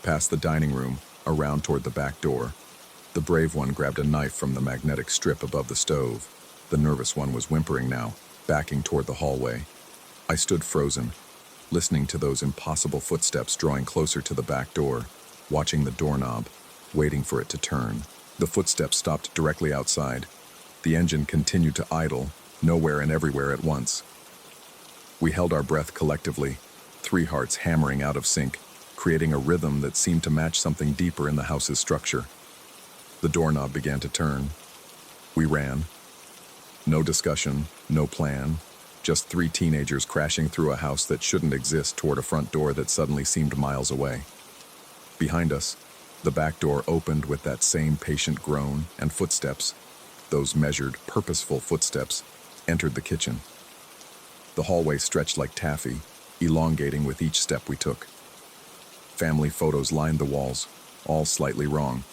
Past the dining room, around toward the back door. The brave one grabbed a knife from the magnetic strip above the stove. The nervous one was whimpering now, backing toward the hallway. I stood frozen, listening to those impossible footsteps drawing closer to the back door, watching the doorknob, waiting for it to turn. The footsteps stopped directly outside. The engine continued to idle, nowhere and everywhere at once. We held our breath collectively, 3 hearts hammering out of sync, creating a rhythm that seemed to match something deeper in the house's structure. The doorknob began to turn. We ran. No discussion, no plan, just 3 teenagers crashing through a house that shouldn't exist toward a front door that suddenly seemed miles away. Behind us, the back door opened with that same patient groan, and footsteps, those measured, purposeful footsteps, entered the kitchen. The hallway stretched like taffy, elongating with each step we took. Family photos lined the walls, all slightly wrong.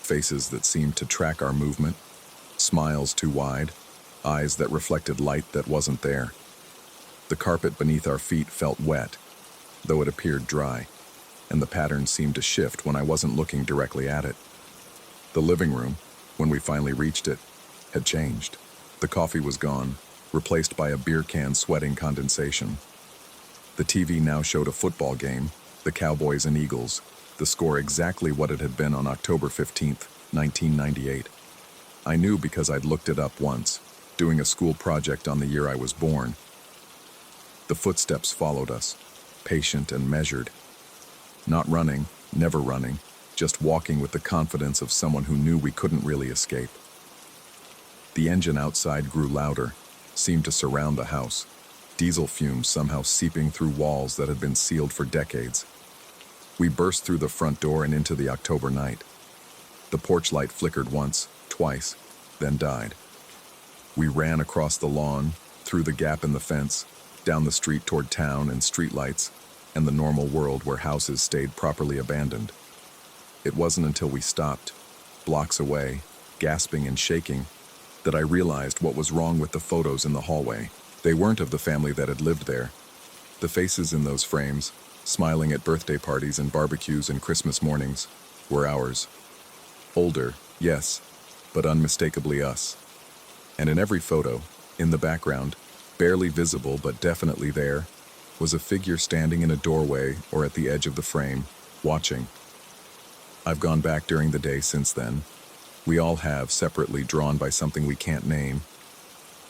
Faces that seemed to track our movement, smiles too wide, eyes that reflected light that wasn't there. The carpet beneath our feet felt wet, though it appeared dry, and the pattern seemed to shift when I wasn't looking directly at it. The living room, when we finally reached it, had changed. The coffee was gone, replaced by a beer can sweating condensation. The TV now showed a football game, the Cowboys and Eagles, the score exactly what it had been on October 15th, 1998. I knew because I'd looked it up once, doing a school project on the year I was born. The footsteps followed us, patient and measured. Not running, never running, just walking with the confidence of someone who knew we couldn't really escape. The engine outside grew louder, seemed to surround the house, diesel fumes somehow seeping through walls that had been sealed for decades. We burst through the front door and into the October night. The porch light flickered once, twice, then died. We ran across the lawn, through the gap in the fence, down the street toward town and streetlights, and the normal world where houses stayed properly abandoned. It wasn't until we stopped, blocks away, gasping and shaking, that I realized what was wrong with the photos in the hallway. They weren't of the family that had lived there. The faces in those frames, smiling at birthday parties and barbecues and Christmas mornings, were ours. Older, yes, but unmistakably us. And in every photo, in the background, Barely visible but definitely there, was a figure standing in a doorway or at the edge of the frame, watching. I've gone back during the day since then. We all have, separately drawn by something we can't name.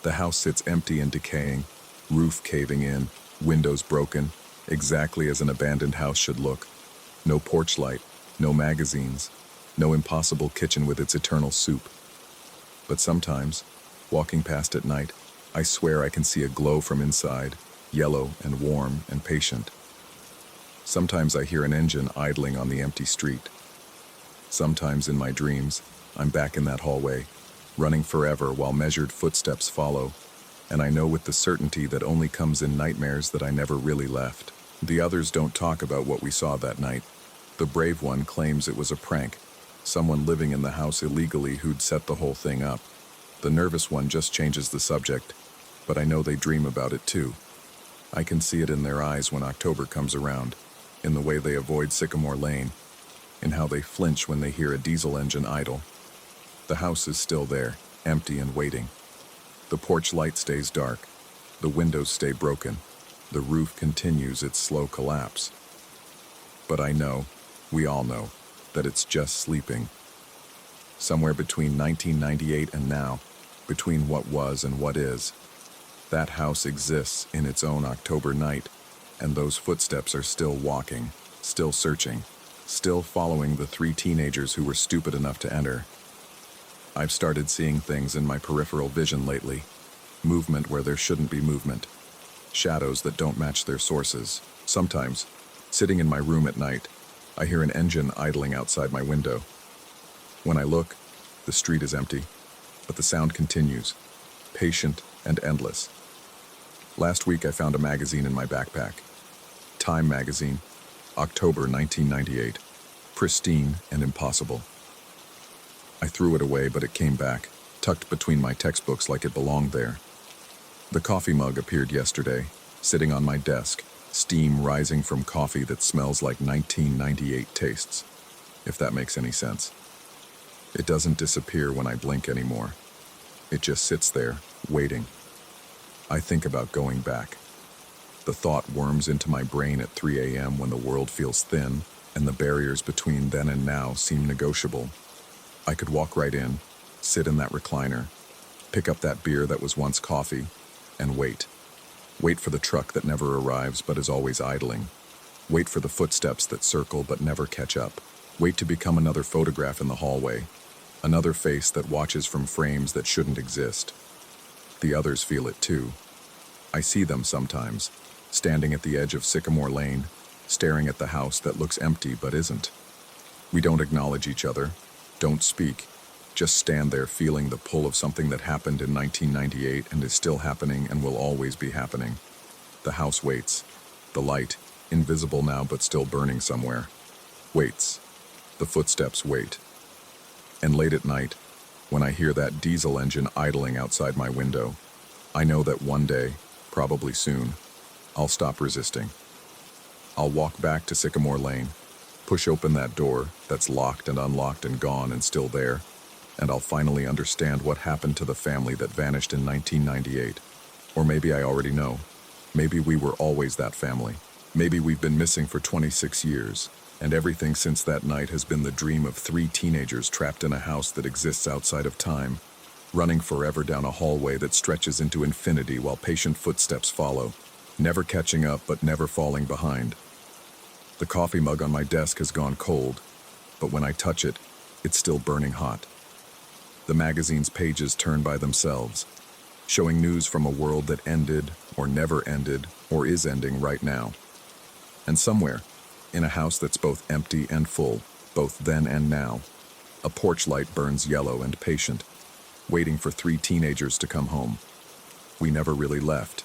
The house sits empty and decaying, roof caving in, windows broken, exactly as an abandoned house should look. No porch light, no magazines, no impossible kitchen with its eternal soup. But sometimes, walking past at night, I swear I can see a glow from inside, yellow and warm and patient. Sometimes I hear an engine idling on the empty street. Sometimes in my dreams, I'm back in that hallway, running forever while measured footsteps follow, and I know with the certainty that only comes in nightmares that I never really left. The others don't talk about what we saw that night. The brave one claims it was a prank, someone living in the house illegally who'd set the whole thing up. The nervous one just changes the subject, but I know they dream about it too. I can see it in their eyes when October comes around, in the way they avoid Sycamore Lane, in how they flinch when they hear a diesel engine idle. The house is still there, empty and waiting. The porch light stays dark, the windows stay broken, the roof continues its slow collapse. But I know, we all know, that it's just sleeping. Somewhere between 1998 and now, between what was and what is, that house exists in its own October night, and those footsteps are still walking, still searching, still following the 3 teenagers who were stupid enough to enter. I've started seeing things in my peripheral vision lately. Movement where there shouldn't be movement. Shadows that don't match their sources. Sometimes, sitting in my room at night, I hear an engine idling outside my window. When I look, the street is empty, but the sound continues, patient and endless. Last week I found a magazine in my backpack. Time magazine, October 1998. Pristine and impossible. I threw it away, but it came back, tucked between my textbooks like it belonged there. The coffee mug appeared yesterday, sitting on my desk, steam rising from coffee that smells like 1998 tastes, if that makes any sense. It doesn't disappear when I blink anymore. It just sits there, waiting. I think about going back. The thought worms into my brain at 3 a.m. when the world feels thin, and the barriers between then and now seem negotiable. I could walk right in, sit in that recliner, pick up that beer that was once coffee, and wait. Wait for the truck that never arrives but is always idling. Wait for the footsteps that circle but never catch up. Wait to become another photograph in the hallway, another face that watches from frames that shouldn't exist. The others feel it too. I see them sometimes, standing at the edge of Sycamore Lane, staring at the house that looks empty but isn't. We don't acknowledge each other, don't speak, just stand there feeling the pull of something that happened in 1998 and is still happening and will always be happening. The house waits. The light, invisible now but still burning somewhere, waits. The footsteps wait. And late at night, when I hear that diesel engine idling outside my window, I know that one day, probably soon, I'll stop resisting. I'll walk back to Sycamore Lane, push open that door that's locked and unlocked and gone and still there, and I'll finally understand what happened to the family that vanished in 1998. Or maybe I already know. Maybe we were always that family. Maybe we've been missing for 26 years, and everything since that night has been the dream of 3 teenagers trapped in a house that exists outside of time, running forever down a hallway that stretches into infinity while patient footsteps follow, never catching up but never falling behind. The coffee mug on my desk has gone cold, but when I touch it, it's still burning hot. The magazine's pages turn by themselves, showing news from a world that ended, or never ended, or is ending right now. And somewhere, in a house that's both empty and full, both then and now, a porch light burns yellow and patient, waiting for 3 teenagers to come home. We never really left.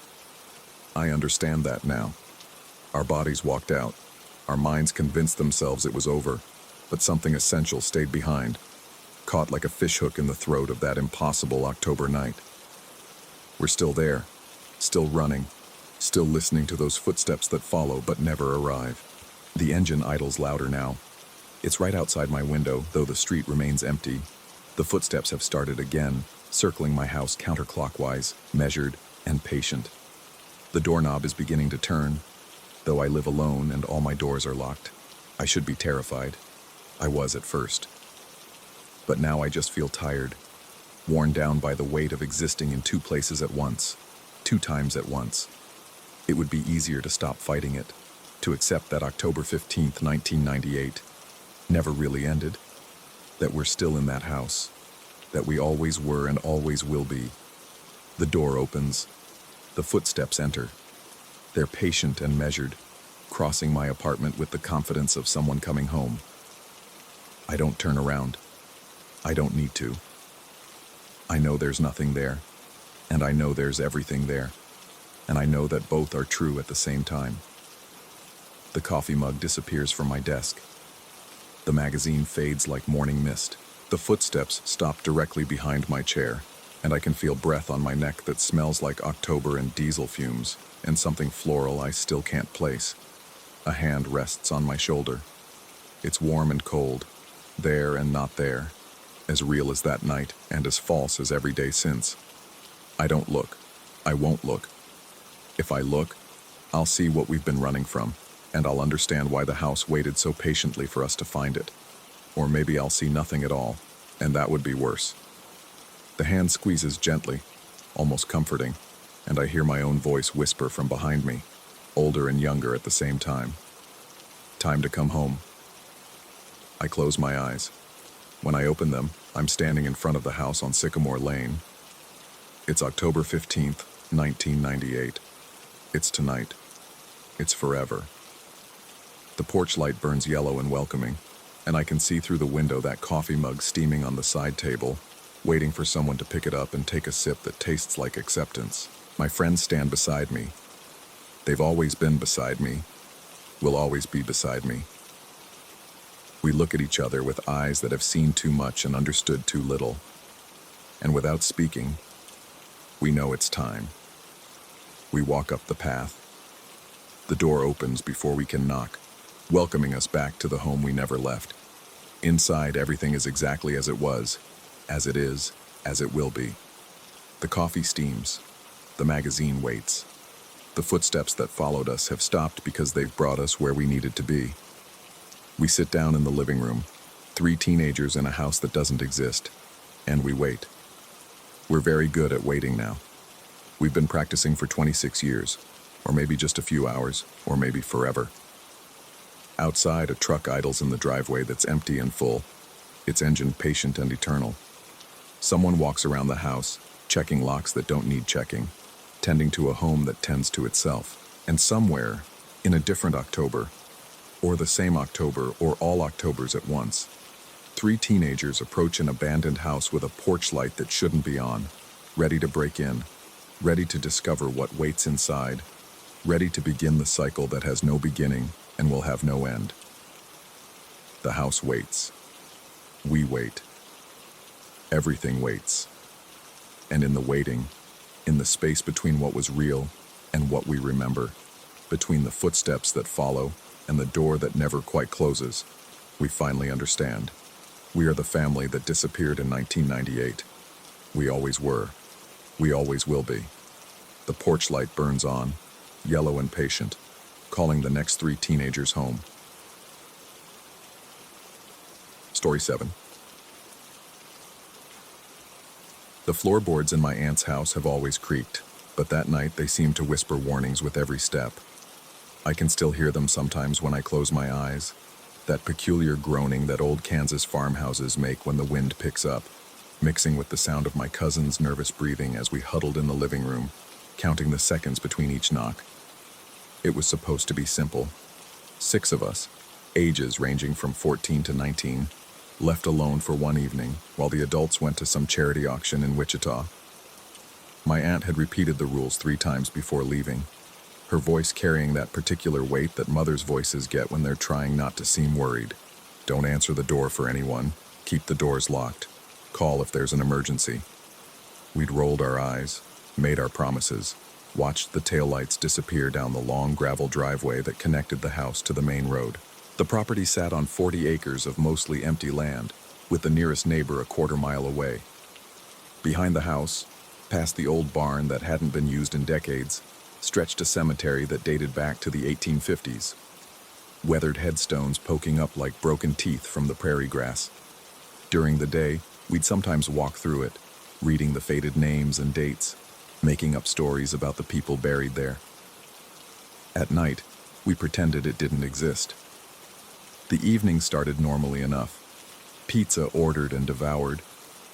I understand that now. Our bodies walked out. Our minds convinced themselves it was over, but something essential stayed behind, caught like a fishhook in the throat of that impossible October night. We're still there, still running, still listening to those footsteps that follow but never arrive. The engine idles louder now. It's right outside my window, though the street remains empty. The footsteps have started again, circling my house counterclockwise, measured, and patient. The doorknob is beginning to turn, though I live alone and all my doors are locked. I should be terrified. I was at first. But now I just feel tired, worn down by the weight of existing in two places at once, 2 times at once. It would be easier to stop fighting it, to accept that October 15th, 1998, never really ended, that we're still in that house, that we always were and always will be. The door opens. The footsteps enter. They're patient and measured, crossing my apartment with the confidence of someone coming home. I don't turn around. I don't need to. I know there's nothing there, and I know there's everything there, and I know that both are true at the same time. The coffee mug disappears from my desk. The magazine fades like morning mist. The footsteps stop directly behind my chair, and I can feel breath on my neck that smells like October and diesel fumes, and something floral I still can't place. A hand rests on my shoulder. It's warm and cold, there and not there, as real as that night and as false as every day since. I don't look. I won't look. If I look, I'll see what we've been running from, and I'll understand why the house waited so patiently for us to find it. Or maybe I'll see nothing at all, and that would be worse. The hand squeezes gently, almost comforting, and I hear my own voice whisper from behind me, older and younger at the same time. Time to come home. I close my eyes. When I open them, I'm standing in front of the house on Sycamore Lane. It's October 15th, 1998. It's tonight. It's forever. The porch light burns yellow and welcoming, and I can see through the window that coffee mug steaming on the side table, waiting for someone to pick it up and take a sip that tastes like acceptance. My friends stand beside me. They've always been beside me, will always be beside me. We look at each other with eyes that have seen too much and understood too little. And without speaking, we know it's time. We walk up the path. The door opens before we can knock, welcoming us back to the home we never left. Inside, everything is exactly as it was, as it is, as it will be. The coffee steams. The magazine waits. The footsteps that followed us have stopped because they've brought us where we needed to be. We sit down in the living room, 3 teenagers in a house that doesn't exist, and we wait. We're very good at waiting now. We've been practicing for 26 years, or maybe just a few hours, or maybe forever. Outside, a truck idles in the driveway that's empty and full, its engine patient and eternal. Someone walks around the house, checking locks that don't need checking, tending to a home that tends to itself. And somewhere, in a different October, or the same October, or all Octobers at once, 3 teenagers approach an abandoned house with a porch light that shouldn't be on, ready to break in, ready to discover what waits inside, ready to begin the cycle that has no beginning and will have no end. The house waits. We wait. Everything waits. And in the waiting, in the space between what was real and what we remember, between the footsteps that follow and the door that never quite closes, we finally understand. We are the family that disappeared in 1998. We always were. We always will be. The porch light burns on, yellow and patient, calling the next 3 teenagers home. Story 7. The floorboards in my aunt's house have always creaked, but that night they seemed to whisper warnings with every step. I can still hear them sometimes when I close my eyes, that peculiar groaning that old Kansas farmhouses make when the wind picks up, mixing with the sound of my cousin's nervous breathing as we huddled in the living room, counting the seconds between each knock. It was supposed to be simple. 6 of us, ages ranging from 14 to 19, left alone for one evening while the adults went to some charity auction in Wichita. My aunt had repeated the rules 3 times before leaving, her voice carrying that particular weight that mothers' voices get when they're trying not to seem worried. Don't answer the door for anyone. Keep the doors locked. Call if there's an emergency. We'd rolled our eyes, made our promises, watched the taillights disappear down the long gravel driveway that connected the house to the main road. The property sat on 40 acres of mostly empty land, with the nearest neighbor a quarter mile away. Behind the house, Past the old barn that hadn't been used in decades, stretched a cemetery that dated back to the 1850s. Weathered headstones poking up like broken teeth from the prairie grass. During the day, we'd sometimes walk through it, reading the faded names and dates, making up stories about the people buried there. At night, we pretended it didn't exist. The evening started normally enough. Pizza ordered and devoured,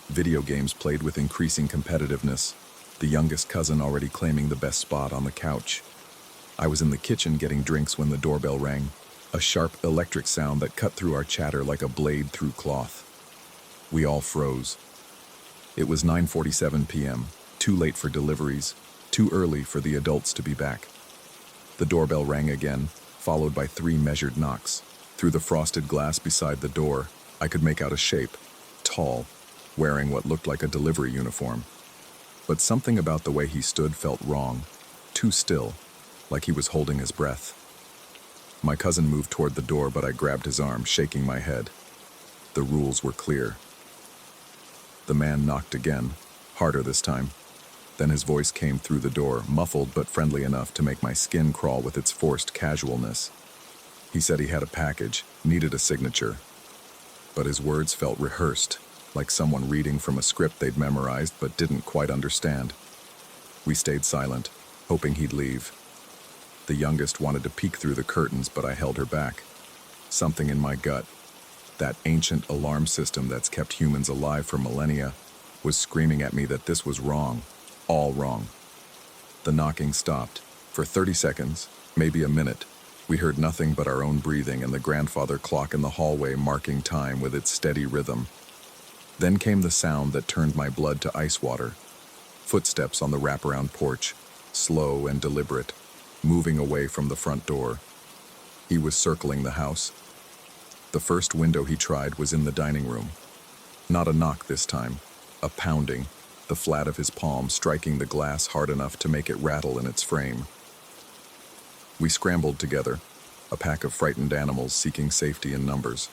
video games played with increasing competitiveness, the youngest cousin already claiming the best spot on the couch. I was in the kitchen getting drinks when the doorbell rang, a sharp electric sound that cut through our chatter like a blade through cloth. We all froze. It was 9:47 p.m., too late for deliveries, too early for the adults to be back. The doorbell rang again, followed by 3 measured knocks. Through the frosted glass beside the door, I could make out a shape, tall, wearing what looked like a delivery uniform. But something about the way he stood felt wrong, too still, like he was holding his breath. My cousin moved toward the door, but I grabbed his arm, shaking my head. The rules were clear. The man knocked again, harder this time. Then his voice came through the door, muffled but friendly enough to make my skin crawl with its forced casualness. He said he had a package, needed a signature. But his words felt rehearsed, like someone reading from a script they'd memorized but didn't quite understand. We stayed silent, hoping he'd leave. The youngest wanted to peek through the curtains, but I held her back. Something in my gut, that ancient alarm system that's kept humans alive for millennia, was screaming at me that this was wrong, all wrong. The knocking stopped. For 30 seconds, maybe a minute, we heard nothing but our own breathing and the grandfather clock in the hallway marking time with its steady rhythm. Then came the sound that turned my blood to ice water. Footsteps on the wraparound porch, slow and deliberate, moving away from the front door. He was circling the house. The first window he tried was in the dining room. Not a knock this time, a pounding, the flat of his palm striking the glass hard enough to make it rattle in its frame. We scrambled together, a pack of frightened animals seeking safety in numbers.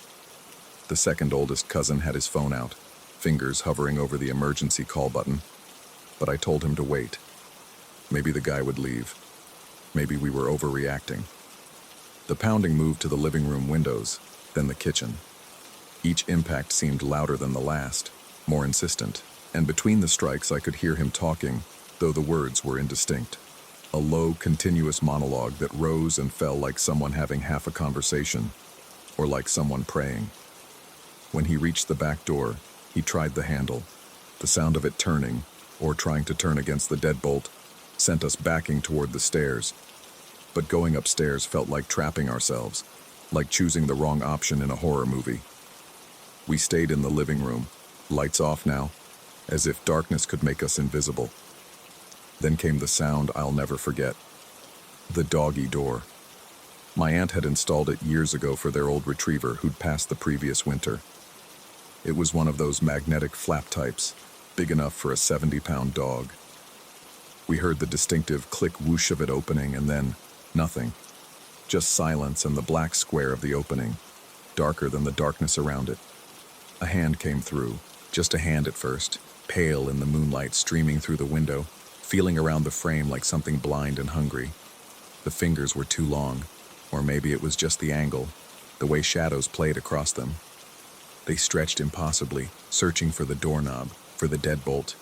The second oldest cousin had his phone out, fingers hovering over the emergency call button, but I told him to wait. Maybe the guy would leave. Maybe we were overreacting. The pounding moved to the living room windows, then the kitchen. Each impact seemed louder than the last, more insistent, and between the strikes I could hear him talking, though the words were indistinct. A low, continuous monologue that rose and fell like someone having half a conversation, or like someone praying. When he reached the back door, he tried the handle. The sound of it turning, or trying to turn against the deadbolt, sent us backing toward the stairs. But going upstairs felt like trapping ourselves, like choosing the wrong option in a horror movie. We stayed in the living room, lights off now, as if darkness could make us invisible. Then came the sound I'll never forget. The doggy door. My aunt had installed it years ago for their old retriever who'd passed the previous winter. It was one of those magnetic flap types, big enough for a 70-pound dog. We heard the distinctive click whoosh of it opening, and then nothing. Just silence and the black square of the opening, darker than the darkness around it. A hand came through, just a hand at first, pale in the moonlight streaming through the window, feeling around the frame like something blind and hungry. The fingers were too long, or maybe it was just the angle, the way shadows played across them. They stretched impossibly, searching for the doorknob, for the deadbolt.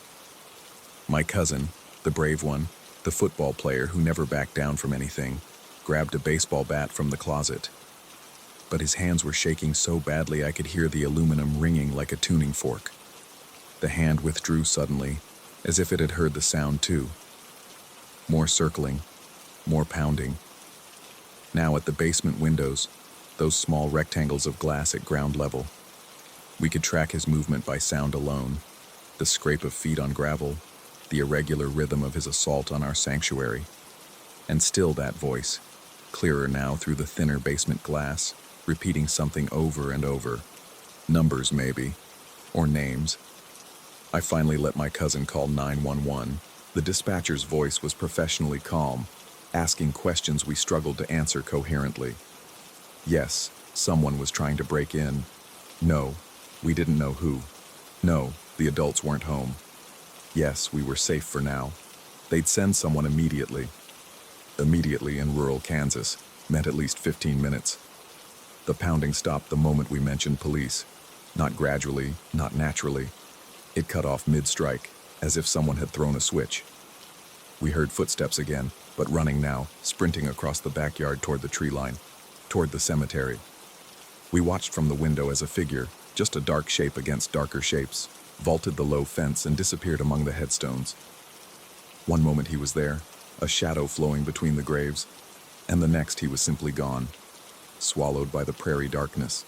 My cousin, the brave one, the football player who never backed down from anything, grabbed a baseball bat from the closet. But his hands were shaking so badly I could hear the aluminum ringing like a tuning fork. The hand withdrew suddenly, as if it had heard the sound too. More circling, more pounding. Now at the basement windows, those small rectangles of glass at ground level. We could track his movement by sound alone, the scrape of feet on gravel, the irregular rhythm of his assault on our sanctuary. And still that voice, clearer now through the thinner basement glass, repeating something over and over. Numbers maybe, or names. I finally let my cousin call 911. The dispatcher's voice was professionally calm, asking questions we struggled to answer coherently. Yes, someone was trying to break in. No, we didn't know who. No, the adults weren't home. Yes, we were safe for now. They'd send someone immediately. Immediately in rural Kansas meant at least 15 minutes. The pounding stopped the moment we mentioned police. Not gradually, not naturally. It cut off mid-strike, as if someone had thrown a switch. We heard footsteps again, but running now, sprinting across the backyard toward the tree line, toward the cemetery. We watched from the window as a figure, just a dark shape against darker shapes, vaulted the low fence and disappeared among the headstones. One moment he was there, a shadow flowing between the graves, and the next he was simply gone, swallowed by the prairie darkness.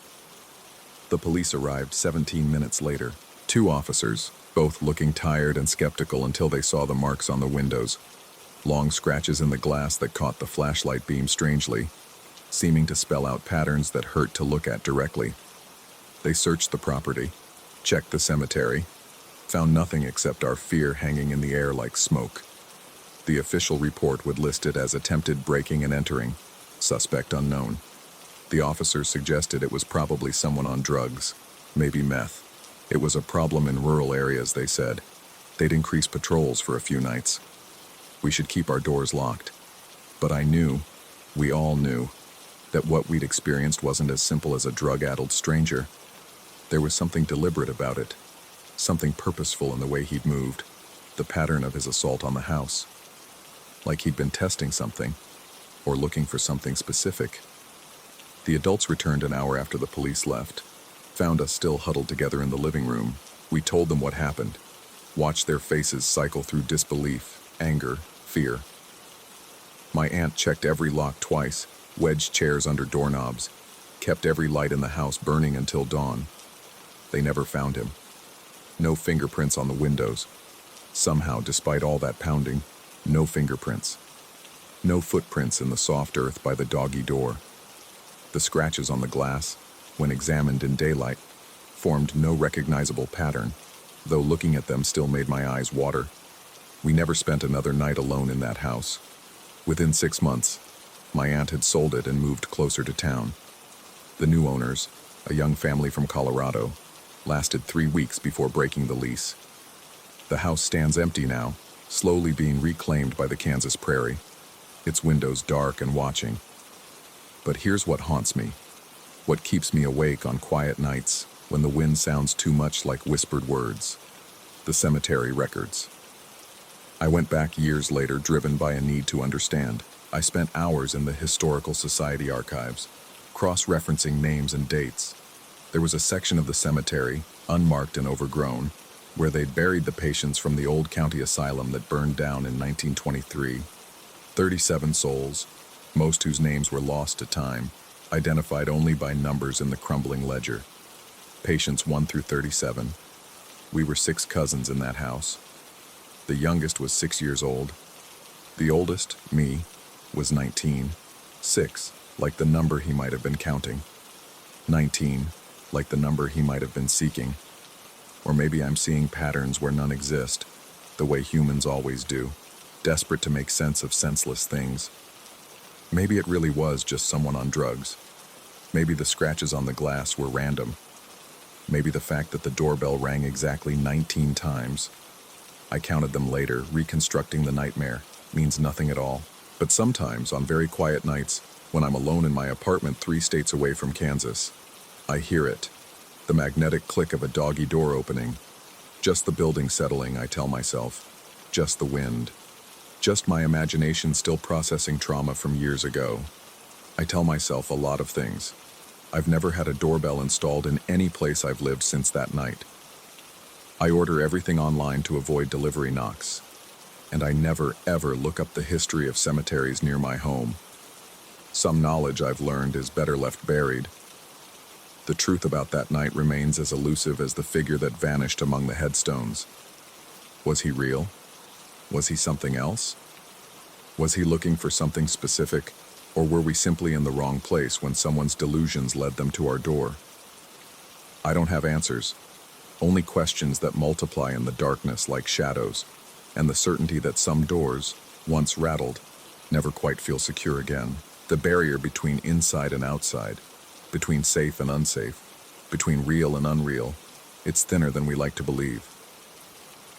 The police arrived 17 minutes later. 2 officers, both looking tired and skeptical until they saw the marks on the windows. Long scratches in the glass that caught the flashlight beam strangely, seeming to spell out patterns that hurt to look at directly. They searched the property, checked the cemetery, found nothing except our fear hanging in the air like smoke. The official report would list it as attempted breaking and entering, suspect unknown. The officers suggested it was probably someone on drugs, maybe meth. It was a problem in rural areas, they said. They'd increase patrols for a few nights. We should keep our doors locked. But I knew, we all knew, that what we'd experienced wasn't as simple as a drug-addled stranger. There was something deliberate about it, something purposeful in the way he'd moved, the pattern of his assault on the house. Like he'd been testing something, or looking for something specific. The adults returned an hour after the police left, found us still huddled together in the living room. We told them what happened, watched their faces cycle through disbelief, anger, fear. My aunt checked every lock twice, wedged chairs under doorknobs, kept every light in the house burning until dawn. They never found him. No fingerprints on the windows. Somehow, despite all that pounding, no fingerprints. No footprints in the soft earth by the doggy door. The scratches on the glass, when examined in daylight, formed no recognizable pattern, though looking at them still made my eyes water. We never spent another night alone in that house. Within 6 months, my aunt had sold it and moved closer to town. The new owners, a young family from Colorado, lasted 3 weeks before breaking the lease. The house stands empty now, slowly being reclaimed by the Kansas prairie, its windows dark and watching. But here's what haunts me, what keeps me awake on quiet nights when the wind sounds too much like whispered words: the cemetery records. I went back years later, driven by a need to understand. I spent hours in the Historical Society archives, cross-referencing names and dates. There was a section of the cemetery, unmarked and overgrown, where they'd buried the patients from the old county asylum that burned down in 1923. 37 souls, most whose names were lost to time, identified only by numbers in the crumbling ledger. Patients 1 through 37. We were 6 cousins in that house. The youngest was 6 years old. The oldest, me, was 19. 6, like the number he might have been counting. 19, like the number he might have been seeking. Or maybe I'm seeing patterns where none exist, the way humans always do, desperate to make sense of senseless things. Maybe it really was just someone on drugs. Maybe the scratches on the glass were random. Maybe the fact that the doorbell rang exactly 19 times, I counted them later, reconstructing the nightmare, means nothing at all. But sometimes, on very quiet nights, when I'm alone in my apartment 3 states away from Kansas, I hear it. The magnetic click of a doggy door opening. Just the building settling, I tell myself. Just the wind. Just my imagination still processing trauma from years ago. I tell myself a lot of things. I've never had a doorbell installed in any place I've lived since that night. I order everything online to avoid delivery knocks. And I never, ever look up the history of cemeteries near my home. Some knowledge I've learned is better left buried. The truth about that night remains as elusive as the figure that vanished among the headstones. Was he real? Was he something else? Was he looking for something specific, or were we simply in the wrong place when someone's delusions led them to our door? I don't have answers, only questions that multiply in the darkness like shadows, and the certainty that some doors, once rattled, never quite feel secure again. The barrier between inside and outside, between safe and unsafe, between real and unreal, it's thinner than we like to believe.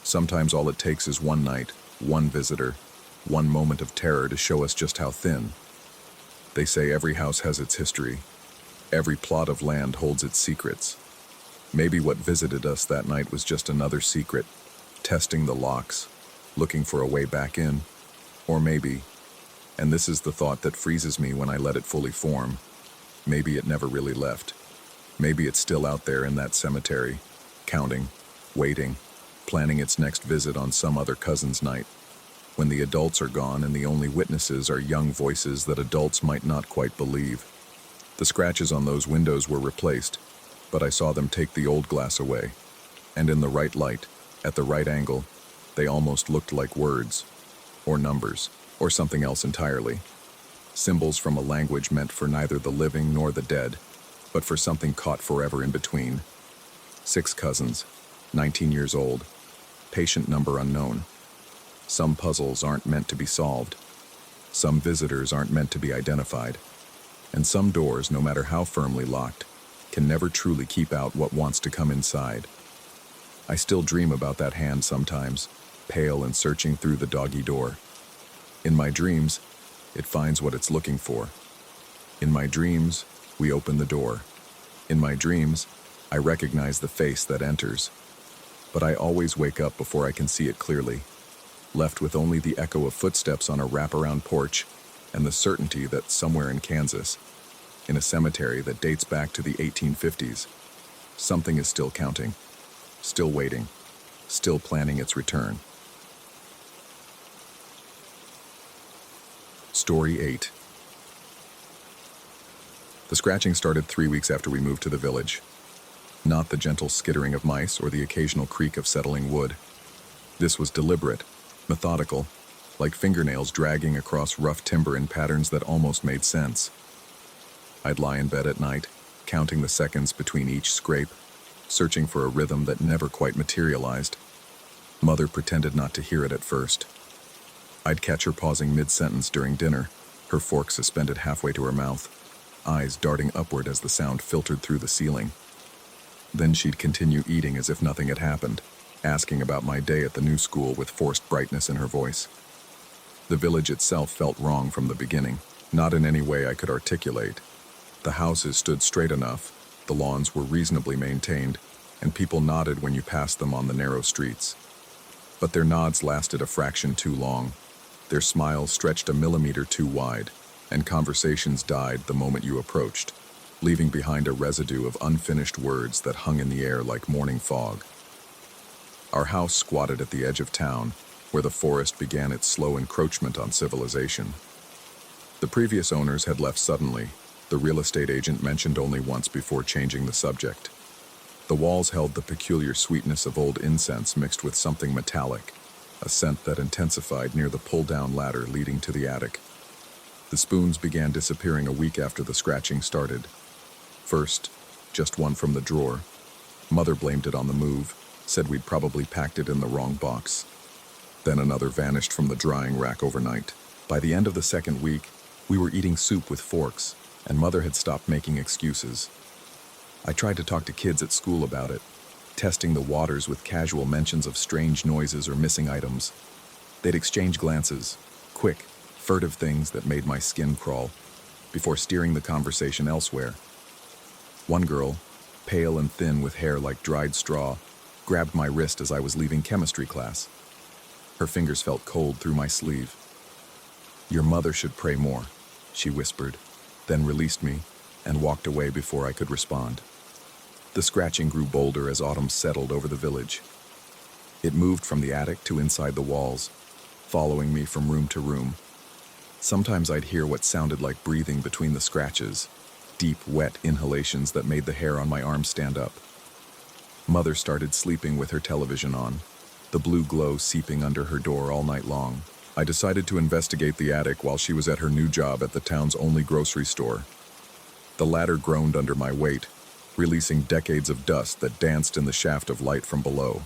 Sometimes all it takes is one night, one visitor, one moment of terror to show us just how thin. They say every house has its history. Every plot of land holds its secrets. Maybe what visited us that night was just another secret, testing the locks, looking for a way back in. Or maybe, and this is the thought that freezes me when I let it fully form, maybe it never really left. Maybe it's still out there in that cemetery, counting, waiting, planning its next visit on some other cousin's night, when the adults are gone and the only witnesses are young voices that adults might not quite believe. The scratches on those windows were replaced, but I saw them take the old glass away, and in the right light, at the right angle, they almost looked like words, or numbers, or something else entirely. Symbols from a language meant for neither the living nor the dead, but for something caught forever in between. 6 cousins, 19 years old, patient number unknown. Some puzzles aren't meant to be solved. Some visitors aren't meant to be identified. And some doors, no matter how firmly locked, can never truly keep out what wants to come inside. I still dream about that hand sometimes, pale and searching through the doggy door. In my dreams, it finds what it's looking for. In my dreams, we open the door. In my dreams, I recognize the face that enters. But I always wake up before I can see it clearly, left with only the echo of footsteps on a wraparound porch and the certainty that somewhere in Kansas, in a cemetery that dates back to the 1850s, something is still counting, still waiting, still planning its return. Story 8. The scratching started 3 weeks after we moved to the village. Not the gentle skittering of mice or the occasional creak of settling wood. This was deliberate, methodical, like fingernails dragging across rough timber in patterns that almost made sense. I'd lie in bed at night, counting the seconds between each scrape, searching for a rhythm that never quite materialized. Mother pretended not to hear it at first. I'd catch her pausing mid-sentence during dinner, her fork suspended halfway to her mouth, eyes darting upward as the sound filtered through the ceiling. Then she'd continue eating as if nothing had happened, asking about my day at the new school with forced brightness in her voice. The village itself felt wrong from the beginning, not in any way I could articulate. The houses stood straight enough, the lawns were reasonably maintained, and people nodded when you passed them on the narrow streets. But their nods lasted a fraction too long. Their smiles stretched a millimeter too wide, and conversations died the moment you approached, leaving behind a residue of unfinished words that hung in the air like morning fog. Our house squatted at the edge of town, where the forest began its slow encroachment on civilization. The previous owners had left suddenly, the real estate agent mentioned only once before changing the subject. The walls held the peculiar sweetness of old incense mixed with something metallic, a scent that intensified near the pull-down ladder leading to the attic. The spoons began disappearing a week after the scratching started. First, just one from the drawer. Mother blamed it on the move, said we'd probably packed it in the wrong box. Then another vanished from the drying rack overnight. By the end of the second week, we were eating soup with forks, and Mother had stopped making excuses. I tried to talk to kids at school about it, testing the waters with casual mentions of strange noises or missing items. They'd exchange glances, quick, furtive things that made my skin crawl, before steering the conversation elsewhere. One girl, pale and thin with hair like dried straw, grabbed my wrist as I was leaving chemistry class. Her fingers felt cold through my sleeve. "Your mother should pray more," she whispered, then released me and walked away before I could respond. The scratching grew bolder as autumn settled over the village. It moved from the attic to inside the walls, following me from room to room. Sometimes I'd hear what sounded like breathing between the scratches, deep, wet inhalations that made the hair on my arm stand up. Mother started sleeping with her television on, the blue glow seeping under her door all night long. I decided to investigate the attic while she was at her new job at the town's only grocery store. The ladder groaned under my weight, releasing decades of dust that danced in the shaft of light from below.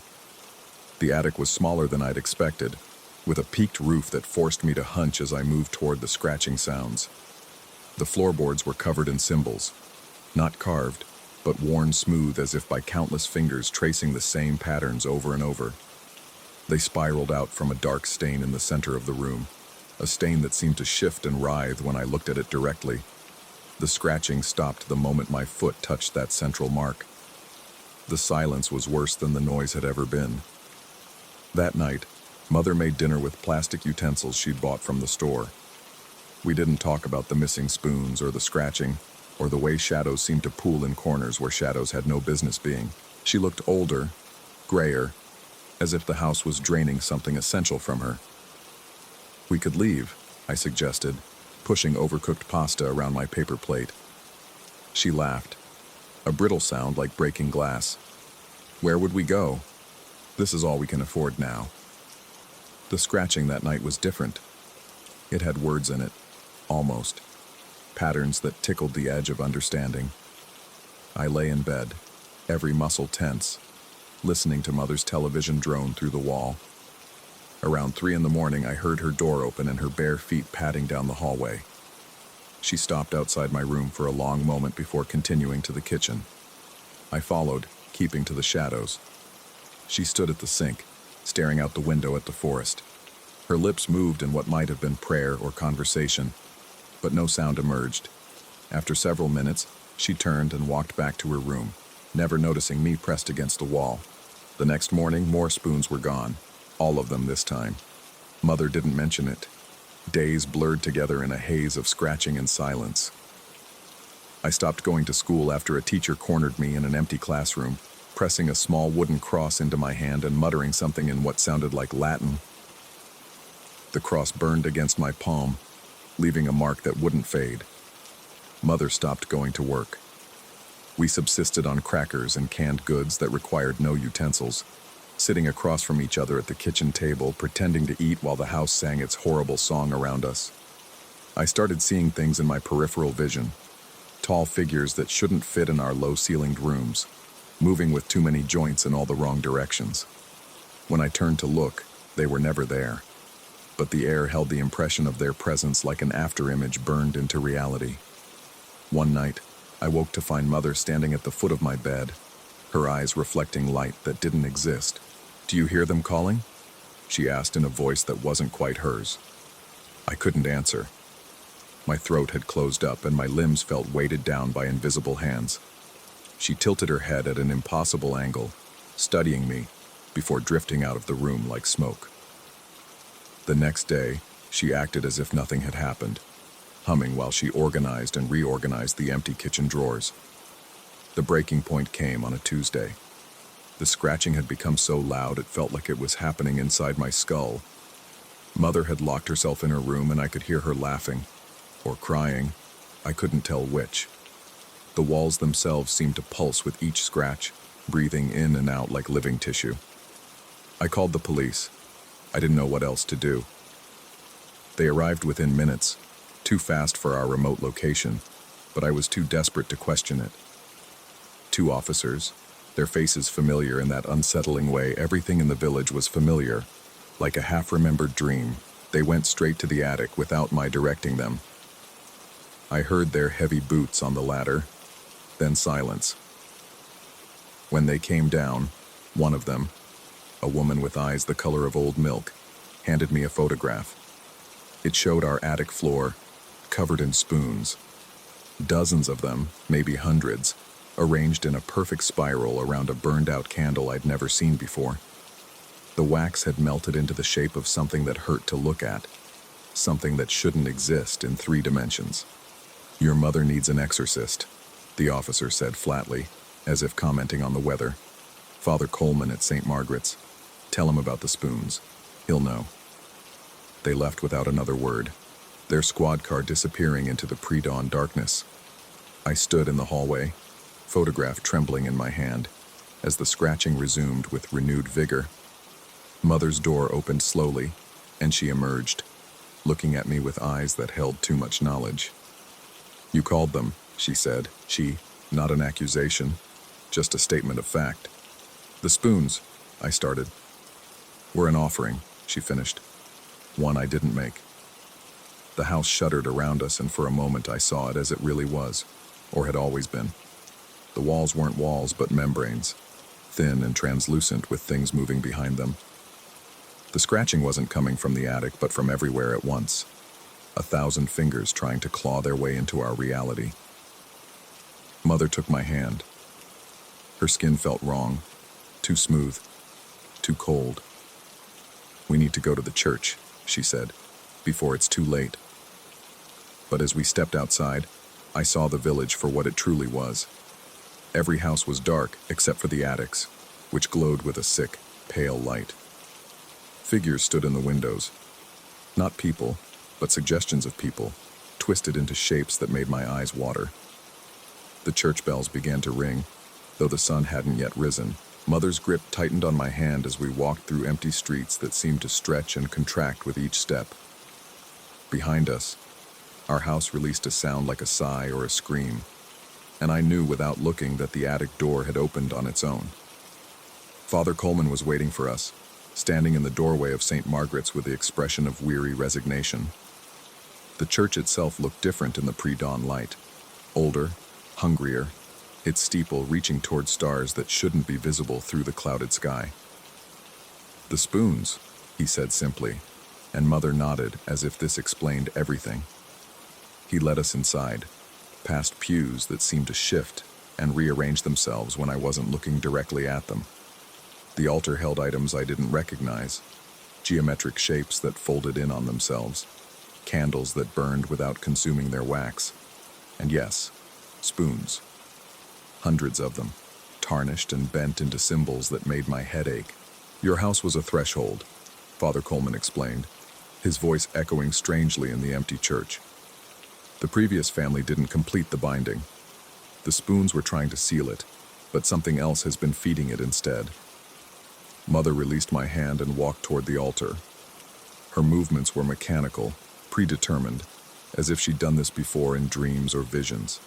The attic was smaller than I'd expected, with a peaked roof that forced me to hunch as I moved toward the scratching sounds. The floorboards were covered in symbols, not carved, but worn smooth as if by countless fingers tracing the same patterns over and over. They spiraled out from a dark stain in the center of the room, a stain that seemed to shift and writhe when I looked at it directly. The scratching stopped the moment my foot touched that central mark. The silence was worse than the noise had ever been. That night, Mother made dinner with plastic utensils she'd bought from the store. We didn't talk about the missing spoons or the scratching, or the way shadows seemed to pool in corners where shadows had no business being. She looked older, grayer, as if the house was draining something essential from her. We could leave, I suggested, pushing overcooked pasta around my paper plate. She laughed, a brittle sound like breaking glass. Where would we go? This is all we can afford now. The scratching that night was different. It had words in it, almost. Patterns that tickled the edge of understanding. I lay in bed, every muscle tense, listening to Mother's television drone through the wall. Around 3 in the morning, I heard her door open and her bare feet padding down the hallway. She stopped outside my room for a long moment before continuing to the kitchen. I followed, keeping to the shadows. She stood at the sink, staring out the window at the forest. Her lips moved in what might have been prayer or conversation, but no sound emerged. After several minutes, she turned and walked back to her room, never noticing me pressed against the wall. The next morning, more spoons were gone, all of them this time. Mother didn't mention it. Days blurred together in a haze of scratching and silence. I stopped going to school after a teacher cornered me in an empty classroom, pressing a small wooden cross into my hand and muttering something in what sounded like Latin. The cross burned against my palm, leaving a mark that wouldn't fade. Mother stopped going to work. We subsisted on crackers and canned goods that required no utensils, sitting across from each other at the kitchen table, pretending to eat while the house sang its horrible song around us. I started seeing things in my peripheral vision, tall figures that shouldn't fit in our low-ceilinged rooms, moving with too many joints in all the wrong directions. When I turned to look, they were never there, but the air held the impression of their presence like an afterimage burned into reality. One night, I woke to find Mother standing at the foot of my bed, her eyes reflecting light that didn't exist. "Do you hear them calling?" she asked in a voice that wasn't quite hers. I couldn't answer. My throat had closed up and my limbs felt weighted down by invisible hands. She tilted her head at an impossible angle, studying me, before drifting out of the room like smoke. The next day, she acted as if nothing had happened, humming while she organized and reorganized the empty kitchen drawers. The breaking point came on a Tuesday. The scratching had become so loud it felt like it was happening inside my skull. Mother had locked herself in her room and I could hear her laughing, or crying. I couldn't tell which. The walls themselves seemed to pulse with each scratch, breathing in and out like living tissue. I called the police. I didn't know what else to do. They arrived within minutes, too fast for our remote location, but I was too desperate to question it. 2 officers, their faces familiar in that unsettling way everything in the village was familiar, like a half-remembered dream. They went straight to the attic without my directing them. I heard their heavy boots on the ladder, then silence. When they came down, one of them, a woman with eyes the color of old milk, handed me a photograph. It showed our attic floor, covered in spoons. Dozens of them, maybe hundreds, arranged in a perfect spiral around a burned-out candle I'd never seen before. The wax had melted into the shape of something that hurt to look at, something that shouldn't exist in 3 dimensions. "Your mother needs an exorcist," the officer said flatly, as if commenting on the weather. "Father Coleman at St. Margaret's. Tell him about the spoons. He'll know." They left without another word, their squad car disappearing into the pre-dawn darkness. I stood in the hallway, photograph trembling in my hand, as the scratching resumed with renewed vigor. Mother's door opened slowly, and she emerged, looking at me with eyes that held too much knowledge. "You called them," she said. Not an accusation, just a statement of fact. "The spoons," I started. "Were an offering," she finished. "One I didn't make." The house shuddered around us, and for a moment I saw it as it really was, or had always been. The walls weren't walls, but membranes, thin and translucent with things moving behind them. The scratching wasn't coming from the attic, but from everywhere at once. 1,000 fingers trying to claw their way into our reality. Mother took my hand. Her skin felt wrong, too smooth, too cold. "We need to go to the church," she said, "before it's too late." But as we stepped outside, I saw the village for what it truly was. Every house was dark except for the attics, which glowed with a sick, pale light. Figures stood in the windows. Not people, but suggestions of people, twisted into shapes that made my eyes water. The church bells began to ring, though the sun hadn't yet risen. Mother's grip tightened on my hand as we walked through empty streets that seemed to stretch and contract with each step. Behind us, our house released a sound like a sigh or a scream, and I knew without looking that the attic door had opened on its own. Father Coleman was waiting for us, standing in the doorway of St. Margaret's with the expression of weary resignation. The church itself looked different in the pre-dawn light. Older, hungrier, its steeple reaching toward stars that shouldn't be visible through the clouded sky. "The spoons," he said simply, and Mother nodded as if this explained everything. He led us inside, past pews that seemed to shift and rearrange themselves when I wasn't looking directly at them. The altar held items I didn't recognize, geometric shapes that folded in on themselves, candles that burned without consuming their wax, and yes, spoons. Hundreds of them, tarnished and bent into symbols that made my head ache. "Your house was a threshold," Father Coleman explained, his voice echoing strangely in the empty church. "The previous family didn't complete the binding. The spoons were trying to seal it, but something else has been feeding it instead." Mother released my hand and walked toward the altar. Her movements were mechanical, predetermined, as if she'd done this before in dreams or visions.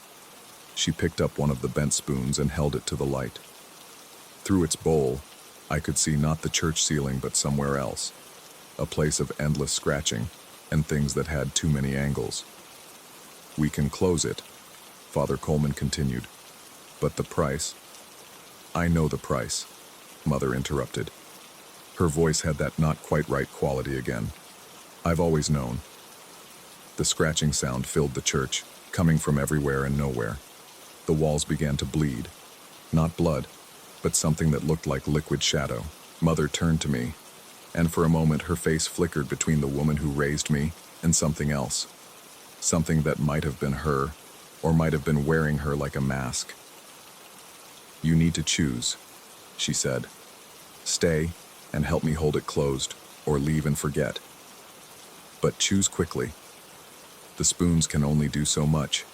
She picked up one of the bent spoons and held it to the light. Through its bowl, I could see not the church ceiling but somewhere else, a place of endless scratching and things that had too many angles. "We can close it," Father Coleman continued. "But the price—" "I know the price," Mother interrupted. Her voice had that not quite right quality again. "I've always known." The scratching sound filled the church, coming from everywhere and nowhere. The walls began to bleed. Not blood, but something that looked like liquid shadow. Mother turned to me, and for a moment her face flickered between the woman who raised me and something else. Something that might have been her, or might have been wearing her like a mask. "You need to choose," she said. "Stay and help me hold it closed, or leave and forget. But choose quickly. The spoons can only do so much."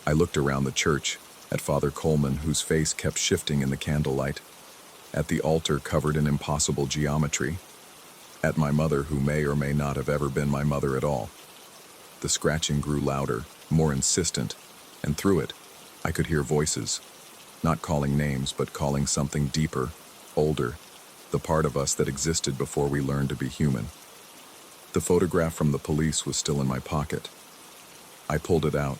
I looked around the church, at Father Coleman, whose face kept shifting in the candlelight, at the altar covered in impossible geometry, at my mother, who may or may not have ever been my mother at all. The scratching grew louder, more insistent, and through it, I could hear voices, not calling names, but calling something deeper, older, the part of us that existed before we learned to be human. The photograph from the police was still in my pocket. I pulled it out,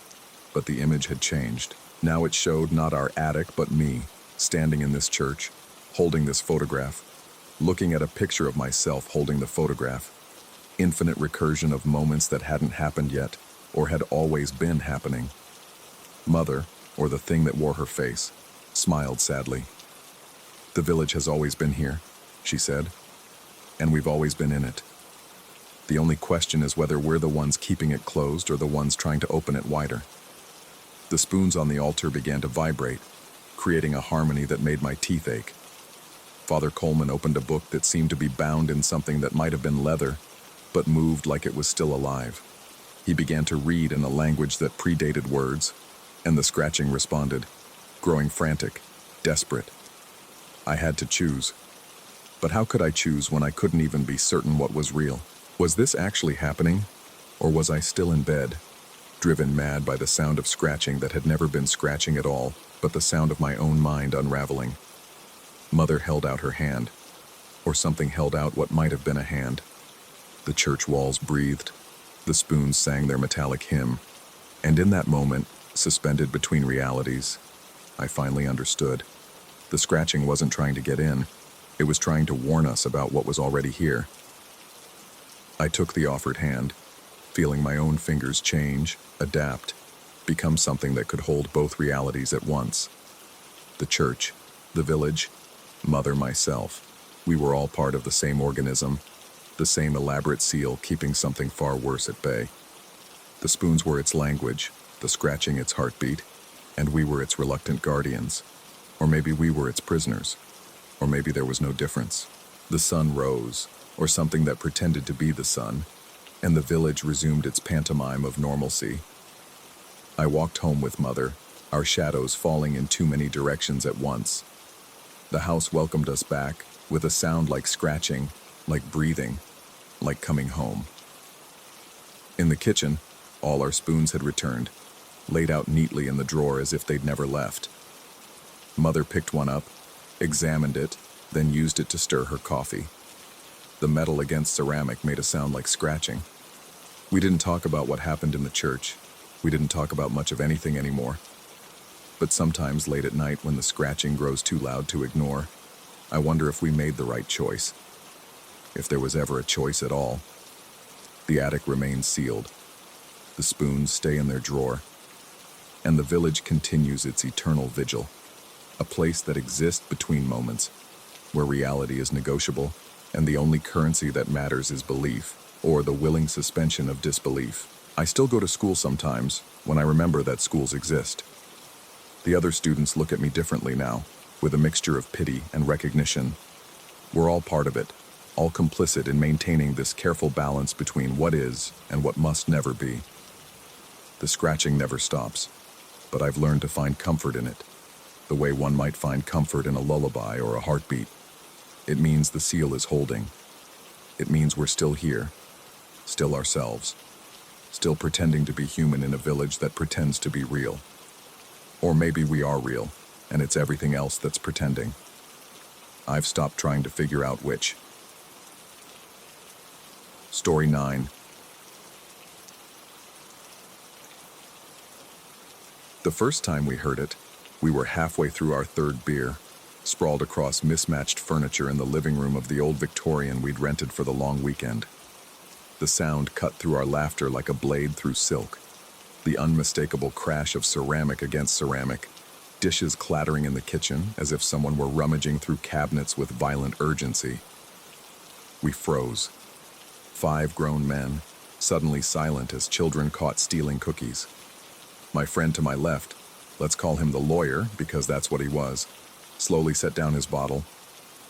but the image had changed. Now it showed not our attic, but me, standing in this church, holding this photograph, looking at a picture of myself holding the photograph. Infinite recursion of moments that hadn't happened yet, or had always been happening. Mother, or the thing that wore her face, smiled sadly. "The village has always been here," she said, "and we've always been in it. The only question is whether we're the ones keeping it closed or the ones trying to open it wider." The spoons on the altar began to vibrate, creating a harmony that made my teeth ache. Father Coleman opened a book that seemed to be bound in something that might have been leather, but moved like it was still alive. He began to read in a language that predated words, and the scratching responded, growing frantic, desperate. I had to choose. But how could I choose when I couldn't even be certain what was real? Was this actually happening, or was I still in bed, driven mad by the sound of scratching that had never been scratching at all, but the sound of my own mind unraveling? Mother held out her hand, or something held out what might have been a hand. The church walls breathed, the spoons sang their metallic hymn, and in that moment, suspended between realities, I finally understood. The scratching wasn't trying to get in, It was trying to warn us about what was already here. I took the offered hand, feeling my own fingers change, adapt, become something that could hold both realities at once. The church, the village, Mother, myself. We were all part of the same organism, the same elaborate seal keeping something far worse at bay. The spoons were its language, the scratching its heartbeat, and we were its reluctant guardians. Or maybe we were its prisoners. Or maybe there was no difference. The sun rose, or something that pretended to be the sun, and the village resumed its pantomime of normalcy. I walked home with Mother, our shadows falling in too many directions at once. The house welcomed us back, with a sound like scratching, like breathing, like coming home. In the kitchen, all our spoons had returned, laid out neatly in the drawer as if they'd never left. Mother picked one up, examined it, then used it to stir her coffee. The metal against ceramic made a sound like scratching. We didn't talk about what happened in the church. We didn't talk about much of anything anymore. But sometimes late at night when the scratching grows too loud to ignore, I wonder if we made the right choice. If there was ever a choice at all. The attic remains sealed. The spoons stay in their drawer. And the village continues its eternal vigil. A place that exists between moments, where reality is negotiable, and the only currency that matters is belief, or the willing suspension of disbelief. I still go to school sometimes, when I remember that schools exist. The other students look at me differently now, with a mixture of pity and recognition. We're all part of it, all complicit in maintaining this careful balance between what is and what must never be. The scratching never stops, but I've learned to find comfort in it, the way one might find comfort in a lullaby or a heartbeat. It means the seal is holding. It means we're still here, still ourselves, still pretending to be human in a village that pretends to be real. Or maybe we are real, and it's everything else that's pretending. I've stopped trying to figure out which. Story 9. The first time we heard it, we were halfway through our third beer, sprawled across mismatched furniture in the living room of the old Victorian we'd rented for the long weekend. The sound cut through our laughter like a blade through silk. The unmistakable crash of ceramic against ceramic, dishes clattering in the kitchen as if someone were rummaging through cabinets with violent urgency. We froze. 5 grown men, suddenly silent as children caught stealing cookies. My friend to my left, let's call him the lawyer because that's what he was, slowly set down his bottle,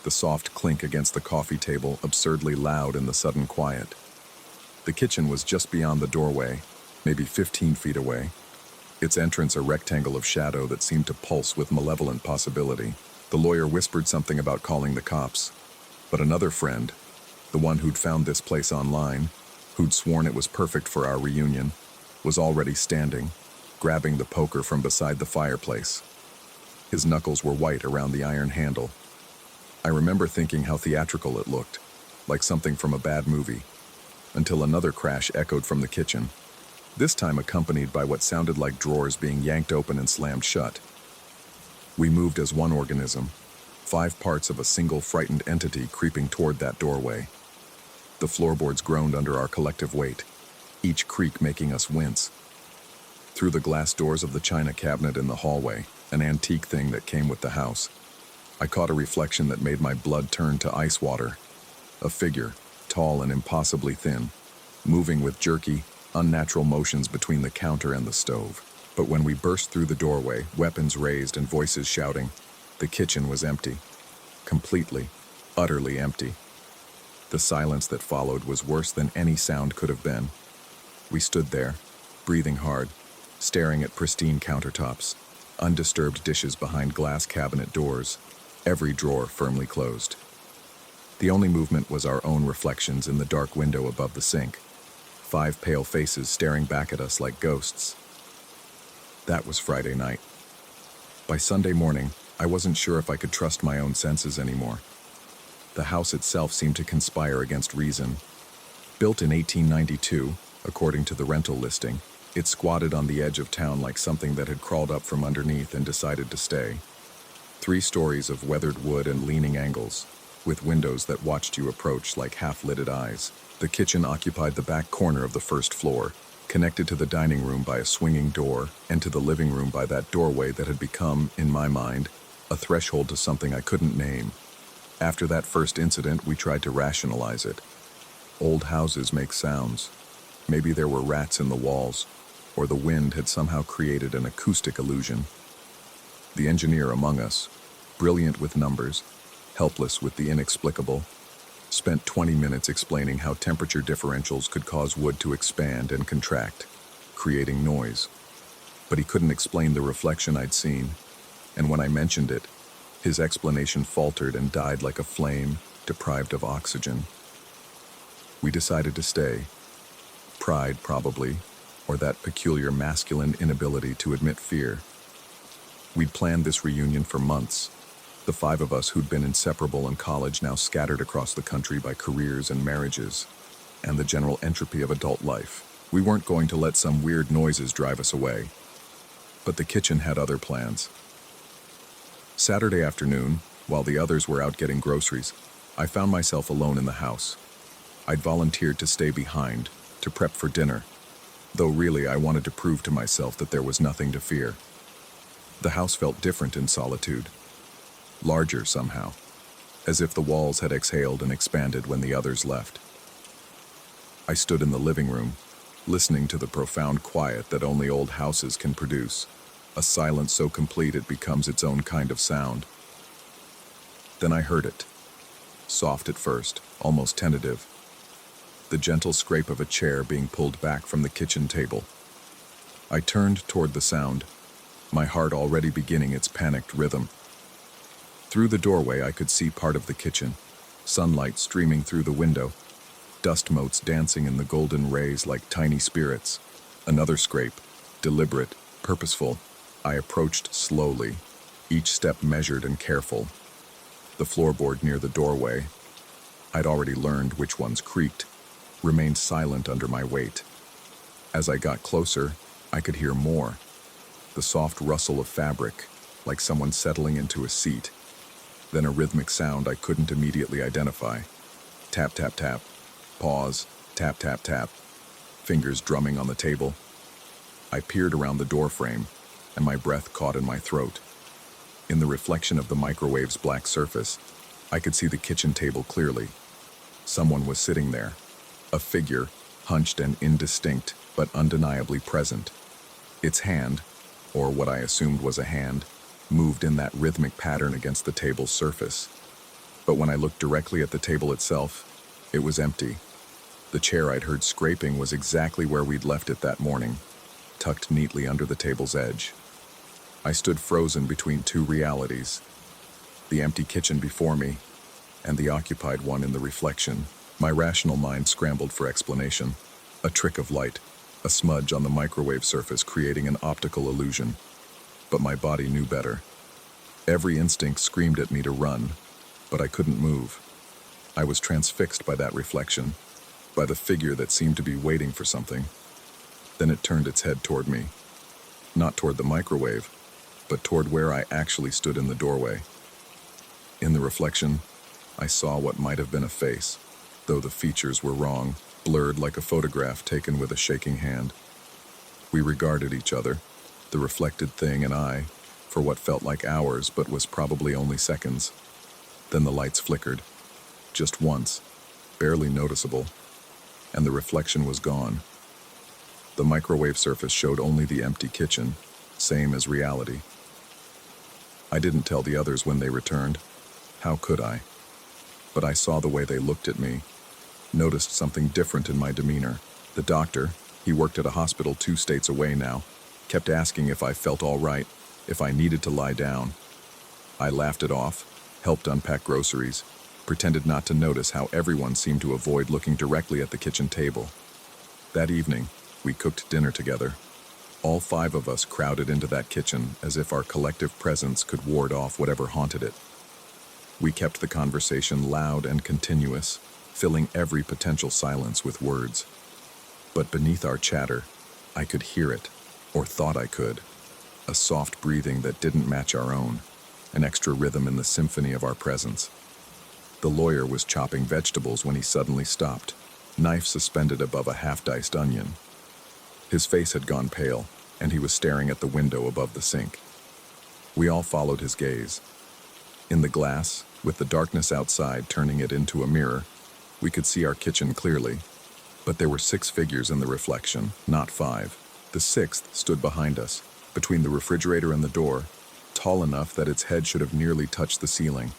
the soft clink against the coffee table absurdly loud in the sudden quiet. The kitchen was just beyond the doorway, maybe 15 feet away, its entrance a rectangle of shadow that seemed to pulse with malevolent possibility. The lawyer whispered something about calling the cops, but another friend, the one who'd found this place online, who'd sworn it was perfect for our reunion, was already standing, grabbing the poker from beside the fireplace. His knuckles were white around the iron handle. I remember thinking how theatrical it looked, like something from a bad movie, until another crash echoed from the kitchen, this time accompanied by what sounded like drawers being yanked open and slammed shut. We moved as one organism, 5 parts of a single frightened entity creeping toward that doorway. The floorboards groaned under our collective weight, each creak making us wince. Through the glass doors of the china cabinet in the hallway, an antique thing that came with the house, I caught a reflection that made my blood turn to ice water. A figure, tall and impossibly thin, moving with jerky, unnatural motions between the counter and the stove. But when we burst through the doorway, weapons raised and voices shouting, the kitchen was empty. Completely, utterly empty. The silence that followed was worse than any sound could have been. We stood there, breathing hard, staring at pristine countertops, undisturbed dishes behind glass cabinet doors, every drawer firmly closed. The only movement was our own reflections in the dark window above the sink, 5 pale faces staring back at us like ghosts. That was Friday night. By Sunday morning, I wasn't sure if I could trust my own senses anymore. The house itself seemed to conspire against reason. Built in 1892, according to the rental listing, it squatted on the edge of town like something that had crawled up from underneath and decided to stay. 3 stories of weathered wood and leaning angles, with windows that watched you approach like half-lidded eyes. The kitchen occupied the back corner of the first floor, connected to the dining room by a swinging door and to the living room by that doorway that had become, in my mind, a threshold to something I couldn't name. After that first incident, we tried to rationalize it. Old houses make sounds. Maybe there were rats in the walls, or the wind had somehow created an acoustic illusion. The engineer among us, brilliant with numbers, helpless with the inexplicable, spent 20 minutes explaining how temperature differentials could cause wood to expand and contract, creating noise. But he couldn't explain the reflection I'd seen, and when I mentioned it, his explanation faltered and died like a flame, deprived of oxygen. We decided to stay. Pride, probably, or that peculiar masculine inability to admit fear. We'd planned this reunion for months. The five of us who'd been inseparable in college now scattered across the country by careers and marriages, and the general entropy of adult life. We weren't going to let some weird noises drive us away. But the kitchen had other plans. Saturday afternoon, while the others were out getting groceries, I found myself alone in the house. I'd volunteered to stay behind, to prep for dinner, though really I wanted to prove to myself that there was nothing to fear. The house felt different in solitude. Larger somehow, as if the walls had exhaled and expanded when the others left. I stood in the living room, listening to the profound quiet that only old houses can produce, a silence so complete it becomes its own kind of sound. Then I heard it, soft at first, almost tentative, the gentle scrape of a chair being pulled back from the kitchen table. I turned toward the sound, my heart already beginning its panicked rhythm. Through the doorway I could see part of the kitchen, sunlight streaming through the window, dust motes dancing in the golden rays like tiny spirits. Another scrape, deliberate, purposeful. I approached slowly, each step measured and careful. The floorboard near the doorway, I'd already learned which ones creaked, remained silent under my weight. As I got closer, I could hear more. The soft rustle of fabric, like someone settling into a seat. Then a rhythmic sound I couldn't immediately identify. Tap, tap, tap. Pause. Tap, tap, tap. Fingers drumming on the table. I peered around the door frame, and my breath caught in my throat. In the reflection of the microwave's black surface, I could see the kitchen table clearly. Someone was sitting there. A figure, hunched and indistinct, but undeniably present. Its hand, or what I assumed was a hand, moved in that rhythmic pattern against the table's surface. But when I looked directly at the table itself, it was empty. The chair I'd heard scraping was exactly where we'd left it that morning, tucked neatly under the table's edge. I stood frozen between two realities, the empty kitchen before me and the occupied one in the reflection. My rational mind scrambled for explanation. A trick of light, a smudge on the microwave surface creating an optical illusion. But my body knew better. Every instinct screamed at me to run, but I couldn't move. I was transfixed by that reflection, by the figure that seemed to be waiting for something. Then it turned its head toward me. Not toward the microwave, but toward where I actually stood in the doorway. In the reflection, I saw what might have been a face, though the features were wrong, blurred like a photograph taken with a shaking hand. We regarded each other, the reflected thing and I, for what felt like hours but was probably only seconds. Then the lights flickered, just once, barely noticeable, and the reflection was gone. The microwave surface showed only the empty kitchen, same as reality. I didn't tell the others when they returned. How could I? But I saw the way they looked at me, noticed something different in my demeanor. The doctor, he worked at a hospital 2 states away now, kept asking if I felt all right, if I needed to lie down. I laughed it off, helped unpack groceries, pretended not to notice how everyone seemed to avoid looking directly at the kitchen table. That evening, we cooked dinner together. All 5 of us crowded into that kitchen as if our collective presence could ward off whatever haunted it. We kept the conversation loud and continuous, filling every potential silence with words. But beneath our chatter, I could hear it, or thought I could, a soft breathing that didn't match our own, an extra rhythm in the symphony of our presence. The lawyer was chopping vegetables when he suddenly stopped, knife suspended above a half-diced onion. His face had gone pale, and he was staring at the window above the sink. We all followed his gaze. In the glass, with the darkness outside turning it into a mirror, we could see our kitchen clearly. But there were 6 figures in the reflection, not 5. The 6th stood behind us, between the refrigerator and the door, tall enough that its head should have nearly touched the ceiling.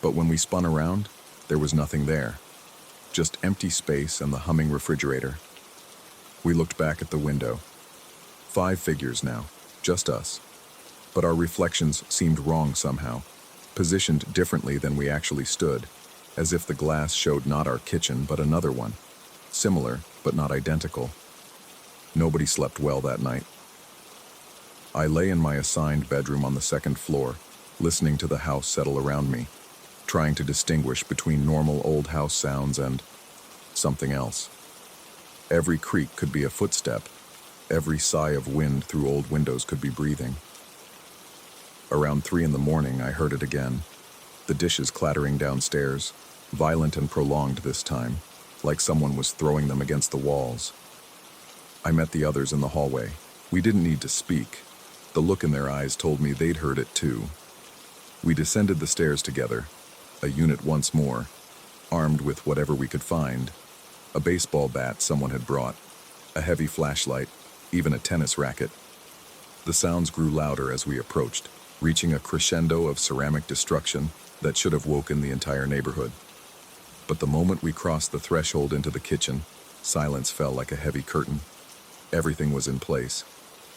But when we spun around, there was nothing there. Just empty space and the humming refrigerator. We looked back at the window. 5 figures now, just us. But our reflections seemed wrong somehow, positioned differently than we actually stood, as if the glass showed not our kitchen but another one, similar but not identical. Nobody slept well that night. I lay in my assigned bedroom on the 2nd floor, listening to the house settle around me, trying to distinguish between normal old house sounds and something else. Every creak could be a footstep. Every sigh of wind through old windows could be breathing. Around 3 in the morning, I heard it again. The dishes clattering downstairs, violent and prolonged this time, like someone was throwing them against the walls. I met the others in the hallway. We didn't need to speak. The look in their eyes told me they'd heard it too. We descended the stairs together, a unit once more, armed with whatever we could find. A baseball bat someone had brought, a heavy flashlight, even a tennis racket. The sounds grew louder as we approached, reaching a crescendo of ceramic destruction that should have woken the entire neighborhood. But the moment we crossed the threshold into the kitchen, silence fell like a heavy curtain. Everything was in place.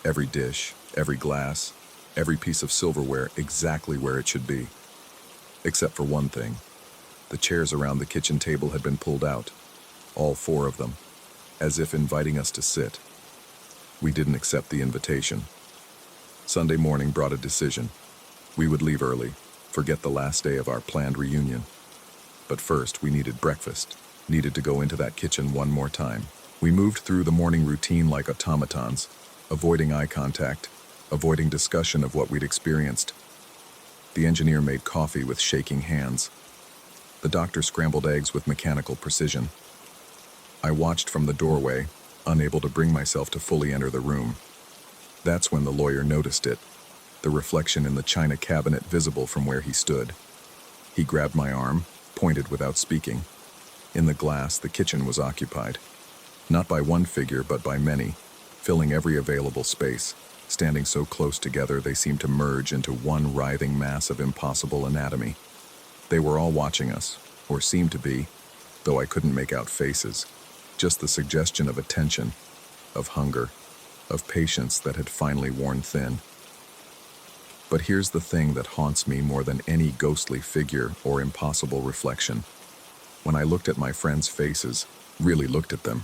Every dish, every glass, every piece of silverware exactly where it should be. Except for one thing. The chairs around the kitchen table had been pulled out. All 4 of them, as if inviting us to sit. We didn't accept the invitation. Sunday morning brought a decision. We would leave early, forget the last day of our planned reunion. But first, we needed breakfast, needed to go into that kitchen one more time. We moved through the morning routine like automatons, avoiding eye contact, avoiding discussion of what we'd experienced. The engineer made coffee with shaking hands. The doctor scrambled eggs with mechanical precision. I watched from the doorway, unable to bring myself to fully enter the room. That's when the lawyer noticed it, the reflection in the china cabinet visible from where he stood. He grabbed my arm, pointed without speaking. In the glass, the kitchen was occupied. Not by one figure, but by many, filling every available space, standing so close together they seemed to merge into one writhing mass of impossible anatomy. They were all watching us, or seemed to be, though I couldn't make out faces. Just the suggestion of attention, of hunger, of patience that had finally worn thin. But here's the thing that haunts me more than any ghostly figure or impossible reflection. When I looked at my friends' faces, really looked at them,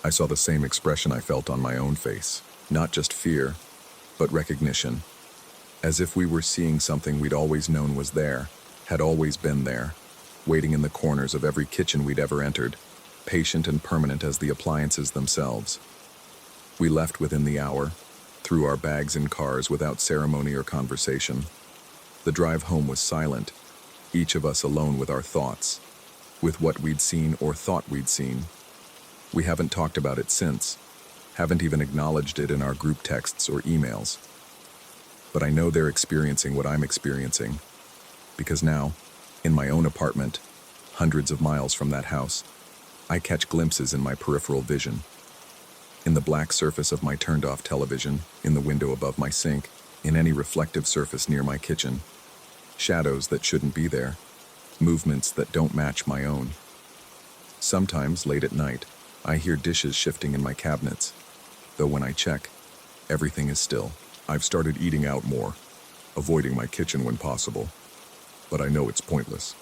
I saw the same expression I felt on my own face. Not just fear, but recognition. As if we were seeing something we'd always known was there, had always been there, waiting in the corners of every kitchen we'd ever entered, patient and permanent as the appliances themselves. We left within the hour, threw our bags in cars without ceremony or conversation. The drive home was silent, each of us alone with our thoughts, with what we'd seen or thought we'd seen. We haven't talked about it since, haven't even acknowledged it in our group texts or emails. But I know they're experiencing what I'm experiencing, because now, in my own apartment, hundreds of miles from that house, I catch glimpses in my peripheral vision. In the black surface of my turned-off television, in the window above my sink, in any reflective surface near my kitchen. Shadows that shouldn't be there, movements that don't match my own. Sometimes, late at night, I hear dishes shifting in my cabinets, though when I check, everything is still. I've started eating out more, avoiding my kitchen when possible, but I know it's pointless.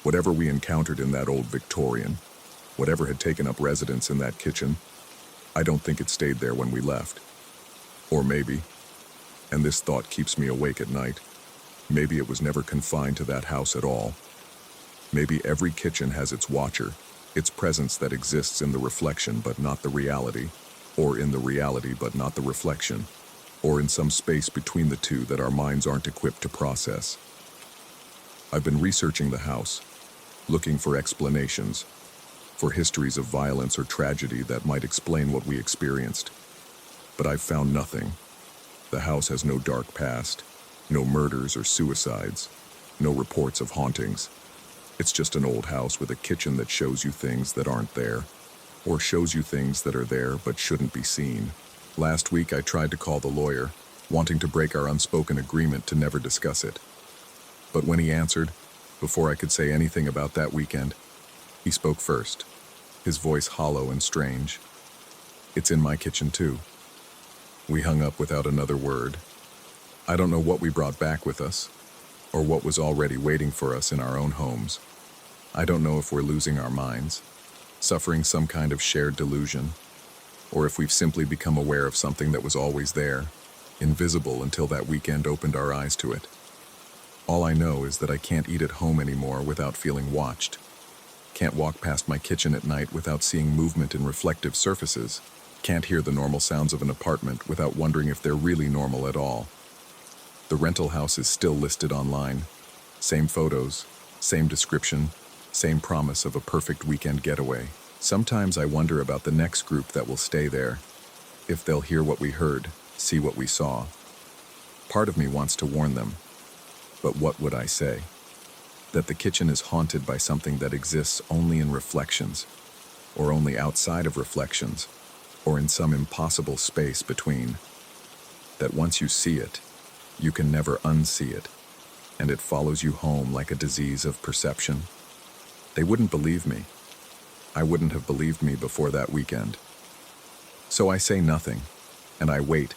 Whatever we encountered in that old Victorian, whatever had taken up residence in that kitchen, I don't think it stayed there when we left. Or maybe, and this thought keeps me awake at night, maybe it was never confined to that house at all. Maybe every kitchen has its watcher, its presence that exists in the reflection but not the reality, or in the reality but not the reflection, or in some space between the two that our minds aren't equipped to process. I've been researching the house, looking for explanations, for histories of violence or tragedy that might explain what we experienced. But I've found nothing. The house has no dark past, no murders or suicides, no reports of hauntings. It's just an old house with a kitchen that shows you things that aren't there, or shows you things that are there but shouldn't be seen. Last week I tried to call the lawyer, wanting to break our unspoken agreement to never discuss it. But when he answered, before I could say anything about that weekend, he spoke first, his voice hollow and strange. It's in my kitchen too. We hung up without another word. I don't know what we brought back with us, or what was already waiting for us in our own homes. I don't know if we're losing our minds, suffering some kind of shared delusion, or if we've simply become aware of something that was always there, invisible until that weekend opened our eyes to it. All I know is that I can't eat at home anymore without feeling watched. Can't walk past my kitchen at night without seeing movement in reflective surfaces. Can't hear the normal sounds of an apartment without wondering if they're really normal at all. The rental house is still listed online. Same photos, same description, same promise of a perfect weekend getaway. Sometimes I wonder about the next group that will stay there, if they'll hear what we heard, see what we saw. Part of me wants to warn them, but what would I say? That the kitchen is haunted by something that exists only in reflections, or only outside of reflections, or in some impossible space between. That once you see it, you can never unsee it, and it follows you home like a disease of perception. They wouldn't believe me. I wouldn't have believed me before that weekend. So I say nothing, and I wait,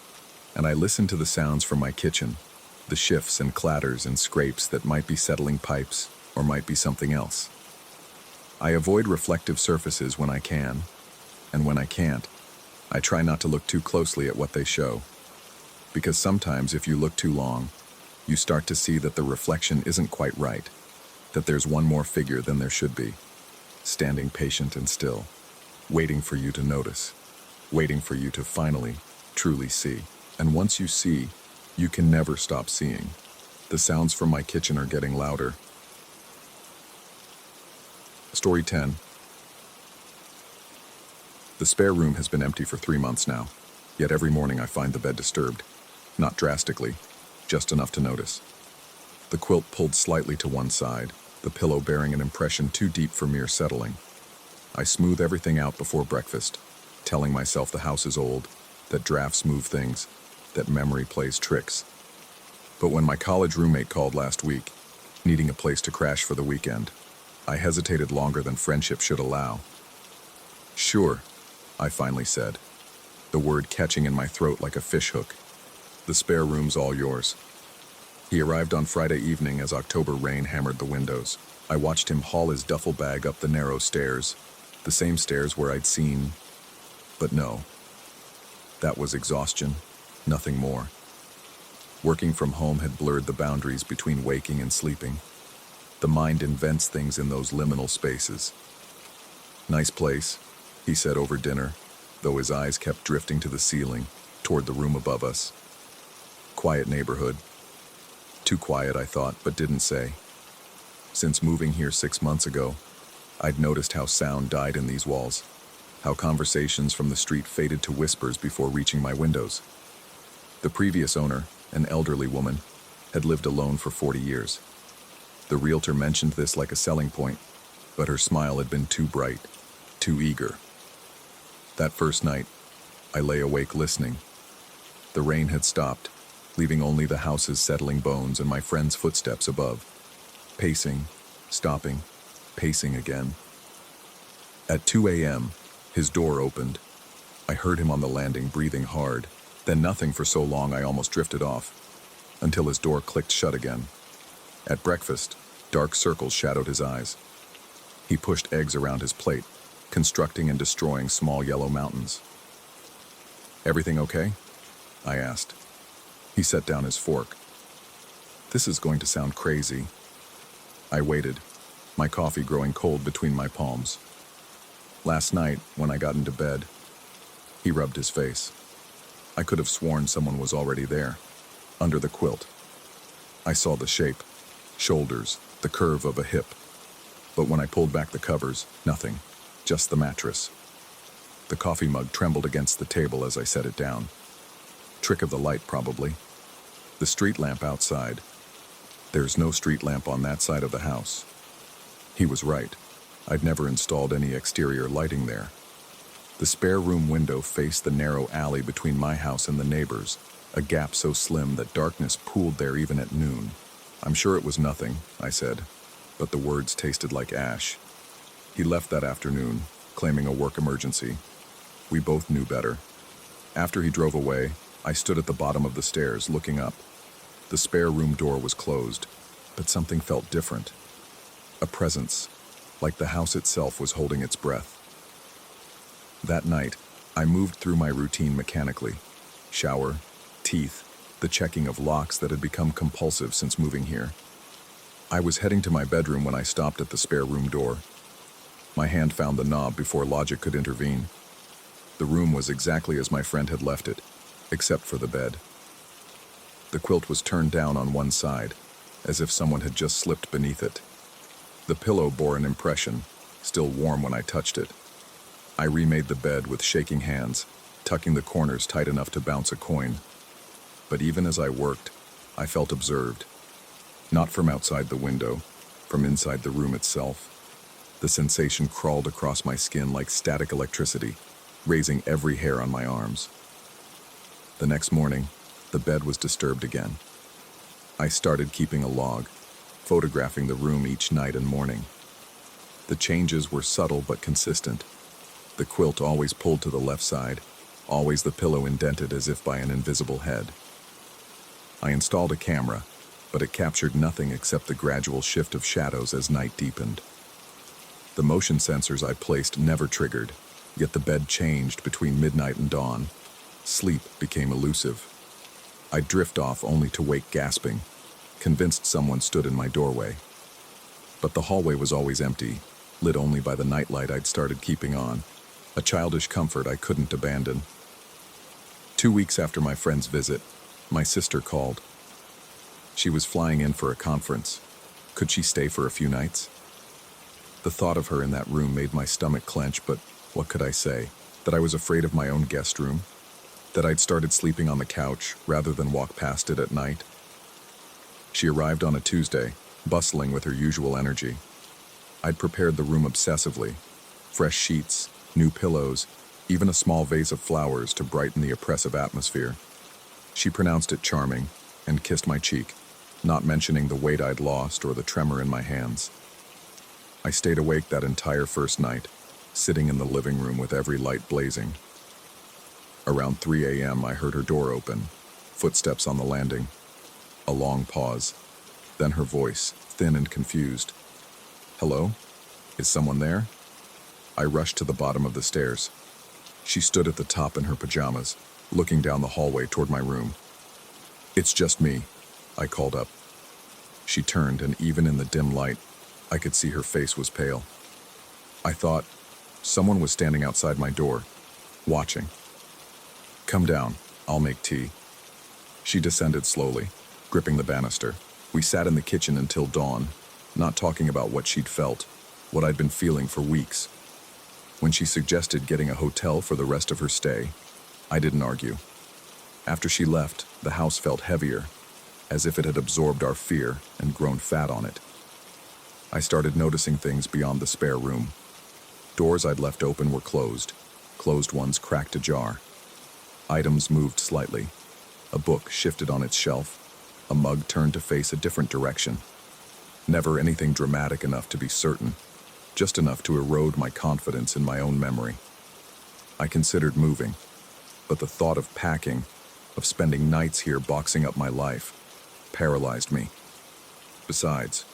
and I listen to the sounds from my kitchen, the shifts and clatters and scrapes that might be settling pipes or might be something else. I avoid reflective surfaces when I can, and when I can't, I try not to look too closely at what they show. Because sometimes if you look too long, you start to see that the reflection isn't quite right, that there's one more figure than there should be, standing patient and still, waiting for you to notice, waiting for you to finally, truly see. And once you see, you can never stop seeing. The sounds from my kitchen are getting louder. Story 10. The spare room has been empty for 3 months now, yet every morning I find the bed disturbed. Not drastically, just enough to notice. The quilt pulled slightly to one side, the pillow bearing an impression too deep for mere settling. I smooth everything out before breakfast, telling myself the house is old, that drafts move things, that memory plays tricks. But when my college roommate called last week, needing a place to crash for the weekend, I hesitated longer than friendship should allow. Sure, I finally said, the word catching in my throat like a fishhook. The spare room's all yours. He arrived on Friday evening as October rain hammered the windows. I watched him haul his duffel bag up the narrow stairs, the same stairs where I'd seen, but no. That was exhaustion, nothing more. Working from home had blurred the boundaries between waking and sleeping. The mind invents things in those liminal spaces. Nice place, he said over dinner, though his eyes kept drifting to the ceiling, toward the room above us. Quiet neighborhood. Too quiet, I thought, but didn't say. Since moving here 6 months ago, I'd noticed how sound died in these walls, how conversations from the street faded to whispers before reaching my windows. The previous owner, an elderly woman, had lived alone for 40 years. The realtor mentioned this like a selling point, but her smile had been too bright, too eager. That first night, I lay awake listening. The rain had stopped, leaving only the house's settling bones and my friend's footsteps above. Pacing, stopping, pacing again. At 2 a.m., his door opened. I heard him on the landing breathing hard, then nothing for so long I almost drifted off, until his door clicked shut again. At breakfast, dark circles shadowed his eyes. He pushed eggs around his plate, constructing and destroying small yellow mountains. "Everything okay?" I asked. He set down his fork. This is going to sound crazy. I waited, my coffee growing cold between my palms. Last night, when I got into bed, he rubbed his face. I could have sworn someone was already there, under the quilt. I saw the shape, shoulders, the curve of a hip. But when I pulled back the covers, nothing, just the mattress. The coffee mug trembled against the table as I set it down. Trick of the light, probably. The street lamp outside. There's no street lamp on that side of the house. He was right. I'd never installed any exterior lighting there. The spare room window faced the narrow alley between my house and the neighbors, a gap so slim that darkness pooled there even at noon. "I'm sure it was nothing," I said, but the words tasted like ash. He left that afternoon, claiming a work emergency. We both knew better. After he drove away, I stood at the bottom of the stairs, looking up. The spare room door was closed, but something felt different. A presence, like the house itself was holding its breath. That night, I moved through my routine mechanically. Shower, teeth, the checking of locks that had become compulsive since moving here. I was heading to my bedroom when I stopped at the spare room door. My hand found the knob before logic could intervene. The room was exactly as my friend had left it, except for the bed. The quilt was turned down on one side, as if someone had just slipped beneath it. The pillow bore an impression, still warm when I touched it. I remade the bed with shaking hands, tucking the corners tight enough to bounce a coin. But even as I worked, I felt observed. Not from outside the window, from inside the room itself. The sensation crawled across my skin like static electricity, raising every hair on my arms. The next morning, the bed was disturbed again. I started keeping a log, photographing the room each night and morning. The changes were subtle but consistent. The quilt always pulled to the left side, always the pillow indented as if by an invisible head. I installed a camera, but it captured nothing except the gradual shift of shadows as night deepened. The motion sensors I placed never triggered, yet the bed changed between midnight and dawn. Sleep became elusive. I'd drift off only to wake gasping, convinced someone stood in my doorway. But the hallway was always empty, lit only by the nightlight I'd started keeping on, a childish comfort I couldn't abandon. 2 weeks after my friend's visit, my sister called. She was flying in for a conference. Could she stay for a few nights? The thought of her in that room made my stomach clench, but what could I say? That I was afraid of my own guest room? That I'd started sleeping on the couch rather than walk past it at night? She arrived on a Tuesday, bustling with her usual energy. I'd prepared the room obsessively. Fresh sheets, new pillows, even a small vase of flowers to brighten the oppressive atmosphere. She pronounced it charming and kissed my cheek, not mentioning the weight I'd lost or the tremor in my hands. I stayed awake that entire first night, sitting in the living room with every light blazing. Around 3 a.m., I heard her door open, footsteps on the landing. A long pause, then her voice, thin and confused. "Hello? Is someone there?" I rushed to the bottom of the stairs. She stood at the top in her pajamas, looking down the hallway toward my room. "It's just me," I called up. She turned, and even in the dim light, I could see her face was pale. I thought someone was standing outside my door, watching. "Come down, I'll make tea." She descended slowly, gripping the banister. We sat in the kitchen until dawn, not talking about what she'd felt, what I'd been feeling for weeks. When she suggested getting a hotel for the rest of her stay, I didn't argue. After she left, the house felt heavier, as if it had absorbed our fear and grown fat on it. I started noticing things beyond the spare room. Doors I'd left open were closed ones cracked ajar. Items moved slightly. A book shifted on its shelf. A mug turned to face a different direction. Never anything dramatic enough to be certain, just enough to erode my confidence in my own memory. I considered moving, but the thought of packing, of spending nights here boxing up my life, paralyzed me. Besides,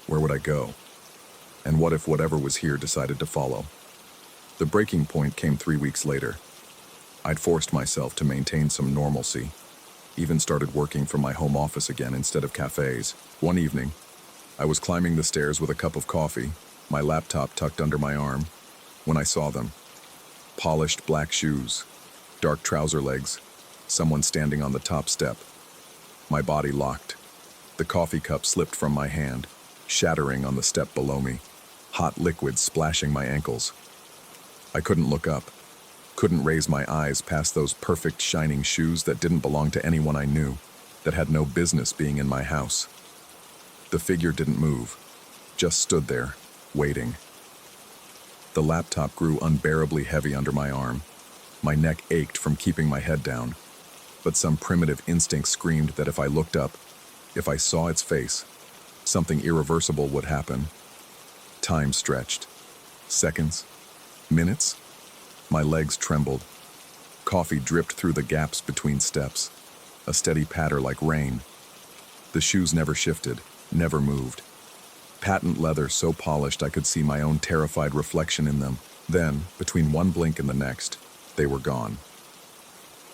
where would I go? And what if whatever was here decided to follow? The breaking point came 3 weeks later. I'd forced myself to maintain some normalcy, even started working from my home office again instead of cafes. One evening, I was climbing the stairs with a cup of coffee, my laptop tucked under my arm, when I saw them. Polished black shoes, dark trouser legs, someone standing on the top step. My body locked. The coffee cup slipped from my hand, shattering on the step below me, hot liquid splashing my ankles. I couldn't look up, couldn't raise my eyes past those perfect shining shoes that didn't belong to anyone I knew, that had no business being in my house. The figure didn't move, just stood there, waiting. The laptop grew unbearably heavy under my arm. My neck ached from keeping my head down, but some primitive instinct screamed that if I looked up, if I saw its face, something irreversible would happen. Time stretched. Seconds. Minutes. My legs trembled. Coffee dripped through the gaps between steps, a steady patter like rain. The shoes never shifted, never moved. Patent leather so polished I could see my own terrified reflection in them. Then, between one blink and the next, they were gone.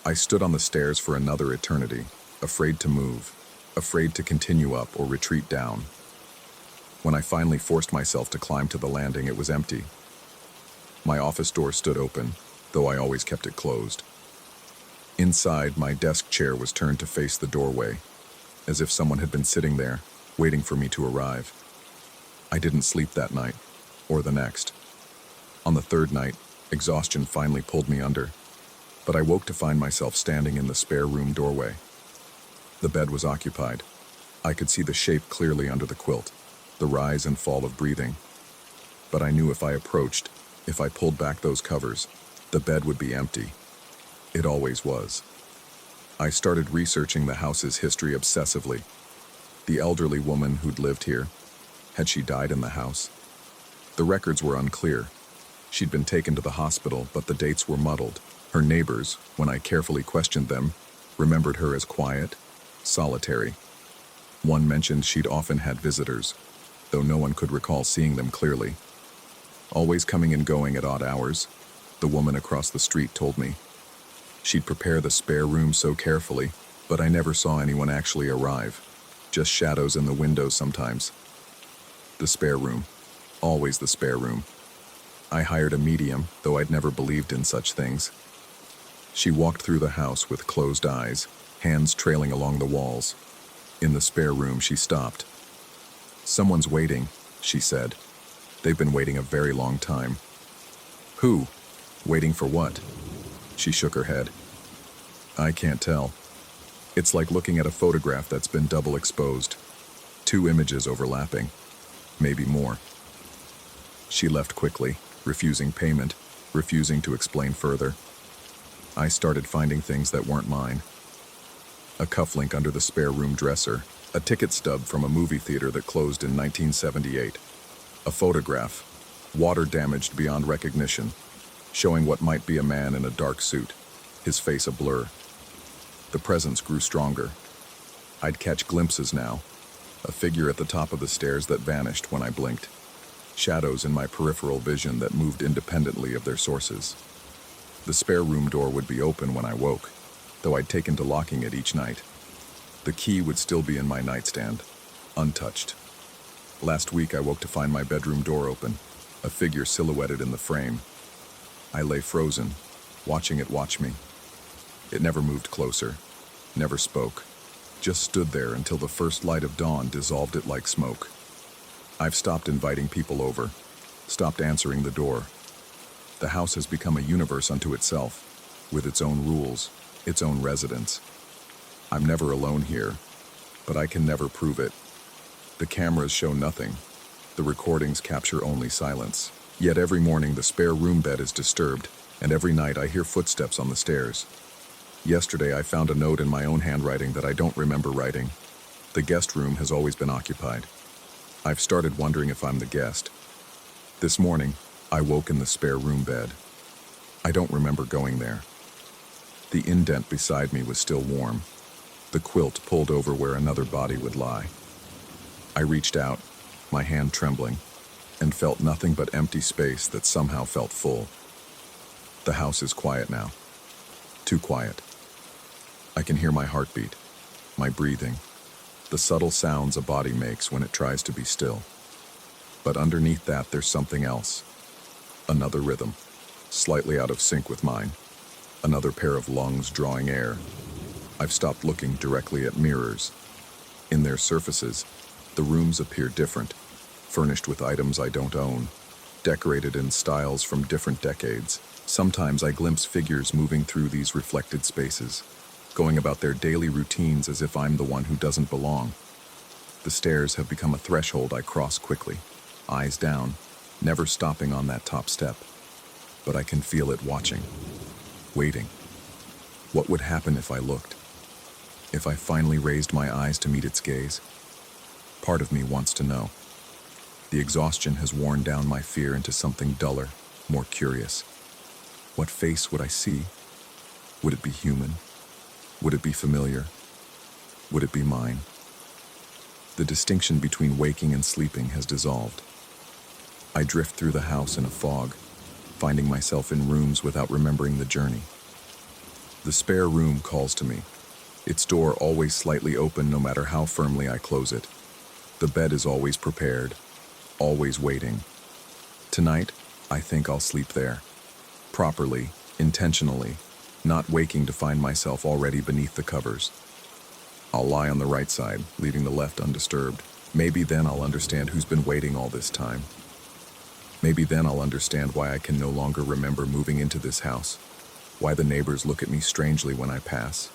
I stood on the stairs for another eternity, afraid to move, afraid to continue up or retreat down. When I finally forced myself to climb to the landing, it was empty. My office door stood open, though I always kept it closed. Inside, my desk chair was turned to face the doorway, as if someone had been sitting there, waiting for me to arrive. I didn't sleep that night, or the next. On the third night, exhaustion finally pulled me under, but I woke to find myself standing in the spare room doorway. The bed was occupied. I could see the shape clearly under the quilt, the rise and fall of breathing. But I knew if I approached, if I pulled back those covers, the bed would be empty. It always was. I started researching the house's history obsessively. The elderly woman who'd lived here, had she died in the house? The records were unclear. She'd been taken to the hospital, but the dates were muddled. Her neighbors, when I carefully questioned them, remembered her as quiet, solitary. One mentioned she'd often had visitors, though no one could recall seeing them clearly. Always coming and going at odd hours, the woman across the street told me. She'd prepare the spare room so carefully, but I never saw anyone actually arrive. Just shadows in the windows sometimes. The spare room. Always the spare room. I hired a medium, though I'd never believed in such things. She walked through the house with closed eyes, hands trailing along the walls. In the spare room, she stopped. "Someone's waiting," she said. "They've been waiting a very long time." "Who? Waiting for what?" She shook her head. "I can't tell. It's like looking at a photograph that's been double exposed. Two images overlapping. Maybe more." She left quickly, refusing payment, refusing to explain further. I started finding things that weren't mine. A cufflink under the spare room dresser, a ticket stub from a movie theater that closed in 1978, a photograph, water-damaged beyond recognition, showing what might be a man in a dark suit, his face a blur. The presence grew stronger. I'd catch glimpses now, a figure at the top of the stairs that vanished when I blinked, shadows in my peripheral vision that moved independently of their sources. The spare room door would be open when I woke, though I'd taken to locking it each night. The key would still be in my nightstand, untouched. Last week I woke to find my bedroom door open, a figure silhouetted in the frame. I lay frozen, watching it watch me. It never moved closer, never spoke, just stood there until the first light of dawn dissolved it like smoke. I've stopped inviting people over, stopped answering the door. The house has become a universe unto itself, with its own rules, its own residents. I'm never alone here, but I can never prove it. The cameras show nothing. The recordings capture only silence. Yet every morning the spare room bed is disturbed, and every night I hear footsteps on the stairs. Yesterday I found a note in my own handwriting that I don't remember writing. The guest room has always been occupied. I've started wondering if I'm the guest. This morning, I woke in the spare room bed. I don't remember going there. The indent beside me was still warm, the quilt pulled over where another body would lie. I reached out, my hand trembling, and felt nothing but empty space that somehow felt full. The house is quiet now. Too quiet. I can hear my heartbeat, my breathing, the subtle sounds a body makes when it tries to be still. But underneath that, there's something else. Another rhythm, slightly out of sync with mine. Another pair of lungs drawing air. I've stopped looking directly at mirrors. In their surfaces, the rooms appear different, furnished with items I don't own, decorated in styles from different decades. Sometimes I glimpse figures moving through these reflected spaces, going about their daily routines as if I'm the one who doesn't belong. The stairs have become a threshold I cross quickly, eyes down, never stopping on that top step. But I can feel it watching, waiting. What would happen if I looked? If I finally raised my eyes to meet its gaze? Part of me wants to know. The exhaustion has worn down my fear into something duller, more curious. What face would I see? Would it be human? Would it be familiar? Would it be mine? The distinction between waking and sleeping has dissolved. I drift through the house in a fog, finding myself in rooms without remembering the journey. The spare room calls to me, its door always slightly open no matter how firmly I close it. The bed is always prepared, always waiting. Tonight, I think I'll sleep there. Properly, intentionally, not waking to find myself already beneath the covers. I'll lie on the right side, leaving the left undisturbed. Maybe then I'll understand who's been waiting all this time. Maybe then I'll understand why I can no longer remember moving into this house, why the neighbors look at me strangely when I pass,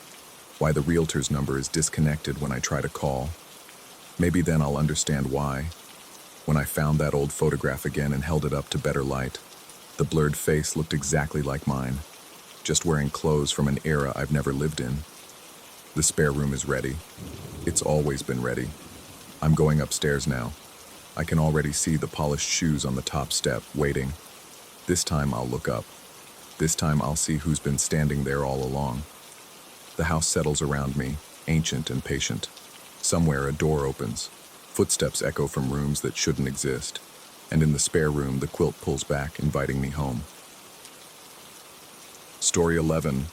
why the realtor's number is disconnected when I try to call. Maybe then I'll understand why, when I found that old photograph again and held it up to better light, the blurred face looked exactly like mine, just wearing clothes from an era I've never lived in. The spare room is ready. It's always been ready. I'm going upstairs now. I can already see the polished shoes on the top step, waiting. This time I'll look up. This time I'll see who's been standing there all along. The house settles around me, ancient and patient. Somewhere a door opens. Footsteps echo from rooms that shouldn't exist. And in the spare room, the quilt pulls back, inviting me home. Story 11.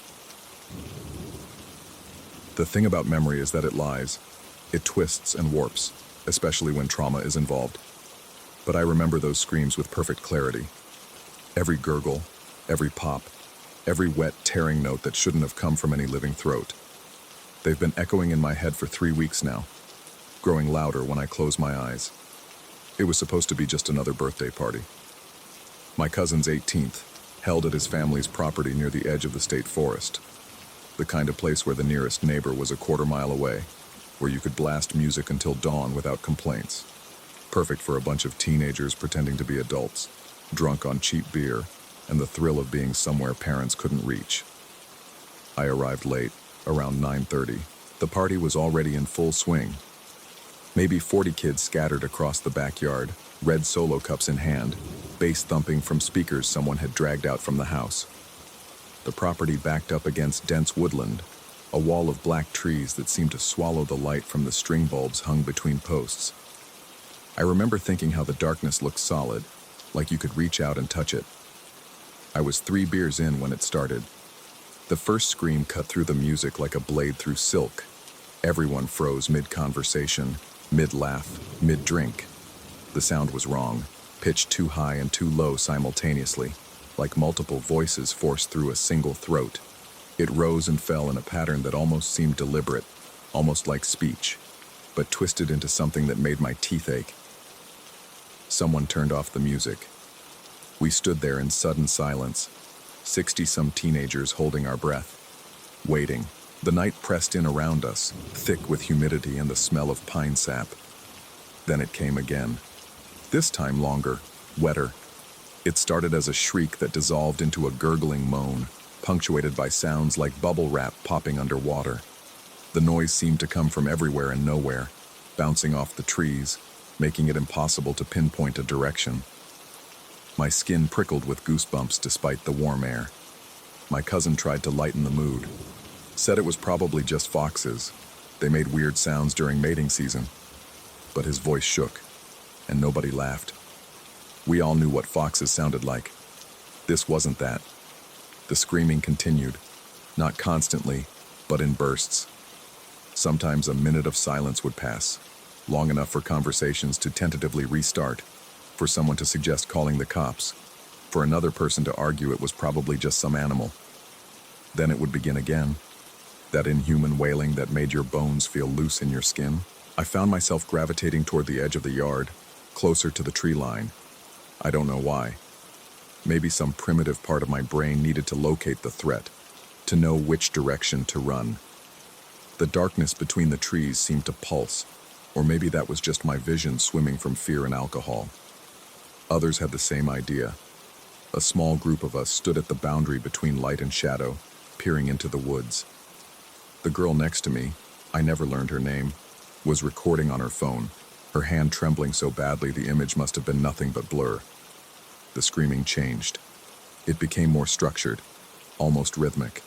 The thing about memory is that it lies. It twists and warps, especially when trauma is involved. But I remember those screams with perfect clarity. Every gurgle, every pop, every wet, tearing note that shouldn't have come from any living throat. They've been echoing in my head for 3 weeks now, growing louder when I close my eyes. It was supposed to be just another birthday party. My cousin's 18th, held at his family's property near the edge of the state forest. The kind of place where the nearest neighbor was a quarter-mile away, where you could blast music until dawn without complaints. Perfect for a bunch of teenagers pretending to be adults, drunk on cheap beer, and the thrill of being somewhere parents couldn't reach. I arrived late, around 9:30. The party was already in full swing. Maybe 40 kids scattered across the backyard, red Solo cups in hand, bass thumping from speakers someone had dragged out from the house. The property backed up against dense woodland, a wall of black trees that seemed to swallow the light from the string bulbs hung between posts. I remember thinking how the darkness looked solid, like you could reach out and touch it. I was 3 beers in when it started. The first scream cut through the music like a blade through silk. Everyone froze mid-conversation, mid-laugh, mid-drink. The sound was wrong, pitched too high and too low simultaneously, like multiple voices forced through a single throat. It rose and fell in a pattern that almost seemed deliberate, almost like speech, but twisted into something that made my teeth ache. Someone turned off the music. We stood there in sudden silence, 60-some teenagers holding our breath, waiting. The night pressed in around us, thick with humidity and the smell of pine sap. Then it came again. This time longer, wetter. It started as a shriek that dissolved into a gurgling moan, punctuated by sounds like bubble wrap popping underwater. The noise seemed to come from everywhere and nowhere, bouncing off the trees, making it impossible to pinpoint a direction. My skin prickled with goosebumps despite the warm air. My cousin tried to lighten the mood. Said it was probably just foxes. They made weird sounds during mating season. But his voice shook, and nobody laughed. We all knew what foxes sounded like. This wasn't that. The screaming continued, not constantly, but in bursts. Sometimes a minute of silence would pass, long enough for conversations to tentatively restart, for someone to suggest calling the cops, for another person to argue it was probably just some animal. Then it would begin again. That inhuman wailing that made your bones feel loose in your skin. I found myself gravitating toward the edge of the yard, closer to the tree line. I don't know why. Maybe some primitive part of my brain needed to locate the threat, to know which direction to run. The darkness between the trees seemed to pulse, or maybe that was just my vision swimming from fear and alcohol. Others had the same idea. A small group of us stood at the boundary between light and shadow, peering into the woods. The girl next to me, I never learned her name, was recording on her phone, her hand trembling so badly the image must have been nothing but blur. The screaming changed. It became more structured, almost rhythmic.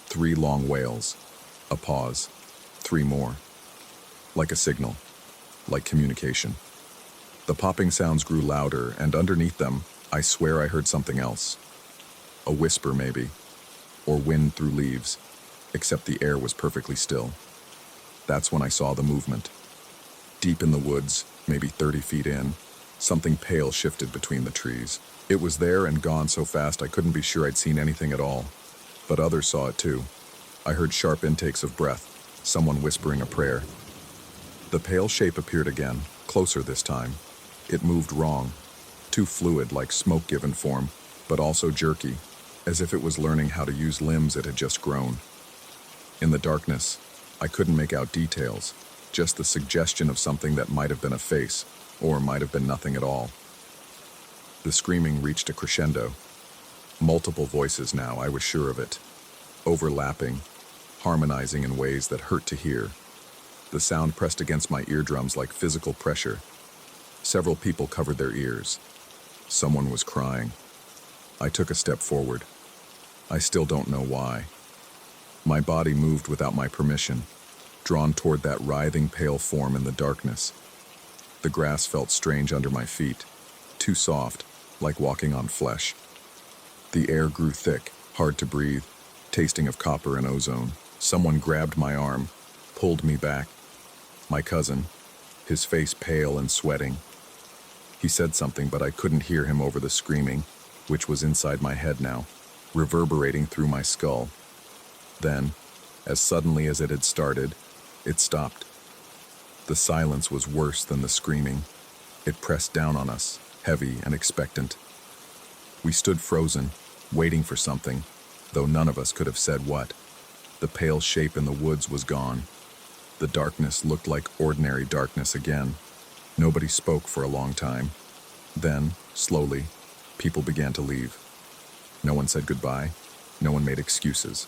3 long wails, a pause, 3 more. Like a signal, like communication. The popping sounds grew louder, and underneath them, I swear I heard something else. A whisper, maybe, or wind through leaves, except the air was perfectly still. That's when I saw the movement. Deep in the woods, maybe 30 feet in, something pale shifted between the trees. It was there and gone so fast I couldn't be sure I'd seen anything at all. But others saw it too. I heard sharp intakes of breath, someone whispering a prayer. The pale shape appeared again, closer this time. It moved wrong, too fluid like smoke-given form, but also jerky, as if it was learning how to use limbs it had just grown. In the darkness, I couldn't make out details, just the suggestion of something that might have been a face, or might have been nothing at all. The screaming reached a crescendo. Multiple voices now, I was sure of it. Overlapping, harmonizing in ways that hurt to hear. The sound pressed against my eardrums like physical pressure. Several people covered their ears. Someone was crying. I took a step forward. I still don't know why. My body moved without my permission, drawn toward that writhing pale form in the darkness. The grass felt strange under my feet, too soft, like walking on flesh. The air grew thick, hard to breathe, tasting of copper and ozone. Someone grabbed my arm, pulled me back. My cousin, his face pale and sweating. He said something, but I couldn't hear him over the screaming, which was inside my head now, reverberating through my skull. Then, as suddenly as it had started, it stopped. The silence was worse than the screaming. It pressed down on us, heavy and expectant. We stood frozen, waiting for something, though none of us could have said what. The pale shape in the woods was gone. The darkness looked like ordinary darkness again. Nobody spoke for a long time. Then, slowly, people began to leave. No one said goodbye. No one made excuses.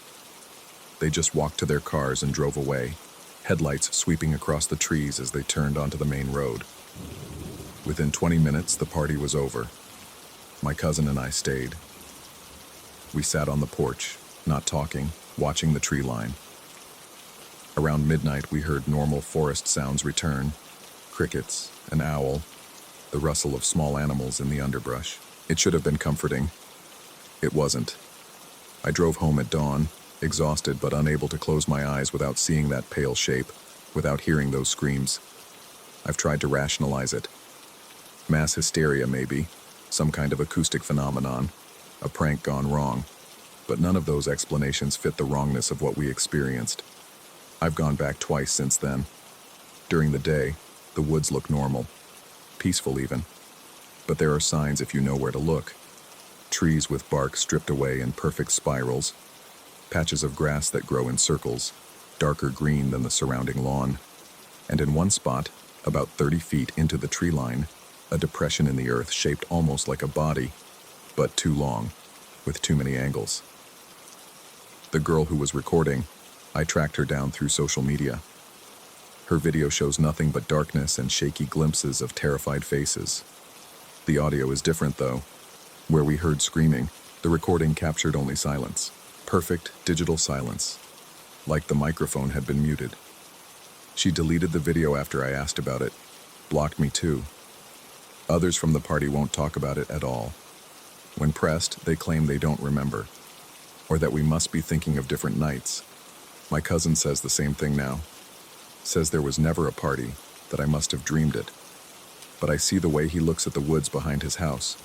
They just walked to their cars and drove away, headlights sweeping across the trees as they turned onto the main road. Within 20 minutes, the party was over. My cousin and I stayed. We sat on the porch, not talking, watching the tree line. Around midnight, we heard normal forest sounds return. Crickets, an owl, the rustle of small animals in the underbrush. It should have been comforting. It wasn't. I drove home at dawn, exhausted but unable to close my eyes without seeing that pale shape, without hearing those screams. I've tried to rationalize it. Mass hysteria, maybe, some kind of acoustic phenomenon, a prank gone wrong, but none of those explanations fit the wrongness of what we experienced. I've gone back twice since then. During the day, the woods look normal, peaceful even, but there are signs if you know where to look. Trees with bark stripped away in perfect spirals, patches of grass that grow in circles, darker green than the surrounding lawn, and in one spot, about 30 feet into the tree line, a depression in the earth shaped almost like a body, but too long, with too many angles. The girl who was recording, I tracked her down through social media. Her video shows nothing but darkness and shaky glimpses of terrified faces. The audio is different though. Where we heard screaming, the recording captured only silence. Perfect digital silence, like the microphone had been muted. She deleted the video after I asked about it, blocked me too. Others from the party won't talk about it at all. When pressed, they claim they don't remember, or that we must be thinking of different nights. My cousin says the same thing now. Says there was never a party, that I must have dreamed it. But I see the way he looks at the woods behind his house.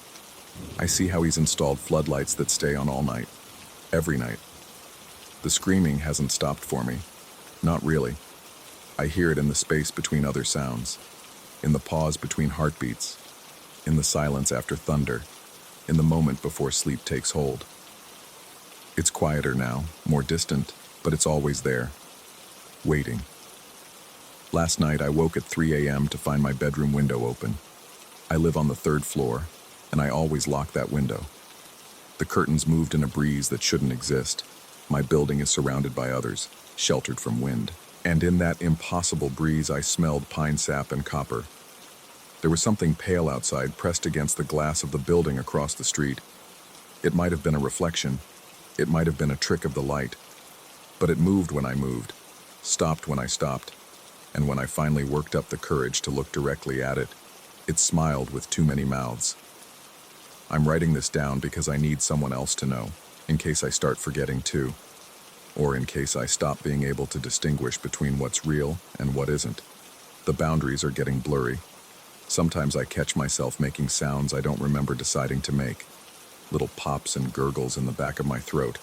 I see how he's installed floodlights that stay on all night, every night. The screaming hasn't stopped for me. Not really. I hear it in the space between other sounds. in the pause between heartbeats, in the silence after thunder, in the moment before sleep takes hold. It's quieter now, more distant, but it's always there, waiting. Last night I woke at 3 a.m. to find my bedroom window open. I live on the 3rd floor, and I always lock that window. The curtains moved in a breeze that shouldn't exist. My building is surrounded by others, sheltered from wind. And in that impossible breeze I smelled pine sap and copper. There was something pale outside pressed against the glass of the building across the street. It might have been a reflection. It might have been a trick of the light. But it moved when I moved, stopped when I stopped, and when I finally worked up the courage to look directly at it, it smiled with too many mouths. I'm writing this down because I need someone else to know, in case I start forgetting too, or in case I stop being able to distinguish between what's real and what isn't. The boundaries are getting blurry. Sometimes I catch myself making sounds I don't remember deciding to make, little pops and gurgles in the back of my throat.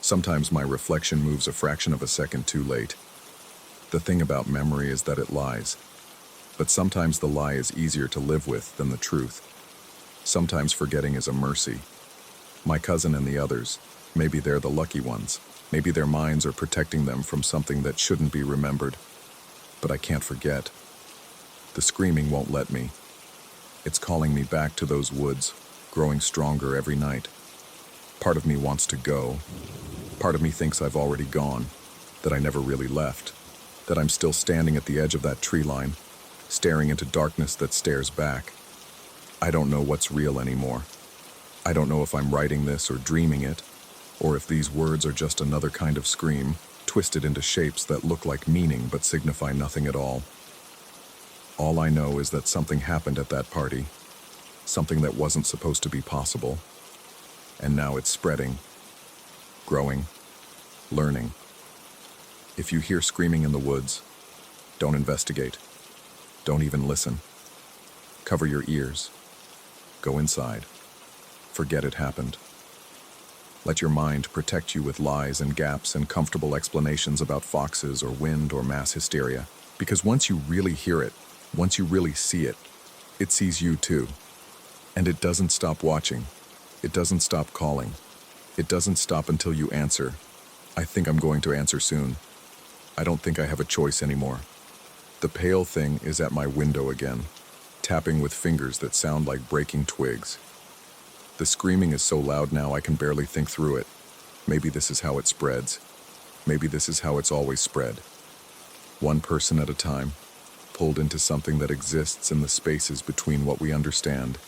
Sometimes my reflection moves a fraction of a second too late. The thing about memory is that it lies. But sometimes the lie is easier to live with than the truth. Sometimes forgetting is a mercy. My cousin and the others, maybe they're the lucky ones. Maybe their minds are protecting them from something that shouldn't be remembered. But I can't forget. The screaming won't let me. It's calling me back to those woods, growing stronger every night. Part of me wants to go. Part of me thinks I've already gone, that I never really left, that I'm still standing at the edge of that tree line, staring into darkness that stares back. I don't know what's real anymore. I don't know if I'm writing this or dreaming it, or if these words are just another kind of scream, twisted into shapes that look like meaning but signify nothing at all. All I know is that something happened at that party, something that wasn't supposed to be possible, and now it's spreading, growing, learning. If you hear screaming in the woods, don't investigate. Don't even listen. Cover your ears. Go inside. Forget it happened. Let your mind protect you with lies and gaps and comfortable explanations about foxes or wind or mass hysteria. Because once you really hear it, once you really see it, it sees you too. And it doesn't stop watching. It doesn't stop calling. It doesn't stop until you answer. I think I'm going to answer soon. I don't think I have a choice anymore. The pale thing is at my window again, tapping with fingers that sound like breaking twigs. The screaming is so loud now I can barely think through it. Maybe this is how it spreads. Maybe this is how it's always spread. One person at a time, pulled into something that exists in the spaces between what we understand,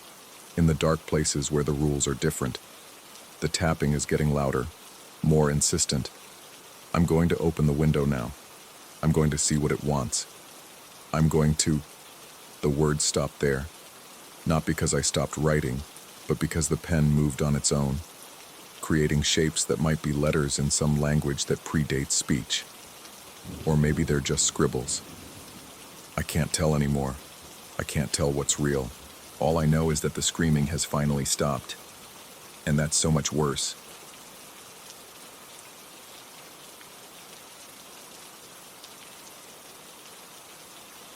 in the dark places where the rules are different. The tapping is getting louder, more insistent. I'm going to open the window now. I'm going to see what it wants. I'm going to... The words stopped there. Not because I stopped writing, but because the pen moved on its own, creating shapes that might be letters in some language that predates speech. Or maybe they're just scribbles. I can't tell anymore. I can't tell what's real. All I know is that the screaming has finally stopped. And that's so much worse.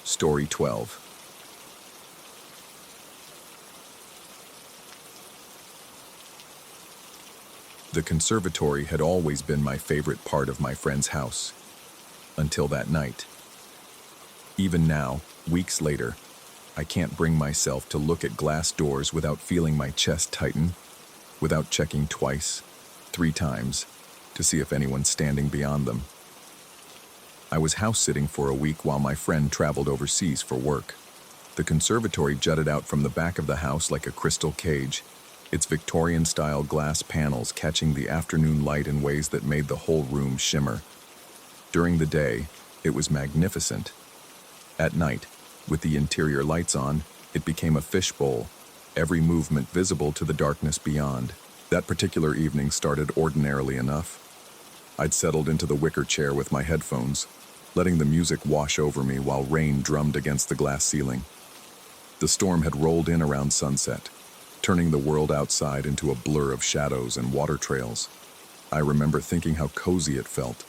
Story 12. The conservatory had always been my favorite part of my friend's house. Until that night. Even now, weeks later, I can't bring myself to look at glass doors without feeling my chest tighten, without checking twice, 3 times, to see if anyone's standing beyond them. I was house-sitting for a week while my friend traveled overseas for work. The conservatory jutted out from the back of the house like a crystal cage, its Victorian-style glass panels catching the afternoon light in ways that made the whole room shimmer. During the day, it was magnificent. At night, with the interior lights on, it became a fishbowl, every movement visible to the darkness beyond. That particular evening started ordinarily enough. I'd settled into the wicker chair with my headphones, letting the music wash over me while rain drummed against the glass ceiling. The storm had rolled in around sunset, turning the world outside into a blur of shadows and water trails. I remember thinking how cozy it felt,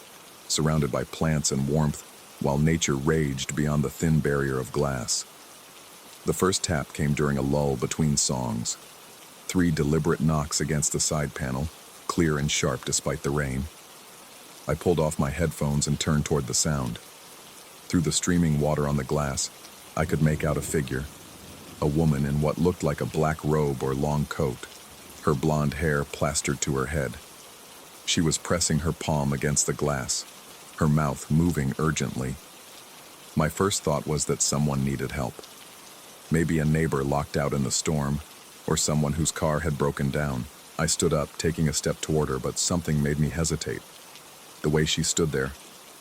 surrounded by plants and warmth, while nature raged beyond the thin barrier of glass. The first tap came during a lull between songs. 3 deliberate knocks against the side panel, clear and sharp despite the rain. I pulled off my headphones and turned toward the sound. Through the streaming water on the glass, I could make out a figure. A woman in what looked like a black robe or long coat, her blonde hair plastered to her head. She was pressing her palm against the glass, her mouth moving urgently. My first thought was that someone needed help. Maybe a neighbor locked out in the storm, or someone whose car had broken down. I stood up, taking a step toward her, but something made me hesitate. The way she stood there,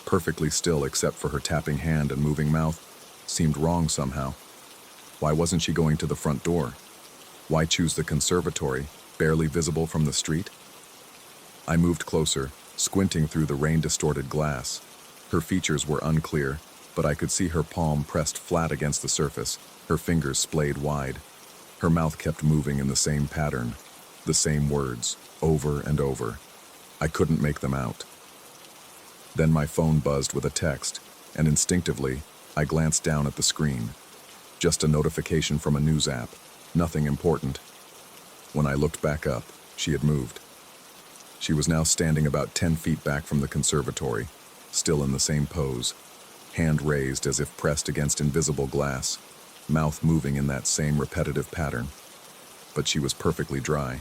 perfectly still except for her tapping hand and moving mouth, seemed wrong somehow. Why wasn't she going to the front door? Why choose the conservatory, barely visible from the street? I moved closer, squinting through the rain-distorted glass. Her features were unclear, but I could see her palm pressed flat against the surface, her fingers splayed wide. Her mouth kept moving in the same pattern, the same words, over and over. I couldn't make them out. Then my phone buzzed with a text, and instinctively, I glanced down at the screen. Just a notification from a news app, nothing important. When I looked back up, she had moved. She was now standing about 10 feet back from the conservatory, still in the same pose, hand raised as if pressed against invisible glass, mouth moving in that same repetitive pattern. But she was perfectly dry.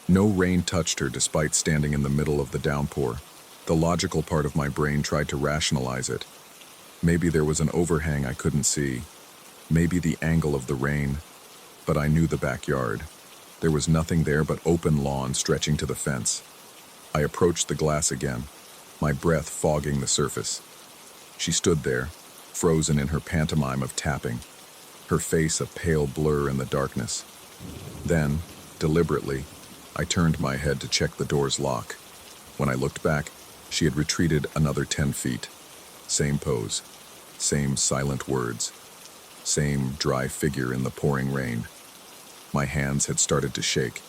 No rain touched her despite standing in the middle of the downpour. The logical part of my brain tried to rationalize it. Maybe there was an overhang I couldn't see. Maybe the angle of the rain. But I knew the backyard. There was nothing there but open lawn stretching to the fence. I approached the glass again, my breath fogging the surface. She stood there, frozen in her pantomime of tapping, her face a pale blur in the darkness. Then, deliberately, I turned my head to check the door's lock. When I looked back, she had retreated another 10 feet. Same pose, same silent words, same dry figure in the pouring rain. My hands had started to shake.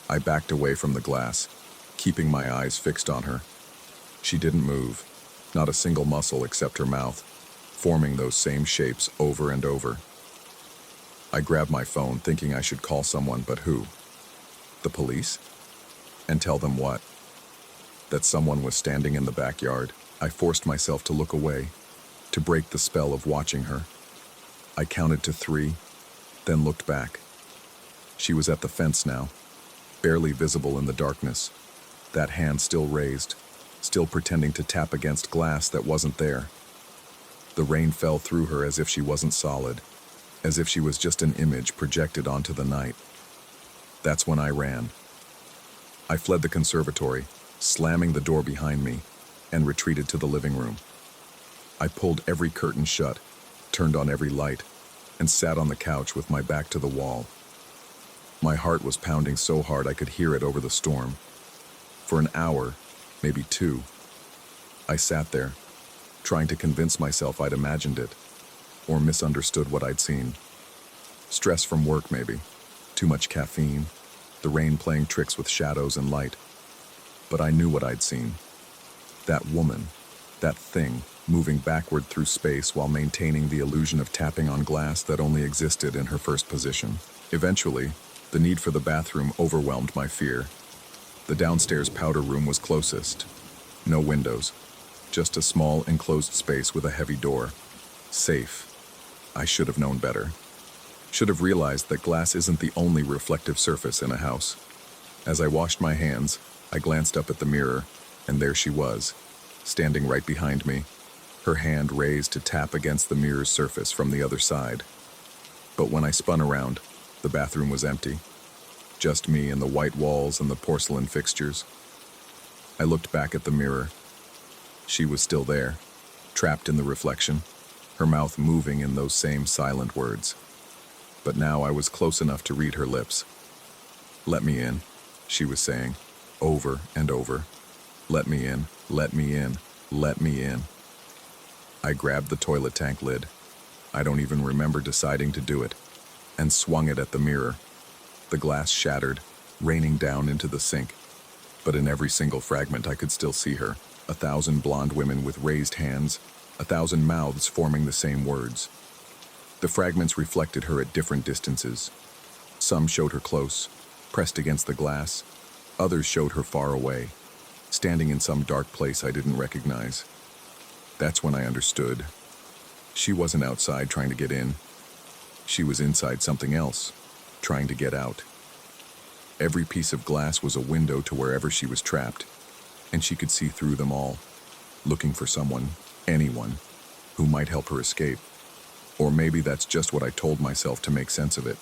I backed away from the glass, keeping my eyes fixed on her. She didn't move, not a single muscle except her mouth, forming those same shapes over and over. I grabbed my phone, thinking I should call someone, but who? The police? And tell them what? That someone was standing in the backyard. I forced myself to look away, to break the spell of watching her. I counted to 3, then looked back. She was at the fence now, barely visible in the darkness, that hand still raised, still pretending to tap against glass that wasn't there. The rain fell through her as if she wasn't solid, as if she was just an image projected onto the night. That's when I ran. I fled the conservatory, slamming the door behind me, and retreated to the living room. I pulled every curtain shut, turned on every light, and sat on the couch with my back to the wall. My heart was pounding so hard I could hear it over the storm. For an hour, maybe 2, I sat there, trying to convince myself I'd imagined it, or misunderstood what I'd seen. Stress from work, maybe. Too much caffeine, the rain playing tricks with shadows and light. But I knew what I'd seen. That woman, that thing, moving backward through space while maintaining the illusion of tapping on glass that only existed in her first position. Eventually, the need for the bathroom overwhelmed my fear. The downstairs powder room was closest. No windows, just a small enclosed space with a heavy door. Safe. I should have known better. Should have realized that glass isn't the only reflective surface in a house. As I washed my hands, I glanced up at the mirror, and there she was, standing right behind me, her hand raised to tap against the mirror's surface from the other side. But when I spun around, the bathroom was empty. Just me and the white walls and the porcelain fixtures. I looked back at the mirror. She was still there, trapped in the reflection, her mouth moving in those same silent words. But now I was close enough to read her lips. "Let me in," she was saying, over and over. "Let me in, let me in, let me in." I grabbed the toilet tank lid. I don't even remember deciding to do it, and swung it at the mirror. The glass shattered, raining down into the sink. But in every single fragment I could still see her, 1,000 blonde women with raised hands, 1,000 mouths forming the same words. The fragments reflected her at different distances. Some showed her close, pressed against the glass. Others showed her far away, standing in some dark place I didn't recognize. That's when I understood. She wasn't outside trying to get in. She was inside something else, trying to get out. Every piece of glass was a window to wherever she was trapped, and she could see through them all, looking for someone, anyone, who might help her escape. Or maybe that's just what I told myself to make sense of it.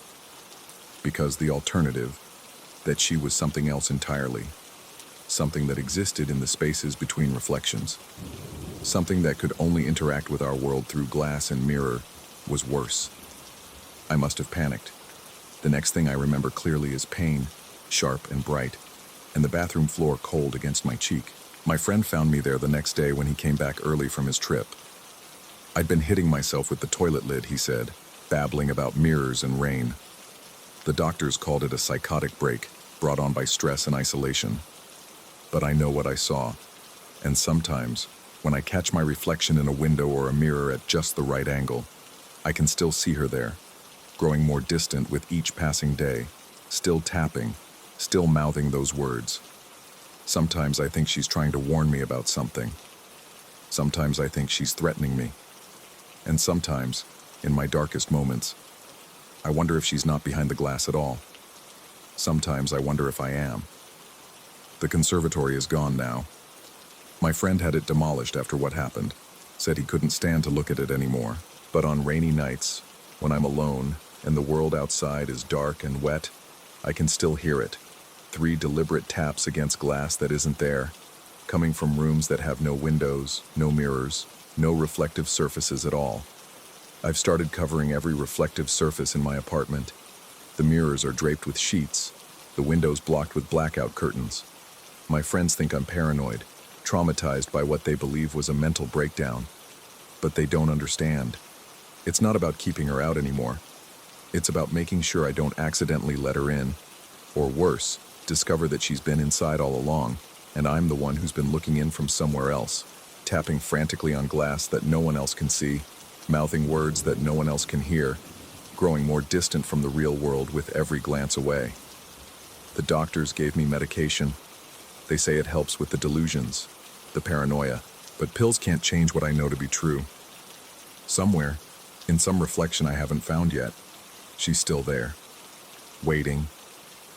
Because the alternative, that she was something else entirely, something that existed in the spaces between reflections, something that could only interact with our world through glass and mirror, was worse. I must have panicked. The next thing I remember clearly is pain, sharp and bright, and the bathroom floor cold against my cheek. My friend found me there the next day when he came back early from his trip. I'd been hitting myself with the toilet lid, he said, babbling about mirrors and rain. The doctors called it a psychotic break, brought on by stress and isolation. But I know what I saw, and sometimes, when I catch my reflection in a window or a mirror at just the right angle, I can still see her there, growing more distant with each passing day, still tapping, still mouthing those words. Sometimes I think she's trying to warn me about something. Sometimes I think she's threatening me. And sometimes, in my darkest moments, I wonder if she's not behind the glass at all. Sometimes I wonder if I am. The conservatory is gone now. My friend had it demolished after what happened, said he couldn't stand to look at it anymore. But on rainy nights, when I'm alone and the world outside is dark and wet, I can still hear it. 3 deliberate taps against glass that isn't there, coming from rooms that have no windows, no mirrors, no reflective surfaces at all. I've started covering every reflective surface in my apartment. The mirrors are draped with sheets, the windows blocked with blackout curtains. My friends think I'm paranoid, traumatized by what they believe was a mental breakdown. But they don't understand. It's not about keeping her out anymore. It's about making sure I don't accidentally let her in, or worse, discover that she's been inside all along, and I'm the one who's been looking in from somewhere else, tapping frantically on glass that no one else can see, mouthing words that no one else can hear, growing more distant from the real world with every glance away. The doctors gave me medication. They say it helps with the delusions, the paranoia, but pills can't change what I know to be true. Somewhere, in some reflection I haven't found yet, she's still there, waiting,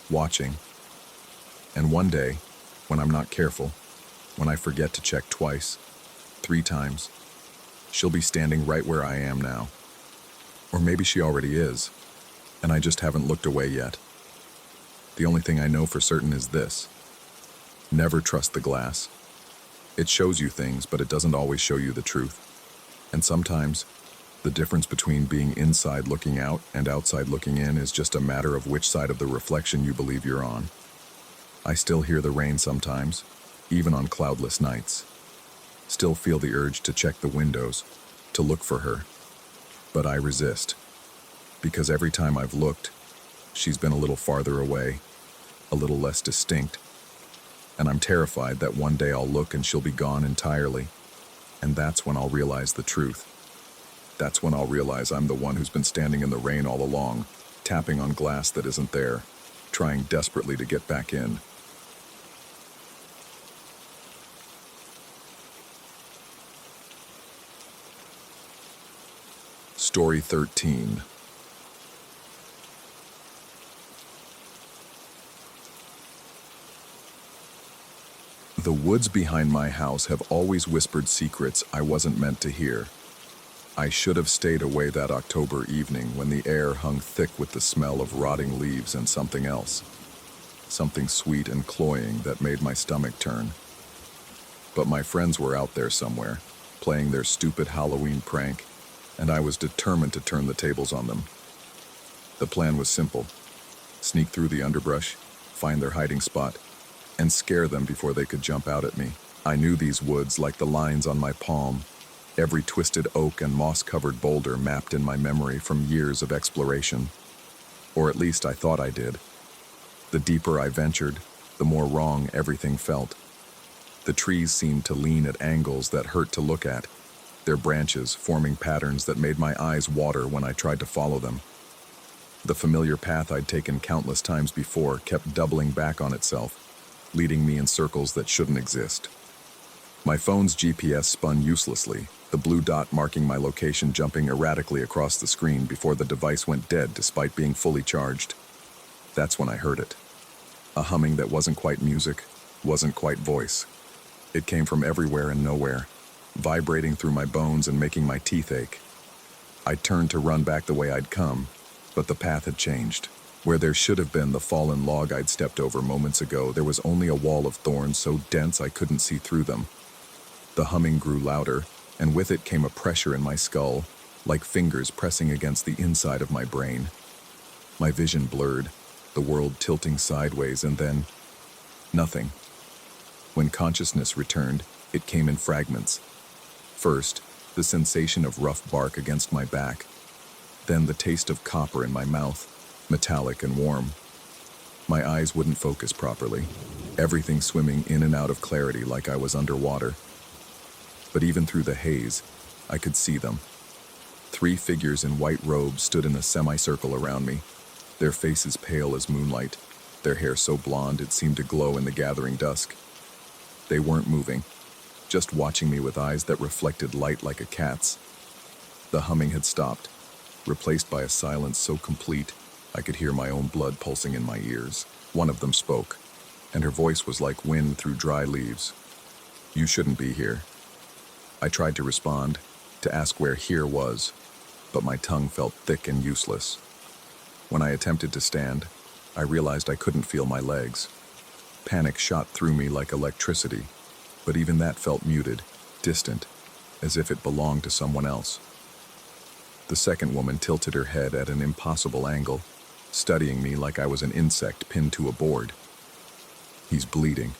watching. And one day, when I'm not careful, when I forget to check twice, 3 times, she'll be standing right where I am now. Or maybe she already is, and I just haven't looked away yet. The only thing I know for certain is this: never trust the glass. It shows you things, but it doesn't always show you the truth. And sometimes, the difference between being inside looking out and outside looking in is just a matter of which side of the reflection you believe you're on. I still hear the rain sometimes, even on cloudless nights. Still feel the urge to check the windows, to look for her. But I resist, because every time I've looked, she's been a little farther away, a little less distinct, and I'm terrified that one day I'll look and she'll be gone entirely, and that's when I'll realize the truth. That's when I'll realize I'm the one who's been standing in the rain all along, tapping on glass that isn't there, trying desperately to get back in. Story 13. The woods behind my house have always whispered secrets I wasn't meant to hear. I should have stayed away that October evening when the air hung thick with the smell of rotting leaves and something else. Something sweet and cloying that made my stomach turn. But my friends were out there somewhere, playing their stupid Halloween prank, and I was determined to turn the tables on them. The plan was simple: sneak through the underbrush, find their hiding spot, and scare them before they could jump out at me. I knew these woods like the lines on my palm, every twisted oak and moss-covered boulder mapped in my memory from years of exploration. Or at least I thought I did. The deeper I ventured, the more wrong everything felt. The trees seemed to lean at angles that hurt to look at, their branches forming patterns that made my eyes water when I tried to follow them. The familiar path I'd taken countless times before kept doubling back on itself, leading me in circles that shouldn't exist. My phone's GPS spun uselessly, the blue dot marking my location jumping erratically across the screen before the device went dead despite being fully charged. That's when I heard it. A humming that wasn't quite music, wasn't quite voice. It came from everywhere and nowhere, vibrating through my bones and making my teeth ache. I turned to run back the way I'd come, but the path had changed. Where there should have been the fallen log I'd stepped over moments ago, there was only a wall of thorns so dense I couldn't see through them. The humming grew louder, and with it came a pressure in my skull, like fingers pressing against the inside of my brain. My vision blurred, the world tilting sideways, and then nothing. When consciousness returned, it came in fragments. First, the sensation of rough bark against my back, then the taste of copper in my mouth, metallic and warm. My eyes wouldn't focus properly, everything swimming in and out of clarity like I was underwater. But even through the haze, I could see them. 3 figures in white robes stood in a semicircle around me, their faces pale as moonlight, their hair so blonde it seemed to glow in the gathering dusk. They weren't moving, just watching me with eyes that reflected light like a cat's. The humming had stopped, replaced by a silence so complete I could hear my own blood pulsing in my ears. One of them spoke, and her voice was like wind through dry leaves. "You shouldn't be here." I tried to respond, to ask where here was, but my tongue felt thick and useless. When I attempted to stand, I realized I couldn't feel my legs. Panic shot through me like electricity, but even that felt muted, distant, as if it belonged to someone else. The second woman tilted her head at an impossible angle, studying me like I was an insect pinned to a board. "He's bleeding.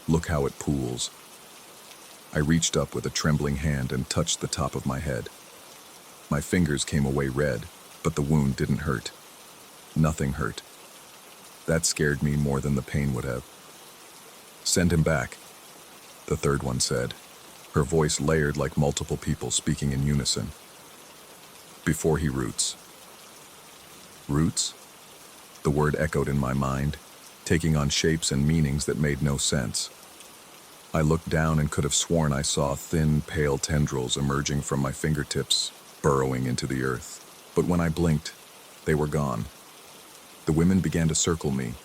Look how it pools." I reached up with a trembling hand and touched the top of my head. My fingers came away red, but the wound didn't hurt. Nothing hurt. That scared me more than the pain would have. "Send him back," the third one said, her voice layered like multiple people speaking in unison. "Before he roots." Roots? The word echoed in my mind, taking on shapes and meanings that made no sense. I looked down and could have sworn I saw thin, pale tendrils emerging from my fingertips, burrowing into the earth. But when I blinked, they were gone. The women began to circle me,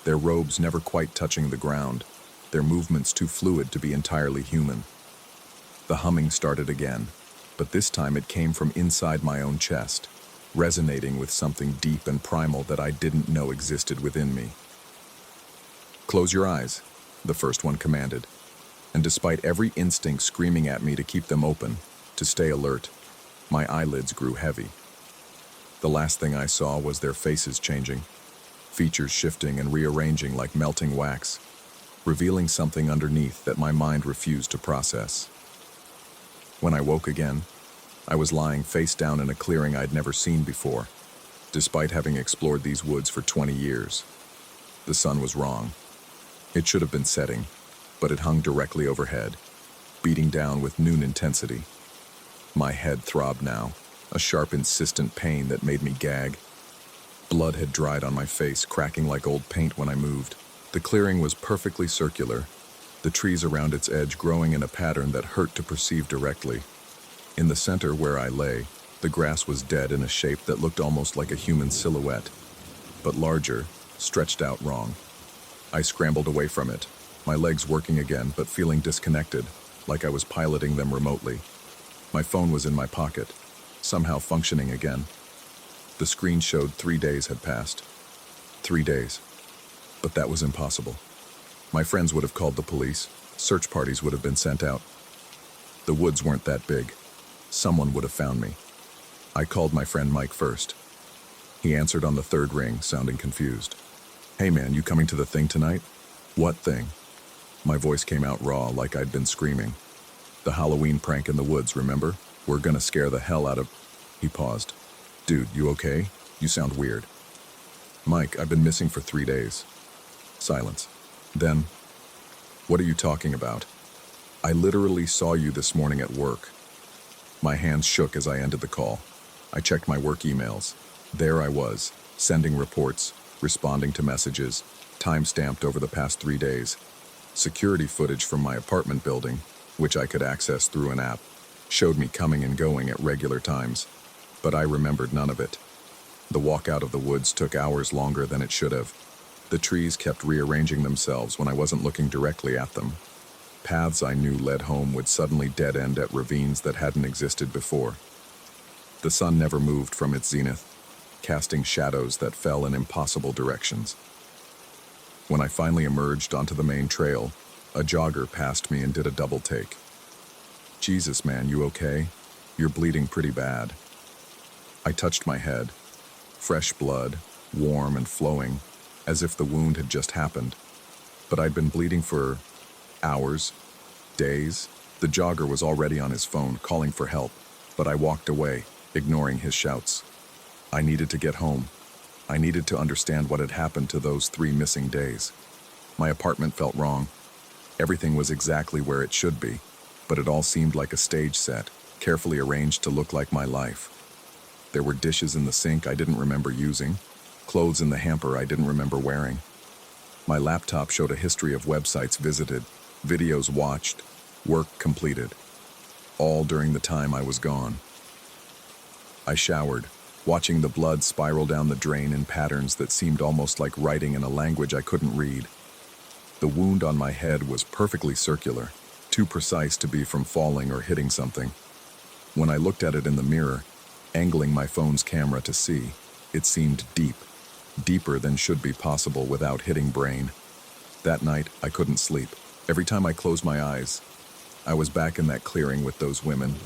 their robes never quite touching the ground, their movements too fluid to be entirely human. The humming started again, but this time it came from inside my own chest, resonating with something deep and primal that I didn't know existed within me. "Close your eyes," the first one commanded. And despite every instinct screaming at me to keep them open, to stay alert, my eyelids grew heavy. The last thing I saw was their faces changing, features shifting and rearranging like melting wax, revealing something underneath that my mind refused to process. When I woke again, I was lying face down in a clearing I'd never seen before, despite having explored these woods for 20 years. The sun was wrong. It should have been setting, but it hung directly overhead, beating down with noon intensity. My head throbbed now, a sharp, insistent pain that made me gag. Blood had dried on my face, cracking like old paint when I moved. The clearing was perfectly circular, the trees around its edge growing in a pattern that hurt to perceive directly. In the center where I lay, the grass was dead in a shape that looked almost like a human silhouette, but larger, stretched out wrong. I scrambled away from it, my legs working again but feeling disconnected, like I was piloting them remotely. My phone was in my pocket, somehow functioning again. The screen showed 3 days had passed. 3 days. But that was impossible. My friends would have called the police, search parties would have been sent out. The woods weren't that big. Someone would have found me. I called my friend Mike first. He answered on the 3rd ring, sounding confused. "Hey man, you coming to the thing tonight?" "What thing?" My voice came out raw, like I'd been screaming. "The Halloween prank in the woods, remember? We're gonna scare the hell out of..." He paused. "Dude, you okay? You sound weird." "Mike, I've been missing for 3 days." Silence. Then, "What are you talking about? I literally saw you this morning at work." My hands shook as I ended the call. I checked my work emails. There I was, sending reports, responding to messages, time-stamped over the past 3 days. Security footage from my apartment building, which I could access through an app, showed me coming and going at regular times. But I remembered none of it. The walk out of the woods took hours longer than it should have. The trees kept rearranging themselves when I wasn't looking directly at them. Paths I knew led home would suddenly dead-end at ravines that hadn't existed before. The sun never moved from its zenith, casting shadows that fell in impossible directions. When I finally emerged onto the main trail, a jogger passed me and did a double take. "Jesus, man, you okay? You're bleeding pretty bad." I touched my head. Fresh blood, warm and flowing, as if the wound had just happened. But I'd been bleeding for hours, days. The jogger was already on his phone, calling for help, but I walked away, ignoring his shouts. I needed to get home. I needed to understand what had happened to those 3 missing days. My apartment felt wrong. Everything was exactly where it should be, but it all seemed like a stage set, carefully arranged to look like my life. There were dishes in the sink I didn't remember using, clothes in the hamper I didn't remember wearing. My laptop showed a history of websites visited, videos watched, work completed, all during the time I was gone. I showered, watching the blood spiral down the drain in patterns that seemed almost like writing in a language I couldn't read. The wound on my head was perfectly circular, too precise to be from falling or hitting something. When I looked at it in the mirror, angling my phone's camera to see, it seemed deep, deeper than should be possible without hitting brain. That night, I couldn't sleep. Every time I closed my eyes, I was back in that clearing with those women,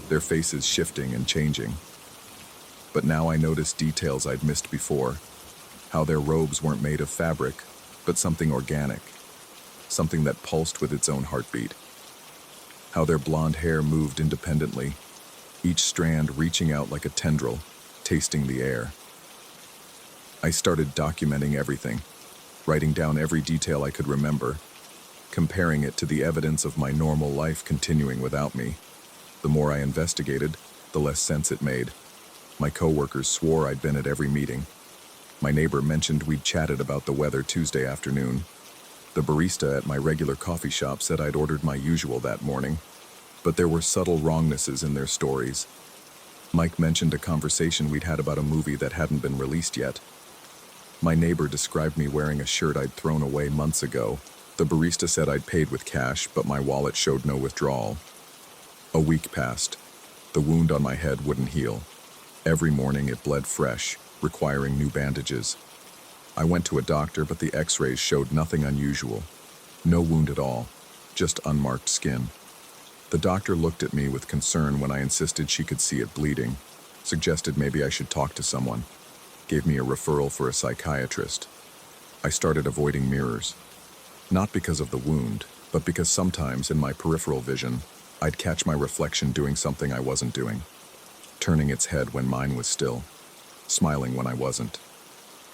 their faces shifting and changing. But now I noticed details I'd missed before, how their robes weren't made of fabric, but something organic, something that pulsed with its own heartbeat. How their blonde hair moved independently, each strand reaching out like a tendril, tasting the air. I started documenting everything, writing down every detail I could remember, comparing it to the evidence of my normal life continuing without me. The more I investigated, the less sense it made. My coworkers swore I'd been at every meeting. My neighbor mentioned we'd chatted about the weather Tuesday afternoon. The barista at my regular coffee shop said I'd ordered my usual that morning, but there were subtle wrongnesses in their stories. Mike mentioned a conversation we'd had about a movie that hadn't been released yet. My neighbor described me wearing a shirt I'd thrown away months ago. The barista said I'd paid with cash, but my wallet showed no withdrawal. A week passed. The wound on my head wouldn't heal. Every morning it bled fresh, requiring new bandages. I went to a doctor, but the x-rays showed nothing unusual. No wound at all, just unmarked skin. The doctor looked at me with concern when I insisted she could see it bleeding, suggested maybe I should talk to someone, gave me a referral for a psychiatrist. I started avoiding mirrors. Not because of the wound, but because sometimes in my peripheral vision, I'd catch my reflection doing something I wasn't doing, turning its head when mine was still, smiling when I wasn't.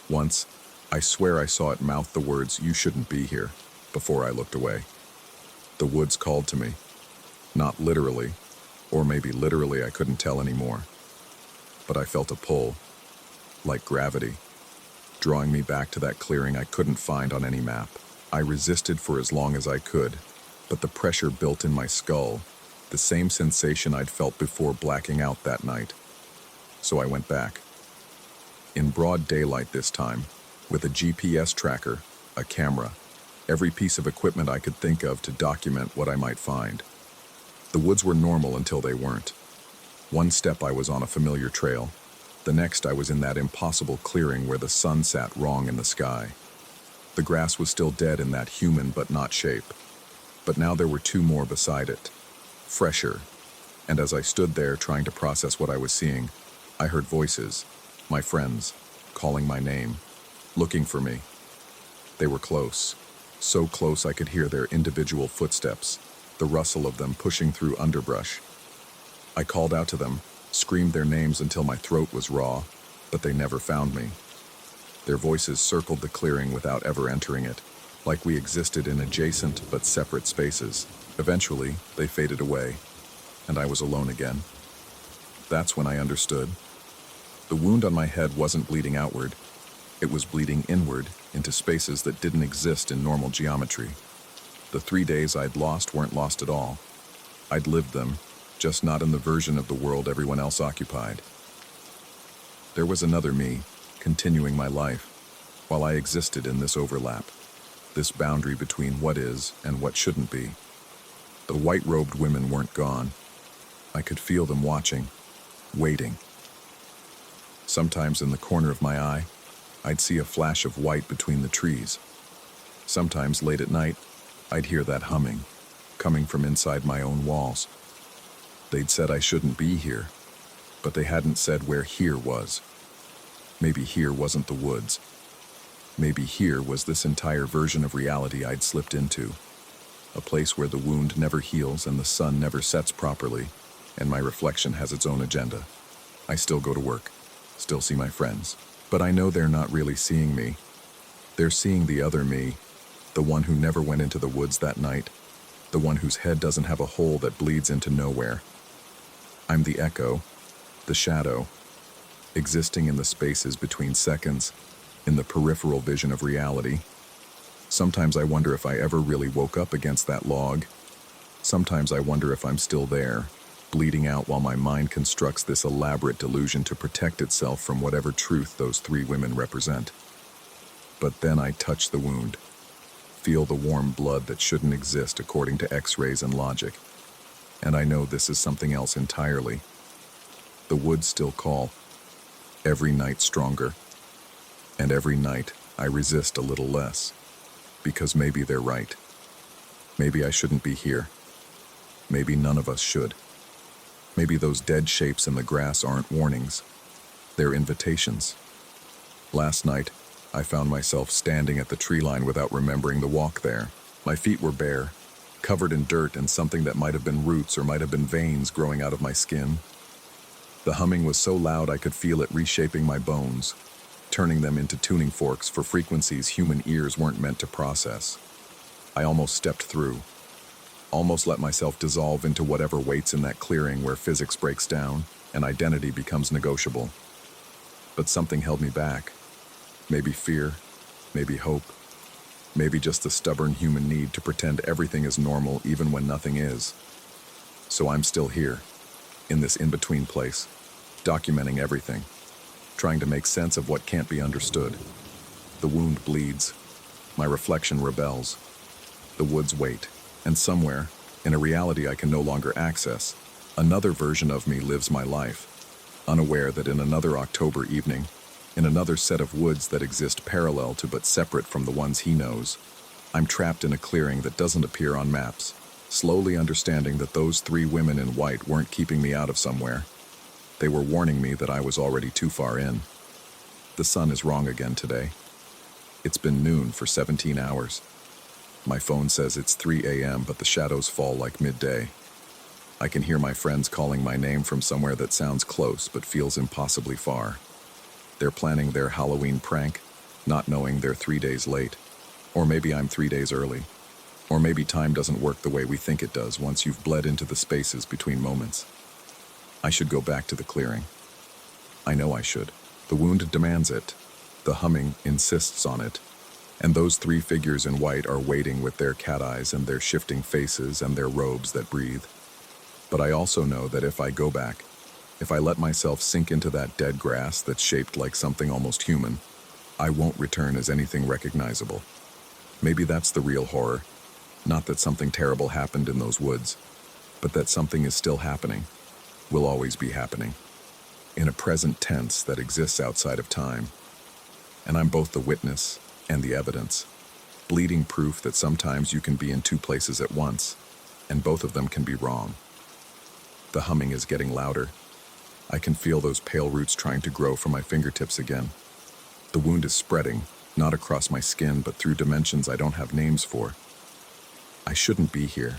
Once, I swear I saw it mouth the words, "You shouldn't be here," before I looked away. The woods called to me. Not literally, or maybe literally, I couldn't tell anymore. But I felt a pull, like gravity, drawing me back to that clearing I couldn't find on any map. I resisted for as long as I could, but the pressure built in my skull, the same sensation I'd felt before blacking out that night. So I went back. In broad daylight this time, with a GPS tracker, a camera, every piece of equipment I could think of to document what I might find. The woods were normal until they weren't. One step I was on a familiar trail. The next I was in that impossible clearing where the sun sat wrong in the sky. The grass was still dead in that human but not shape. But now there were 2 more beside it, fresher. And as I stood there trying to process what I was seeing, I heard voices, my friends, calling my name, looking for me. They were close, so close I could hear their individual footsteps, the rustle of them pushing through underbrush. I called out to them, screamed their names until my throat was raw, but they never found me. Their voices circled the clearing without ever entering it, like we existed in adjacent but separate spaces. Eventually, they faded away, and I was alone again. That's when I understood. The wound on my head wasn't bleeding outward. It was bleeding inward into spaces that didn't exist in normal geometry. The 3 days I'd lost weren't lost at all. I'd lived them, just not in the version of the world everyone else occupied. There was another me, continuing my life, while I existed in this overlap, this boundary between what is and what shouldn't be. The white-robed women weren't gone. I could feel them watching, waiting. Sometimes in the corner of my eye, I'd see a flash of white between the trees. Sometimes late at night, I'd hear that humming, coming from inside my own walls. They'd said I shouldn't be here, but they hadn't said where here was. Maybe here wasn't the woods. Maybe here was this entire version of reality I'd slipped into. A place where the wound never heals and the sun never sets properly, and my reflection has its own agenda. I still go to work, still see my friends, but I know they're not really seeing me. They're seeing the other me, the one who never went into the woods that night, the one whose head doesn't have a hole that bleeds into nowhere. I'm the echo, the shadow, existing in the spaces between seconds, in the peripheral vision of reality. Sometimes I wonder if I ever really woke up against that log. Sometimes I wonder if I'm still there, bleeding out while my mind constructs this elaborate delusion to protect itself from whatever truth those 3 women represent. But then I touch the wound, feel the warm blood that shouldn't exist according to X-rays and logic, and I know this is something else entirely. The woods still call, every night stronger, and every night I resist a little less, because maybe they're right. Maybe I shouldn't be here. Maybe none of us should. Maybe those dead shapes in the grass aren't warnings. They're invitations. Last night, I found myself standing at the tree line without remembering the walk there. My feet were bare, covered in dirt and something that might have been roots or might have been veins growing out of my skin. The humming was so loud I could feel it reshaping my bones, turning them into tuning forks for frequencies human ears weren't meant to process. I almost stepped through, almost let myself dissolve into whatever waits in that clearing where physics breaks down and identity becomes negotiable. But something held me back. Maybe fear, maybe hope, maybe just the stubborn human need to pretend everything is normal even when nothing is. So I'm still here, in this in-between place, documenting everything, trying to make sense of what can't be understood. The wound bleeds. My reflection rebels. The woods wait. And somewhere, in a reality I can no longer access, another version of me lives my life, unaware that in another October evening, in another set of woods that exist parallel to but separate from the ones he knows, I'm trapped in a clearing that doesn't appear on maps, slowly understanding that those 3 women in white weren't keeping me out of somewhere. They were warning me that I was already too far in. The sun is wrong again today. It's been noon for 17 hours. My phone says it's 3 a.m., but the shadows fall like midday. I can hear my friends calling my name from somewhere that sounds close but feels impossibly far. They're planning their Halloween prank, not knowing they're 3 days late. Or maybe I'm 3 days early. Or maybe time doesn't work the way we think it does once you've bled into the spaces between moments. I should go back to the clearing. I know I should. The wound demands it. The humming insists on it. And those 3 figures in white are waiting with their cat eyes and their shifting faces and their robes that breathe. But I also know that if I go back, if I let myself sink into that dead grass that's shaped like something almost human, I won't return as anything recognizable. Maybe that's the real horror. Not that something terrible happened in those woods, but that something is still happening, will always be happening, in a present tense that exists outside of time. And I'm both the witness and the evidence, bleeding proof that sometimes you can be in 2 places at once, and both of them can be wrong. The humming is getting louder. I can feel those pale roots trying to grow from my fingertips again. The wound is spreading, not across my skin, but through dimensions I don't have names for. I shouldn't be here,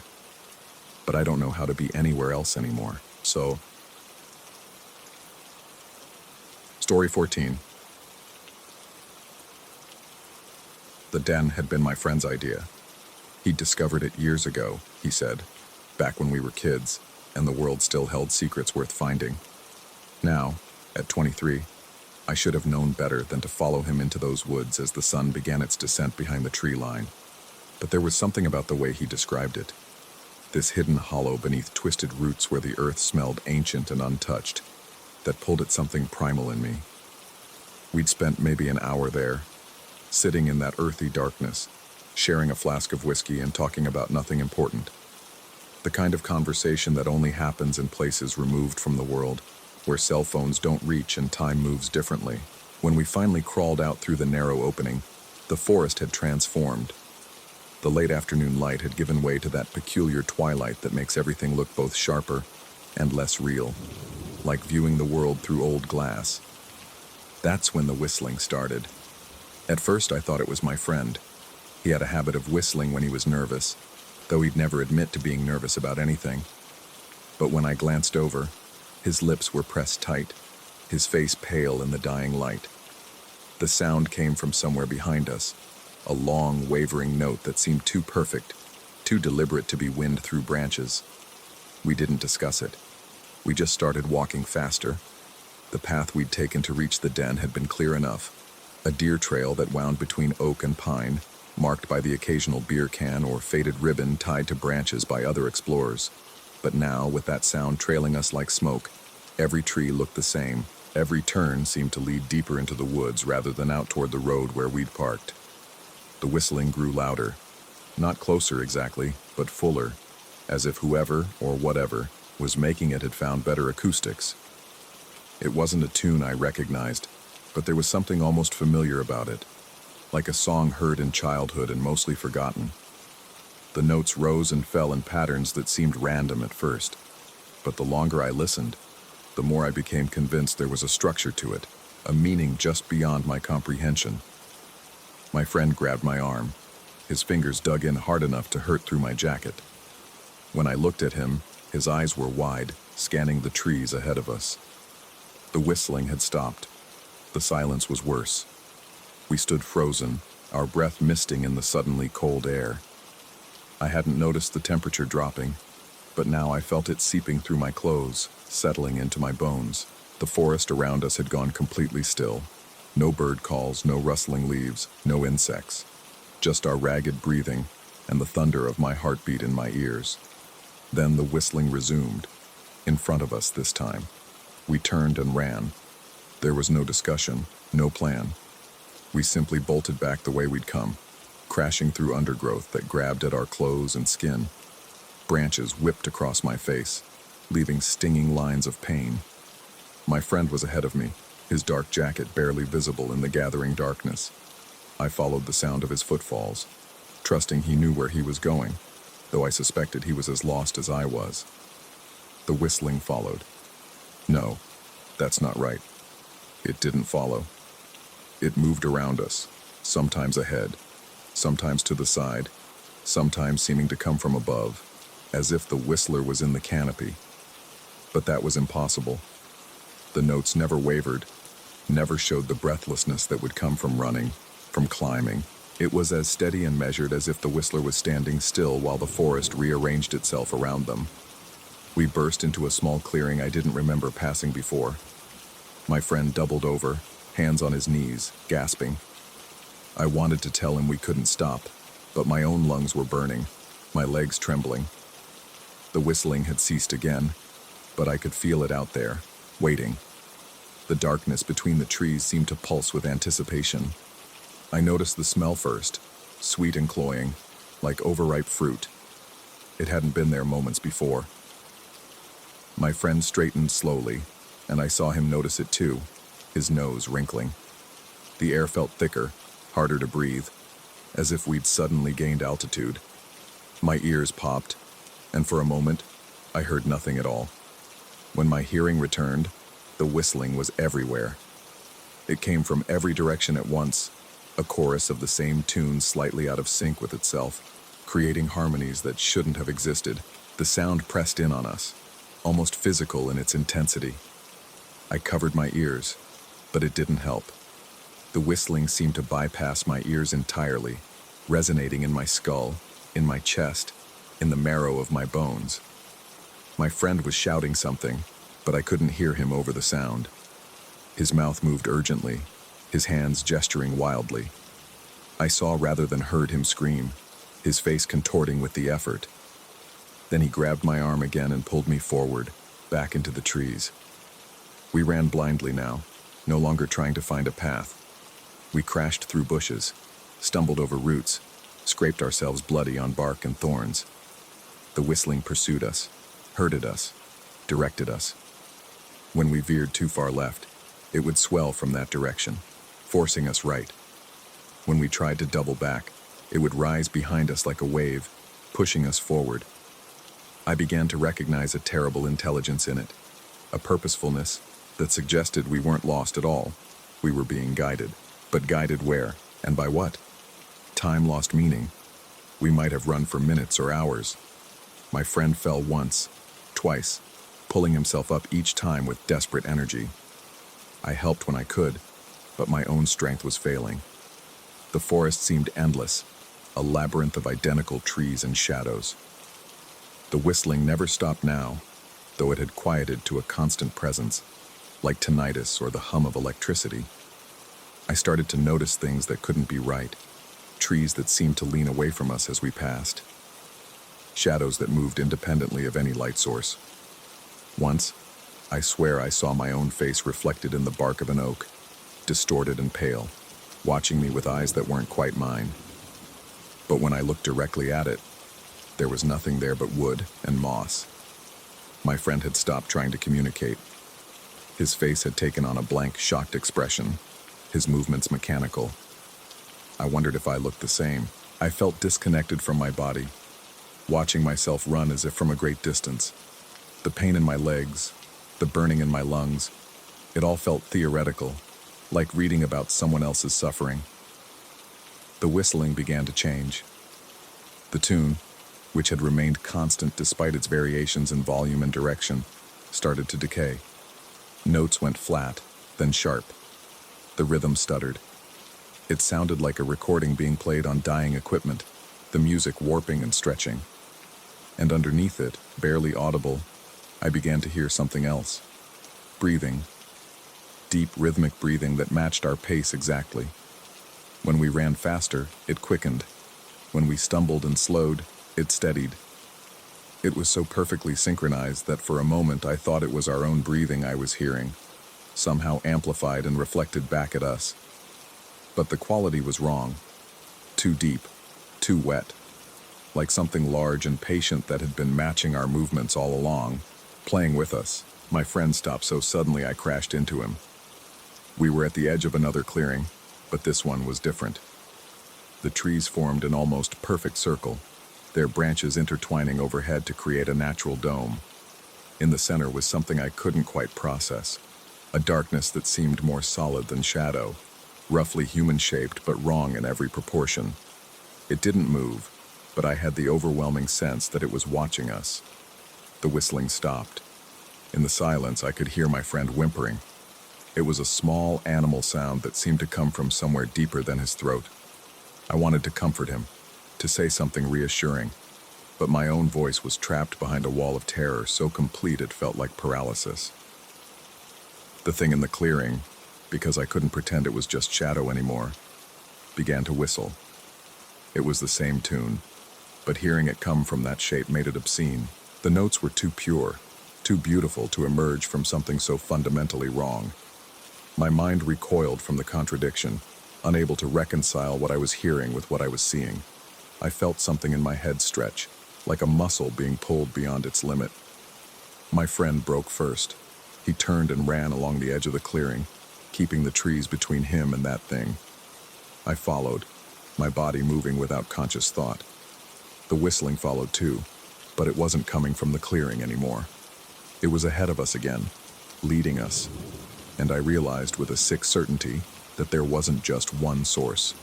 but I don't know how to be anywhere else anymore, so... Story 14. The den had been my friend's idea. He'd discovered it years ago, he said, back when we were kids, and the world still held secrets worth finding. Now, at 23, I should have known better than to follow him into those woods as the sun began its descent behind the tree line. But there was something about the way he described it. This hidden hollow beneath twisted roots where the earth smelled ancient and untouched, that pulled at something primal in me. We'd spent maybe an hour there, sitting in that earthy darkness, sharing a flask of whiskey and talking about nothing important. The kind of conversation that only happens in places removed from the world, where cell phones don't reach and time moves differently. When we finally crawled out through the narrow opening, the forest had transformed. The late afternoon light had given way to that peculiar twilight that makes everything look both sharper and less real, like viewing the world through old glass. That's when the whistling started. At first I thought it was my friend. He had a habit of whistling when he was nervous, though he'd never admit to being nervous about anything. But when I glanced over, his lips were pressed tight, his face pale in the dying light. The sound came from somewhere behind us, a long, wavering note that seemed too perfect, too deliberate to be wind through branches. We didn't discuss it. We just started walking faster. The path we'd taken to reach the den had been clear enough, a deer trail that wound between oak and pine, marked by the occasional beer can or faded ribbon tied to branches by other explorers. But now, with that sound trailing us like smoke, every tree looked the same. Every turn seemed to lead deeper into the woods rather than out toward the road where we'd parked. The whistling grew louder, not closer exactly, but fuller, as if whoever, or whatever, was making it had found better acoustics. It wasn't a tune I recognized, but there was something almost familiar about it, like a song heard in childhood and mostly forgotten. The notes rose and fell in patterns that seemed random at first, but the longer I listened, the more I became convinced there was a structure to it, a meaning just beyond my comprehension. My friend grabbed my arm. His fingers dug in hard enough to hurt through my jacket. When I looked at him, his eyes were wide, scanning the trees ahead of us. The whistling had stopped. The silence was worse. We stood frozen, our breath misting in the suddenly cold air. I hadn't noticed the temperature dropping, but now I felt it seeping through my clothes, settling into my bones. The forest around us had gone completely still. No bird calls, no rustling leaves, no insects. Just our ragged breathing and the thunder of my heartbeat in my ears. Then the whistling resumed, in front of us this time. We turned and ran. There was no discussion, no plan. We simply bolted back the way we'd come, crashing through undergrowth that grabbed at our clothes and skin. Branches whipped across my face, leaving stinging lines of pain. My friend was ahead of me, his dark jacket barely visible in the gathering darkness. I followed the sound of his footfalls, trusting he knew where he was going, though I suspected he was as lost as I was. The whistling followed. No, that's not right. It didn't follow. It moved around us, sometimes ahead, sometimes to the side, sometimes seeming to come from above, as if the whistler was in the canopy. But that was impossible. The notes never wavered, never showed the breathlessness that would come from running, from climbing. It was as steady and measured as if the whistler was standing still while the forest rearranged itself around them. We burst into a small clearing I didn't remember passing before. My friend doubled over, hands on his knees, gasping. I wanted to tell him we couldn't stop, but my own lungs were burning, my legs trembling. The whistling had ceased again, but I could feel it out there, waiting. The darkness between the trees seemed to pulse with anticipation. I noticed the smell first, sweet and cloying, like overripe fruit. It hadn't been there moments before. My friend straightened slowly, and I saw him notice it too, his nose wrinkling. The air felt thicker, harder to breathe, as if we'd suddenly gained altitude. My ears popped, and for a moment, I heard nothing at all. When my hearing returned, the whistling was everywhere. It came from every direction at once, a chorus of the same tune slightly out of sync with itself, creating harmonies that shouldn't have existed. The sound pressed in on us, almost physical in its intensity. I covered my ears, but it didn't help. The whistling seemed to bypass my ears entirely, resonating in my skull, in my chest, in the marrow of my bones. My friend was shouting something, but I couldn't hear him over the sound. His mouth moved urgently, his hands gesturing wildly. I saw rather than heard him scream, his face contorting with the effort. Then he grabbed my arm again and pulled me forward, back into the trees. We ran blindly now, no longer trying to find a path. We crashed through bushes, stumbled over roots, scraped ourselves bloody on bark and thorns. The whistling pursued us, herded us, directed us. When we veered too far left, it would swell from that direction, forcing us right. When we tried to double back, it would rise behind us like a wave, pushing us forward. I began to recognize a terrible intelligence in it, a purposefulness that suggested we weren't lost at all. We were being guided. But guided where, and by what? Time lost meaning. We might have run for minutes or hours. My friend fell once, twice, pulling himself up each time with desperate energy. I helped when I could, but my own strength was failing. The forest seemed endless, a labyrinth of identical trees and shadows. The whistling never stopped now, though it had quieted to a constant presence, like tinnitus or the hum of electricity. I started to notice things that couldn't be right, trees that seemed to lean away from us as we passed, shadows that moved independently of any light source. Once, I swear I saw my own face reflected in the bark of an oak, distorted and pale, watching me with eyes that weren't quite mine. But when I looked directly at it, there was nothing there but wood and moss. My friend had stopped trying to communicate. His face had taken on a blank, shocked expression, his movements mechanical. I wondered if I looked the same. I felt disconnected from my body, watching myself run as if from a great distance. The pain in my legs, the burning in my lungs, it all felt theoretical, like reading about someone else's suffering. The whistling began to change. The tune, which had remained constant despite its variations in volume and direction, started to decay. Notes went flat, then sharp. The rhythm stuttered. It sounded like a recording being played on dying equipment, the music warping and stretching. And underneath it, barely audible, I began to hear something else. Breathing. Deep, rhythmic breathing that matched our pace exactly. When we ran faster, it quickened. When we stumbled and slowed, it steadied. It was so perfectly synchronized that for a moment I thought it was our own breathing I was hearing, somehow amplified and reflected back at us. But the quality was wrong. Too deep, too wet. Like something large and patient that had been matching our movements all along, playing with us. My friend stopped so suddenly I crashed into him. We were at the edge of another clearing, but this one was different. The trees formed an almost perfect circle, their branches intertwining overhead to create a natural dome. In the center was something I couldn't quite process, a darkness that seemed more solid than shadow, roughly human-shaped but wrong in every proportion. It didn't move, but I had the overwhelming sense that it was watching us. The whistling stopped. In the silence, I could hear my friend whimpering. It was a small animal sound that seemed to come from somewhere deeper than his throat. I wanted to comfort him, to say something reassuring, but my own voice was trapped behind a wall of terror so complete it felt like paralysis. The thing in the clearing, because I couldn't pretend it was just shadow anymore, began to whistle. It was the same tune, but hearing it come from that shape made it obscene. The notes were too pure, too beautiful to emerge from something so fundamentally wrong. My mind recoiled from the contradiction, unable to reconcile what I was hearing with what I was seeing. I felt something in my head stretch, like a muscle being pulled beyond its limit. My friend broke first. He turned and ran along the edge of the clearing, keeping the trees between him and that thing. I followed, my body moving without conscious thought. The whistling followed too, but it wasn't coming from the clearing anymore. It was ahead of us again, leading us, and I realized with a sick certainty that there wasn't just one source.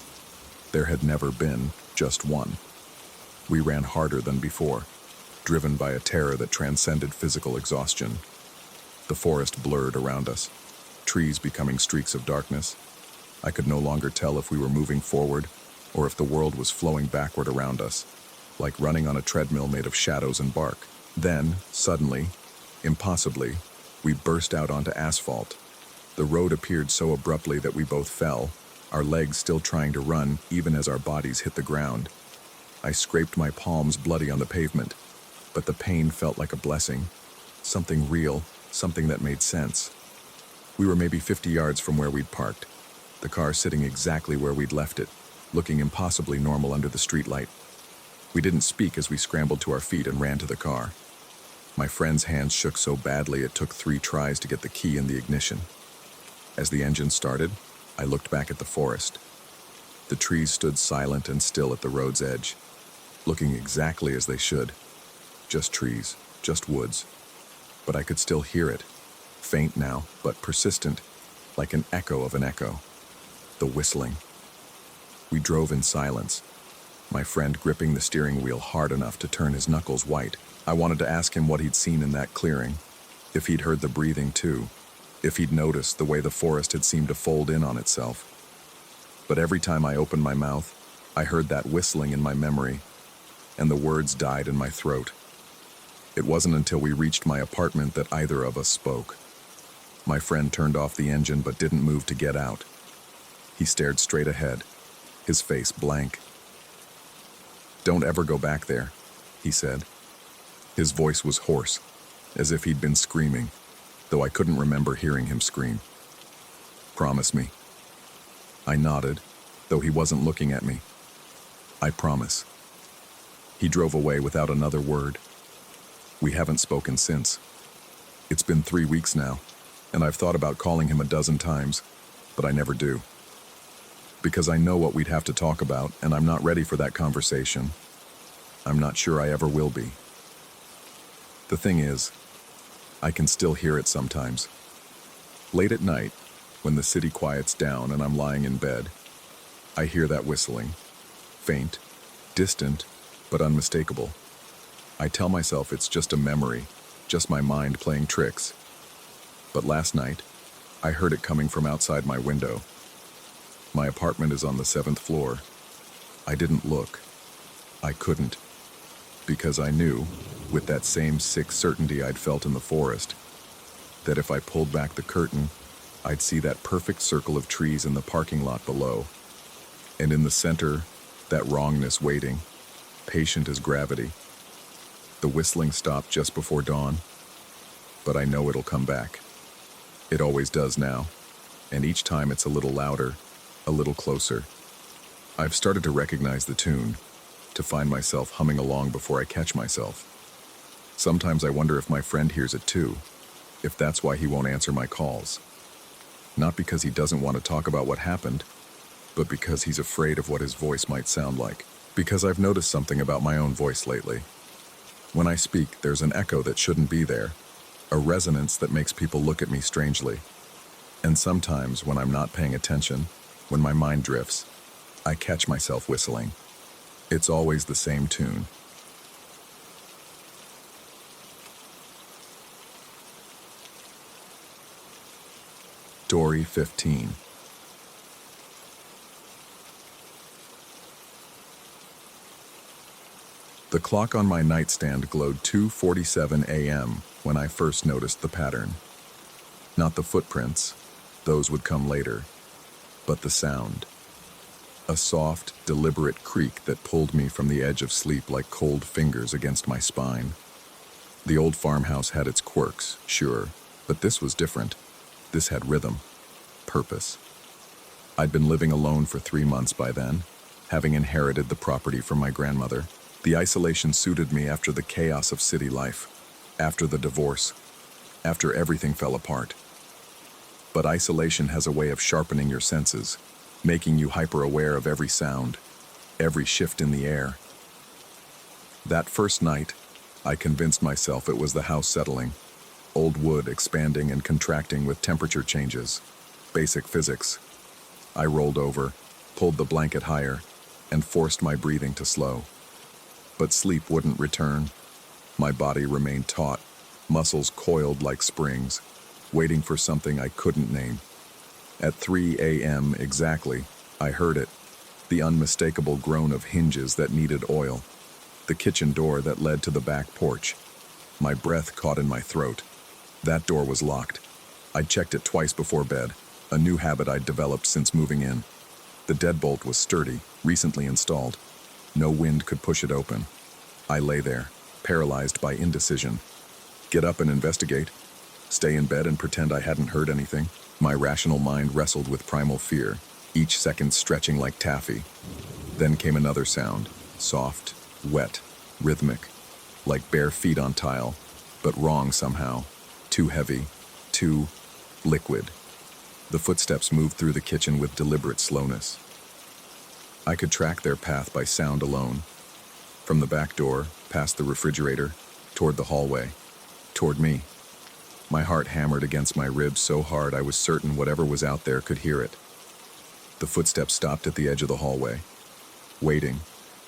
There had never been just one. We ran harder than before, driven by a terror that transcended physical exhaustion. The forest blurred around us, trees becoming streaks of darkness. I could no longer tell if we were moving forward or if the world was flowing backward around us, like running on a treadmill made of shadows and bark. Then, suddenly, impossibly, We burst out onto asphalt. The road appeared so abruptly that we both fell, our legs still trying to run even as our bodies hit the ground. I scraped my palms bloody on the pavement, but the pain felt like a blessing. Something real, something that made sense. We were maybe 50 yards from where we'd parked, the car sitting exactly where we'd left it, looking impossibly normal under the streetlight. We didn't speak as we scrambled to our feet and ran to the car. My friend's hands shook so badly it took 3 tries to get the key in the ignition. As the engine started, I looked back at the forest. The trees stood silent and still at the road's edge, looking exactly as they should. Just trees, just woods. But I could still hear it, faint now, but persistent, like an echo of an echo. The whistling. We drove in silence, my friend gripping the steering wheel hard enough to turn his knuckles white. I wanted to ask him what he'd seen in that clearing, if he'd heard the breathing too, if he'd noticed the way the forest had seemed to fold in on itself. But every time I opened my mouth, I heard that whistling in my memory, and the words died in my throat. It wasn't until we reached my apartment that either of us spoke. My friend turned off the engine but didn't move to get out. He stared straight ahead, his face blank. "Don't ever go back there," he said. His voice was hoarse, as if he'd been screaming, though I couldn't remember hearing him scream. "Promise me." I nodded, though he wasn't looking at me. "I promise." He drove away without another word. We haven't spoken since. It's been 3 weeks now, and I've thought about calling him a dozen times, but I never do. Because I know what we'd have to talk about, and I'm not ready for that conversation. I'm not sure I ever will be. The thing is, I can still hear it sometimes. Late at night, when the city quiets down and I'm lying in bed, I hear that whistling. Faint, distant, but unmistakable. I tell myself it's just a memory, just my mind playing tricks. But last night, I heard it coming from outside my window. My apartment is on the 7th floor. I didn't look. I couldn't. Because I knew, with that same sick certainty I'd felt in the forest, that if I pulled back the curtain, I'd see that perfect circle of trees in the parking lot below. And in the center, that wrongness waiting, patient as gravity. The whistling stopped just before dawn, but I know it'll come back. It always does now, and each time it's a little louder, a little closer. I've started to recognize the tune, to find myself humming along before I catch myself. Sometimes I wonder if my friend hears it too, if that's why he won't answer my calls. Not because he doesn't want to talk about what happened, but because he's afraid of what his voice might sound like. Because I've noticed something about my own voice lately. When I speak, there's an echo that shouldn't be there, a resonance that makes people look at me strangely. And sometimes, when I'm not paying attention, when my mind drifts, I catch myself whistling. It's always the same tune. Story 15. The clock on my nightstand glowed 2:47 a.m. when I first noticed the pattern. Not the footprints, those would come later, but the sound. A soft, deliberate creak that pulled me from the edge of sleep like cold fingers against my spine. The old farmhouse had its quirks, sure, but this was different. This had rhythm, purpose. I'd been living alone for 3 months by then, having inherited the property from my grandmother. The isolation suited me after the chaos of city life, after the divorce, after everything fell apart. But isolation has a way of sharpening your senses, making you hyper-aware of every sound, every shift in the air. That first night, I convinced myself it was the house settling, old wood expanding and contracting with temperature changes, basic physics. I rolled over, pulled the blanket higher, and forced my breathing to slow. But sleep wouldn't return. My body remained taut, muscles coiled like springs, waiting for something I couldn't name. At 3 a.m. exactly, I heard it, the unmistakable groan of hinges that needed oil, the kitchen door that led to the back porch. My breath caught in my throat. That door was locked. I'd checked it twice before bed, a new habit I'd developed since moving in. The deadbolt was sturdy, recently installed. No wind could push it open. I lay there, paralyzed by indecision. Get up and investigate? Stay in bed and pretend I hadn't heard anything? My rational mind wrestled with primal fear, each second stretching like taffy. Then came another sound, soft, wet, rhythmic, like bare feet on tile, but wrong somehow. Too heavy, too liquid. The footsteps moved through the kitchen with deliberate slowness. I could track their path by sound alone. From the back door, past the refrigerator, toward the hallway, toward me. My heart hammered against my ribs so hard I was certain whatever was out there could hear it. The footsteps stopped at the edge of the hallway, waiting,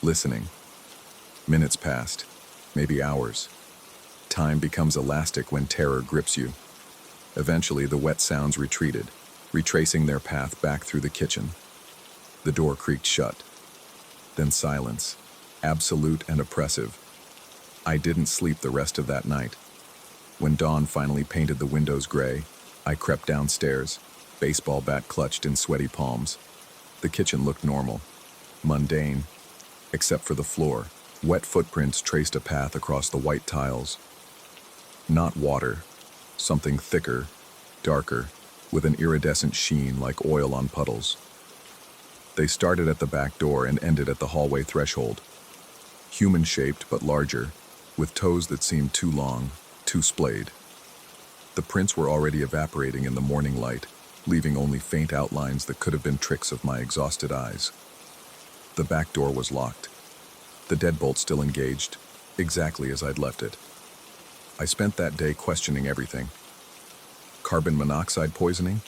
listening. Minutes passed, maybe hours. Time becomes elastic when terror grips you. Eventually, the wet sounds retreated, retracing their path back through the kitchen. The door creaked shut. Then silence, absolute and oppressive. I didn't sleep the rest of that night. When dawn finally painted the windows gray, I crept downstairs, baseball bat clutched in sweaty palms. The kitchen looked normal, mundane, except for the floor. Wet footprints traced a path across the white tiles. Not water, something thicker, darker, with an iridescent sheen like oil on puddles. They started at the back door and ended at the hallway threshold. Human-shaped but larger, with toes that seemed too long, too splayed. The prints were already evaporating in the morning light, leaving only faint outlines that could have been tricks of my exhausted eyes. The back door was locked. The deadbolt still engaged, exactly as I'd left it. I spent that day questioning everything. Carbon monoxide poisoning?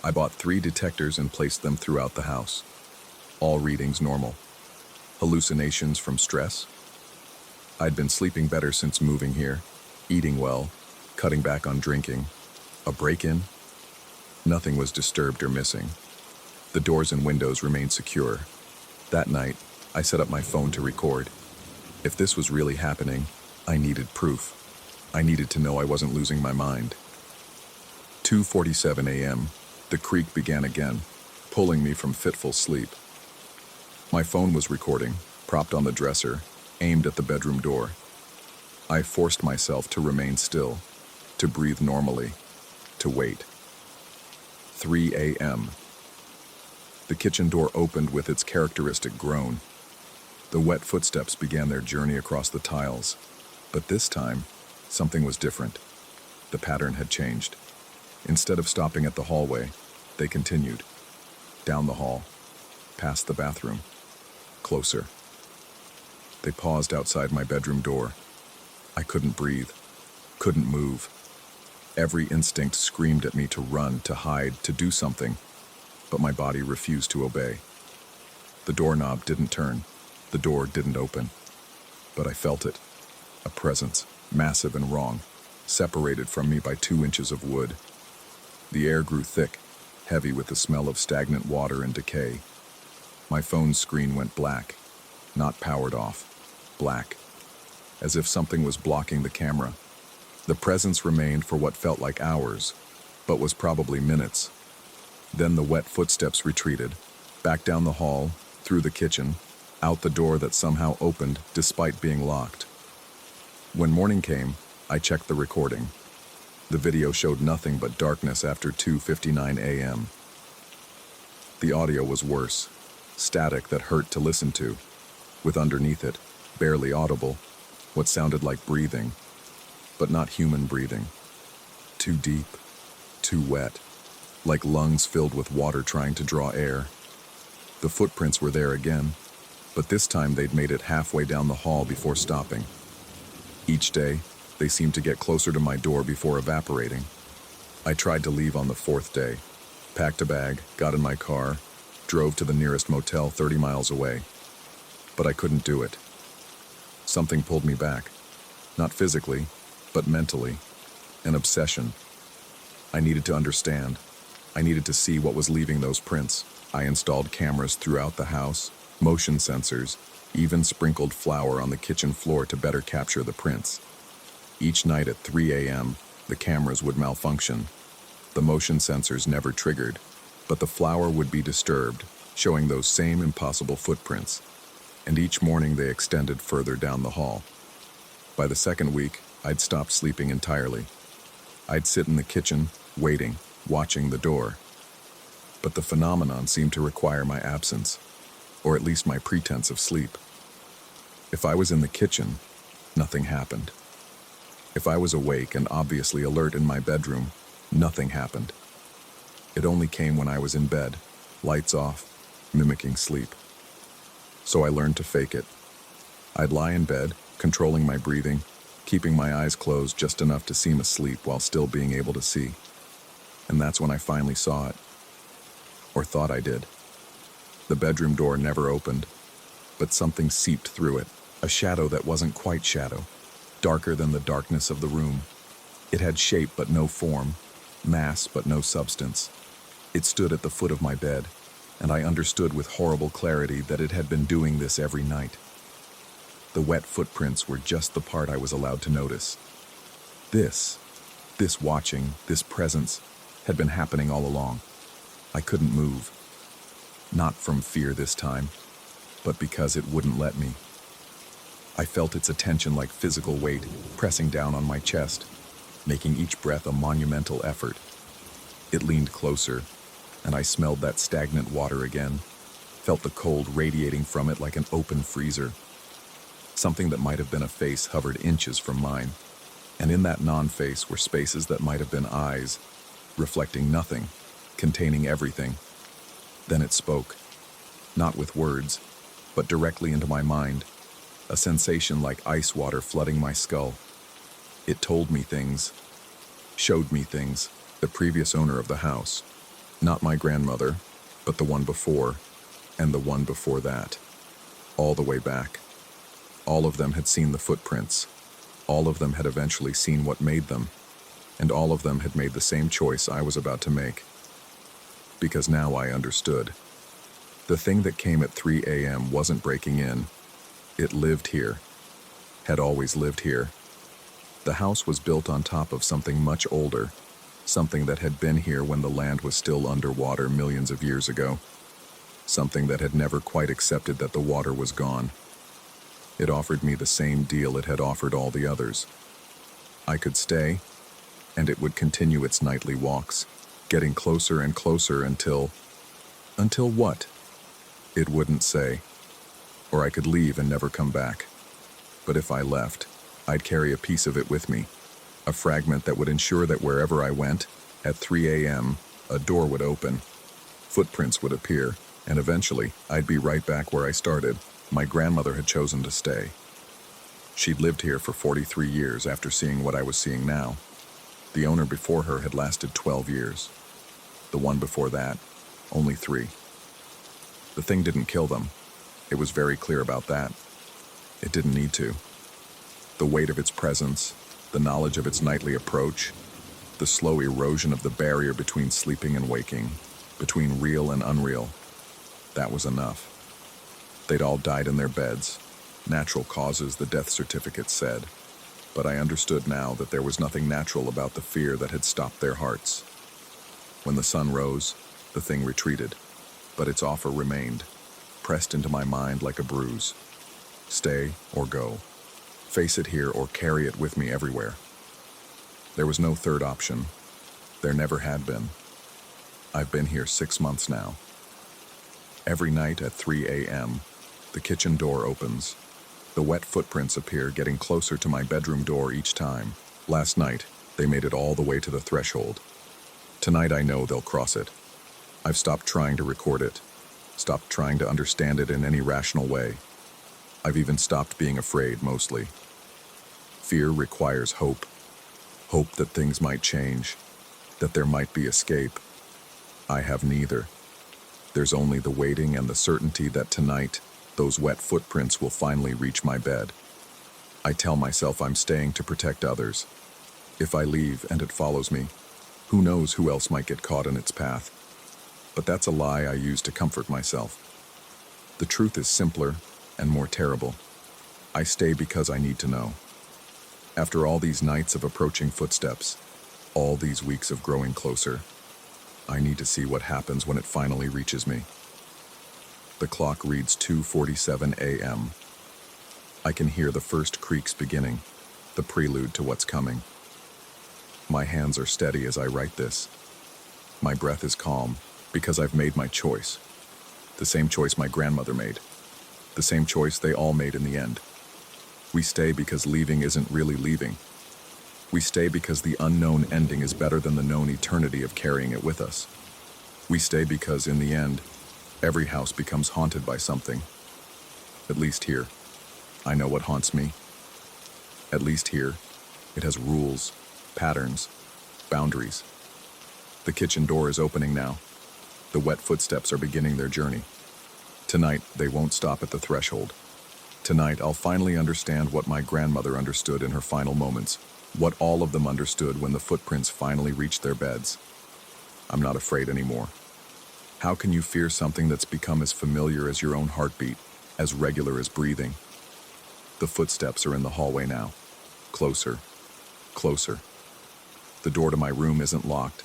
I bought 3 detectors and placed them throughout the house. All readings normal. Hallucinations from stress? I'd been sleeping better since moving here, eating well, cutting back on drinking. A break-in? Nothing was disturbed or missing. The doors and windows remained secure. That night, I set up my phone to record. If this was really happening, I needed proof. I needed to know I wasn't losing my mind. 2:47 a.m., the creak began again, pulling me from fitful sleep. My phone was recording, propped on the dresser, aimed at the bedroom door. I forced myself to remain still, to breathe normally, to wait. 3 a.m. The kitchen door opened with its characteristic groan. The wet footsteps began their journey across the tiles, but this time, something was different. The pattern had changed. Instead of stopping at the hallway, they continued. Down the hall, past the bathroom, closer. They paused outside my bedroom door. I couldn't breathe, couldn't move. Every instinct screamed at me to run, to hide, to do something, but my body refused to obey. The doorknob didn't turn. The door didn't open, but I felt it, a presence, massive and wrong, separated from me by 2 inches of wood. The air grew thick, heavy with the smell of stagnant water and decay. My phone's screen went black, not powered off, black, as if something was blocking the camera. The presence remained for what felt like hours, but was probably minutes. Then the wet footsteps retreated, back down the hall, through the kitchen, out the door that somehow opened despite being locked. When morning came, I checked the recording. The video showed nothing but darkness after 2:59 a.m. The audio was worse, static that hurt to listen to, with underneath it, barely audible, what sounded like breathing, but not human breathing. Too deep, too wet, like lungs filled with water trying to draw air. The footprints were there again, but this time they'd made it halfway down the hall before stopping. Each day, they seemed to get closer to my door before evaporating. I tried to leave on the 4th day, packed a bag, got in my car, drove to the nearest motel 30 miles away. But I couldn't do it. Something pulled me back, not physically, but mentally, an obsession. I needed to understand. I needed to see what was leaving those prints. I installed cameras throughout the house, motion sensors, even sprinkled flour on the kitchen floor to better capture the prints. Each night at 3 a.m., The cameras would malfunction. The motion sensors never triggered, but the flower would be disturbed, showing those same impossible footprints. And each morning they extended further down the hall. By the second week, I'd stopped sleeping entirely. I'd sit in the kitchen, waiting, watching the door. But the phenomenon seemed to require my absence, or at least my pretense of sleep. If I was in the kitchen, nothing happened. If I was awake and obviously alert in my bedroom, nothing happened. It only came when I was in bed, lights off, mimicking sleep. So I learned to fake it. I'd lie in bed, controlling my breathing, keeping my eyes closed just enough to seem asleep while still being able to see. And that's when I finally saw it. Or thought I did. The bedroom door never opened, but something seeped through it, a shadow that wasn't quite shadow, darker than the darkness of the room. It had shape but no form, mass but no substance. It stood at the foot of my bed, and I understood with horrible clarity that it had been doing this every night. The wet footprints were just the part I was allowed to notice. This watching, this presence, had been happening all along. I couldn't move. Not from fear this time, but because it wouldn't let me. I felt its attention like physical weight pressing down on my chest, making each breath a monumental effort. It leaned closer, and I smelled that stagnant water again, felt the cold radiating from it like an open freezer. Something that might have been a face hovered inches from mine, and in that non-face were spaces that might have been eyes, reflecting nothing, containing everything. Then it spoke, not with words, but directly into my mind, a sensation like ice water flooding my skull. It told me things, showed me things, the previous owner of the house, not my grandmother, but the one before, and the one before that, all the way back. All of them had seen the footprints, all of them had eventually seen what made them, and all of them had made the same choice I was about to make. Because now I understood. The thing that came at 3 a.m. wasn't breaking in. It lived here, had always lived here. The house was built on top of something much older, something that had been here when the land was still underwater millions of years ago, something that had never quite accepted that the water was gone. It offered me the same deal it had offered all the others. I could stay, and it would continue its nightly walks, getting closer and closer until what? It wouldn't say. Or I could leave and never come back. But if I left, I'd carry a piece of it with me, a fragment that would ensure that wherever I went, at 3 a.m., a door would open, footprints would appear, and eventually I'd be right back where I started. My grandmother had chosen to stay. She'd lived here for 43 years after seeing what I was seeing now. The owner before her had lasted 12 years. The one before that, only 3. The thing didn't kill them. It was very clear about that. It didn't need to. The weight of its presence, the knowledge of its nightly approach, the slow erosion of the barrier between sleeping and waking, between real and unreal, that was enough. They'd all died in their beds, natural causes, the death certificate said, but I understood now that there was nothing natural about the fear that had stopped their hearts. When the sun rose, the thing retreated, but its offer remained, pressed into my mind like a bruise. Stay or go. Face it here or carry it with me everywhere. There was no third option. There never had been. I've been here 6 months now. Every night at 3 a.m., the kitchen door opens. The wet footprints appear, getting closer to my bedroom door each time. Last night, they made it all the way to the threshold. Tonight I know they'll cross it. I've stopped trying to record it, stopped trying to understand it in any rational way. I've even stopped being afraid, mostly. Fear requires hope. Hope that things might change, that there might be escape. I have neither. There's only the waiting and the certainty that tonight, those wet footprints will finally reach my bed. I tell myself I'm staying to protect others. If I leave and it follows me, who knows who else might get caught in its path. But that's a lie I use to comfort myself. The truth is simpler and more terrible. I stay because I need to know. After all these nights of approaching footsteps, All these weeks of growing closer, I need to see what happens when it finally reaches me. The clock reads 2:47 a.m. I can hear the first creaks beginning, the prelude to what's coming. My hands are steady as I write this. My breath is calm because I've made my choice. The same choice my grandmother made. The same choice they all made in the end. We stay because leaving isn't really leaving. We stay because the unknown ending is better than the known eternity of carrying it with us. We stay because, in the end, every house becomes haunted by something. At least here, I know what haunts me. At least here, it has rules, patterns, boundaries. The kitchen door is opening now. The wet footsteps are beginning their journey. Tonight, they won't stop at the threshold. Tonight, I'll finally understand what my grandmother understood in her final moments, what all of them understood when the footprints finally reached their beds. I'm not afraid anymore. How can you fear something that's become as familiar as your own heartbeat, as regular as breathing? The footsteps are in the hallway now. Closer, closer. The door to my room isn't locked.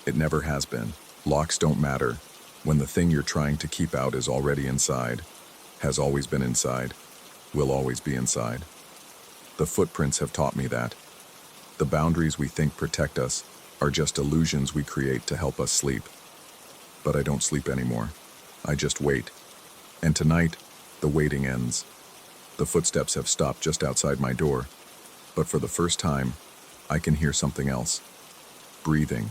It never has been. Locks don't matter when the thing you're trying to keep out is already inside, has always been inside, will always be inside. The footprints have taught me that. The boundaries we think protect us are just illusions we create to help us sleep. But I don't sleep anymore. I just wait. And tonight, the waiting ends. The footsteps have stopped just outside my door, but for the first time, I can hear something else. Breathing.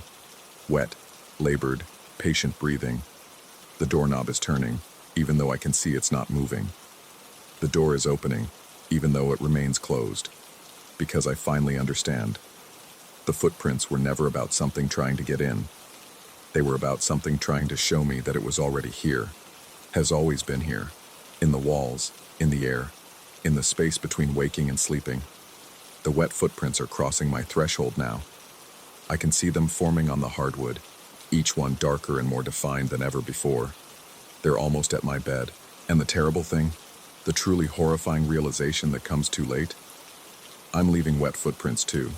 Wet, labored, patient breathing. The doorknob is turning, even though I can see it's not moving. The door is opening, even though it remains closed. Because I finally understand. The footprints were never about something trying to get in. They were about something trying to show me that it was already here, has always been here, in the walls, in the air, in the space between waking and sleeping. The wet footprints are crossing my threshold now. I can see them forming on the hardwood, each one darker and more defined than ever before. They're almost at my bed, and the terrible thing, the truly horrifying realization that comes too late, I'm leaving wet footprints too.